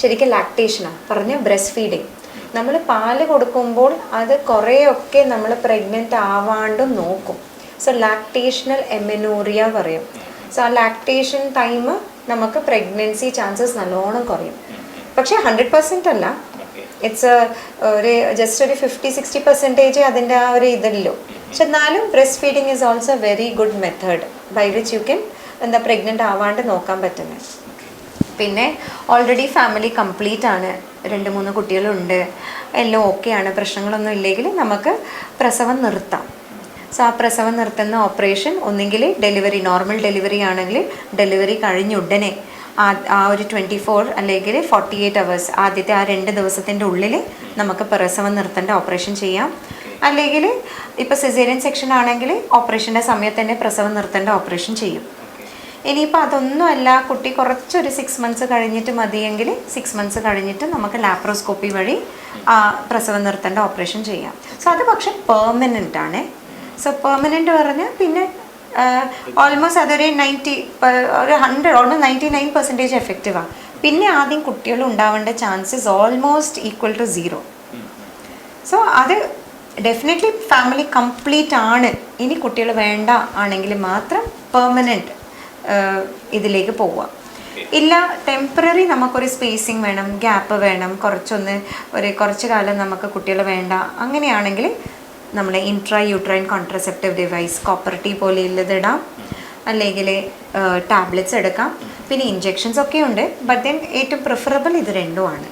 ശരിക്കും ലാക്ടേഷനാണ്, പറഞ്ഞ ബ്രസ്റ്റ് ഫീഡിങ്. നമ്മൾ പാല് കൊടുക്കുമ്പോൾ അത് കുറേയൊക്കെ നമ്മൾ പ്രഗ്നൻ്റ് ആവാണ്ടും നോക്കും. സോ ലാക്ടേഷണൽ എമെനോറിയ പറയും. സോ ആ ലാക്ടേഷൻ ടൈം നമുക്ക് പ്രഗ്നൻസി ചാൻസസ് നല്ലോണം കുറയും. പക്ഷേ 100% അല്ല, ഇറ്റ്സ് ഒരു ജസ്റ്റ് ഒരു 50-60% അതിൻ്റെ ആ ഒരു ഇതിലോ. പക്ഷെ എന്നാലും breast feeding is also very good method by which you can pregnant ആവാണ്ട് നോക്കാൻ പറ്റുന്നത്. പിന്നെ ഓൾറെഡി ഫാമിലി കംപ്ലീറ്റ് ആണ്, 2-3 കുട്ടികളുണ്ട്, എല്ലാം ഓക്കെയാണ്, പ്രശ്നങ്ങളൊന്നും ഇല്ലെങ്കിൽ നമുക്ക് പ്രസവം നിർത്താം. സോ ആ പ്രസവം നിർത്തുന്ന ഓപ്പറേഷൻ ഒന്നുകിൽ ഡെലിവറി നോർമൽ ഡെലിവറി ആണെങ്കിൽ ഡെലിവറി കഴിഞ്ഞ ഉടനെ ആ ഒരു 24 അല്ലെങ്കിൽ 48 hours ആദ്യത്തെ ആ 2 ദിവസത്തിൻ്റെ ഉള്ളിൽ നമുക്ക് പ്രസവം നിർത്തേണ്ട ഓപ്പറേഷൻ ചെയ്യാം. അല്ലെങ്കിൽ ഇപ്പോൾ സിസേറിയൻ സെക്ഷൻ ആണെങ്കിൽ ഓപ്പറേഷൻ്റെ സമയത്ത് തന്നെ പ്രസവം നിർത്തേണ്ട ഓപ്പറേഷൻ ചെയ്യും. ഇനിയിപ്പോൾ അതൊന്നുമല്ല, കുട്ടി കുറച്ചൊരു 6 months കഴിഞ്ഞിട്ട് മതിയെങ്കിൽ 6 months കഴിഞ്ഞിട്ട് നമുക്ക് ലാപ്രോസ്കോപ്പി വഴി പ്രസവം നിർത്തേണ്ട ഓപ്പറേഷൻ ചെയ്യാം. സോ അത് പക്ഷെ പെർമനൻ്റ് ആണ്. സോ പെർമനൻ്റ് പറഞ്ഞാൽ പിന്നെ ഓൾമോസ്റ്റ് അതൊരു 99% എഫക്റ്റീവാണ്. പിന്നെ ആദ്യം കുട്ടികൾ ഉണ്ടാവേണ്ട chances almost equal to 0. So അത് ഡെഫിനറ്റ്ലി ഫാമിലി കംപ്ലീറ്റ് ആണ്. ഇനി കുട്ടികൾ വേണ്ട ആണെങ്കിൽ മാത്രം പെർമനൻറ്റ് ഇതിലേക്ക് പോവുക. ഇല്ല ടെമ്പററി നമുക്കൊരു സ്പേസിങ് വേണം, ഗ്യാപ്പ് വേണം, കുറച്ച് കാലം നമുക്ക് കുട്ടികൾ വേണ്ട, അങ്ങനെയാണെങ്കിൽ നമ്മൾ intra uterine contraceptive device copper T പോലെയുള്ളത് ഇടാം, അല്ലെങ്കിൽ ടാബ്ലറ്റ്സ് എടുക്കാം. പിന്നെ ഇഞ്ചെക്ഷൻസ് ഒക്കെ ഉണ്ട്. ബട്ട് ദെൻ ഏറ്റവും പ്രിഫറബിൾ ഇത് രണ്ടുമാണ്.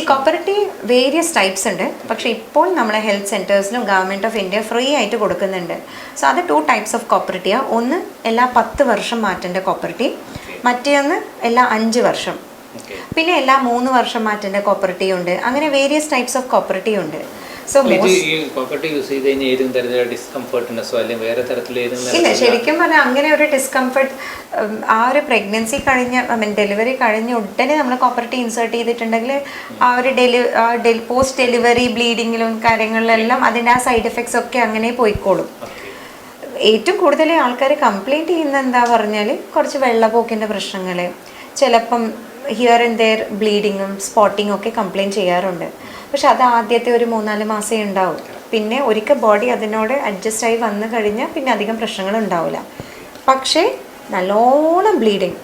കോപ്പർ ടീ വേരിയസ് ടൈപ്സ് ഉണ്ട്. പക്ഷേ ഇപ്പോൾ നമ്മളെ ഹെൽത്ത് സെൻറ്റേഴ്സിലും ഗവൺമെൻറ് ഓഫ് ഇന്ത്യ ഫ്രീ ആയിട്ട് കൊടുക്കുന്നുണ്ട്. സോ അത് 2 types ഓഫ് കോപ്പർ ടീ. ഒന്ന് എല്ലാ 10 വർഷം മാറ്റേണ്ട കോപ്പർ ടീ, മറ്റേന്ന് എല്ലാ 5 വർഷം, പിന്നെ എല്ലാ 3 വർഷം മാറ്റേണ്ട കോപ്പർ ടീ ഉണ്ട്. അങ്ങനെ various types of copper T ഉണ്ട്. സോ ഇല്ല, ശരിക്കും പറഞ്ഞാൽ അങ്ങനെ ഒരു ഡിസ്കംഫർട്ട് ആ ഒരു പ്രഗ്നൻസി കഴിഞ്ഞ ഡെലിവറി കഴിഞ്ഞ ഉടനെ നമ്മൾ കോപ്പർ ടീ ഇൻസേർട്ട് ചെയ്തിട്ടുണ്ടെങ്കിൽ ആ ഒരു പോസ്റ്റ് ഡെലിവറി ബ്ലീഡിങ്ങിലും കാര്യങ്ങളിലെല്ലാം അതിൻ്റെ ആ സൈഡ് എഫക്ട്സ് ഒക്കെ അങ്ങനെ പോയിക്കോളും. ഏറ്റവും കൂടുതൽ ആൾക്കാർ കംപ്ലൈൻറ്റ് ചെയ്യുന്നത് എന്താ പറഞ്ഞാൽ കുറച്ച് വെള്ളപ്പോക്കിൻ്റെ പ്രശ്നങ്ങൾ, ചിലപ്പം ഹിയർ ആൻഡ് ദെയർ ബ്ലീഡിങ്ങും സ്പോട്ടിങ്ങും ഒക്കെ കംപ്ലൈൻറ്റ് ചെയ്യാറുണ്ട്. പക്ഷെ അത് ആദ്യത്തെ ഒരു 3-4 മാസമേ ഉണ്ടാവും. പിന്നെ ഒരിക്കൽ ബോഡി അതിനോട് അഡ്ജസ്റ്റ് ആയി വന്നു കഴിഞ്ഞാൽ പിന്നെ അധികം പ്രശ്നങ്ങൾ ഉണ്ടാവില്ല. പക്ഷേ നല്ലോണം ബ്ലീഡിങ്,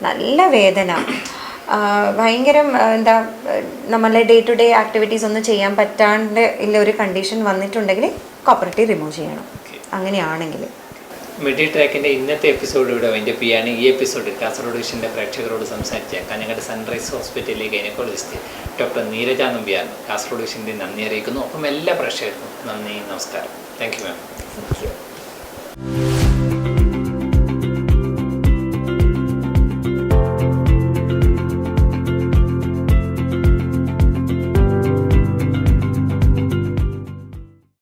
നല്ല വേദന, ഭയങ്കര നമ്മളെ ഡേ ടു ഡേ ആക്ടിവിറ്റീസ് ഒന്നും ചെയ്യാൻ പറ്റാണ്ട് ഇല്ല ഒരു കണ്ടീഷൻ വന്നിട്ടുണ്ടെങ്കിൽ കോപ്പർ ടീ റിമൂവ് ചെയ്യണം. അങ്ങനെയാണെങ്കിൽ മെഡിട്രാക്കിൻ്റെ ഇന്നത്തെ എപ്പിസോഡ് ഇവിടെ വൈൻഡപ്പ് ചെയ്യാണ്. ഈ എപ്പിസോഡിൽ കാസർഗോഡ് വിഷൻ്റെ പ്രേക്ഷകരോട് സംസാരിച്ച കാഞ്ഞങ്ങാട് സൺറൈസ് ഹോസ്പിറ്റലിലെ ഗൈനക്കോളജിസ്റ്റ് ഡോക്ടർ നീരജ നമ്പ്യാർ കാസർഗോഡ് വിഷൻ്റെ നന്ദി അറിയിക്കുന്നു. അപ്പം എല്ലാ പ്രേക്ഷകർക്കും നന്ദി, നമസ്കാരം. Thank you ma'am. Thank you.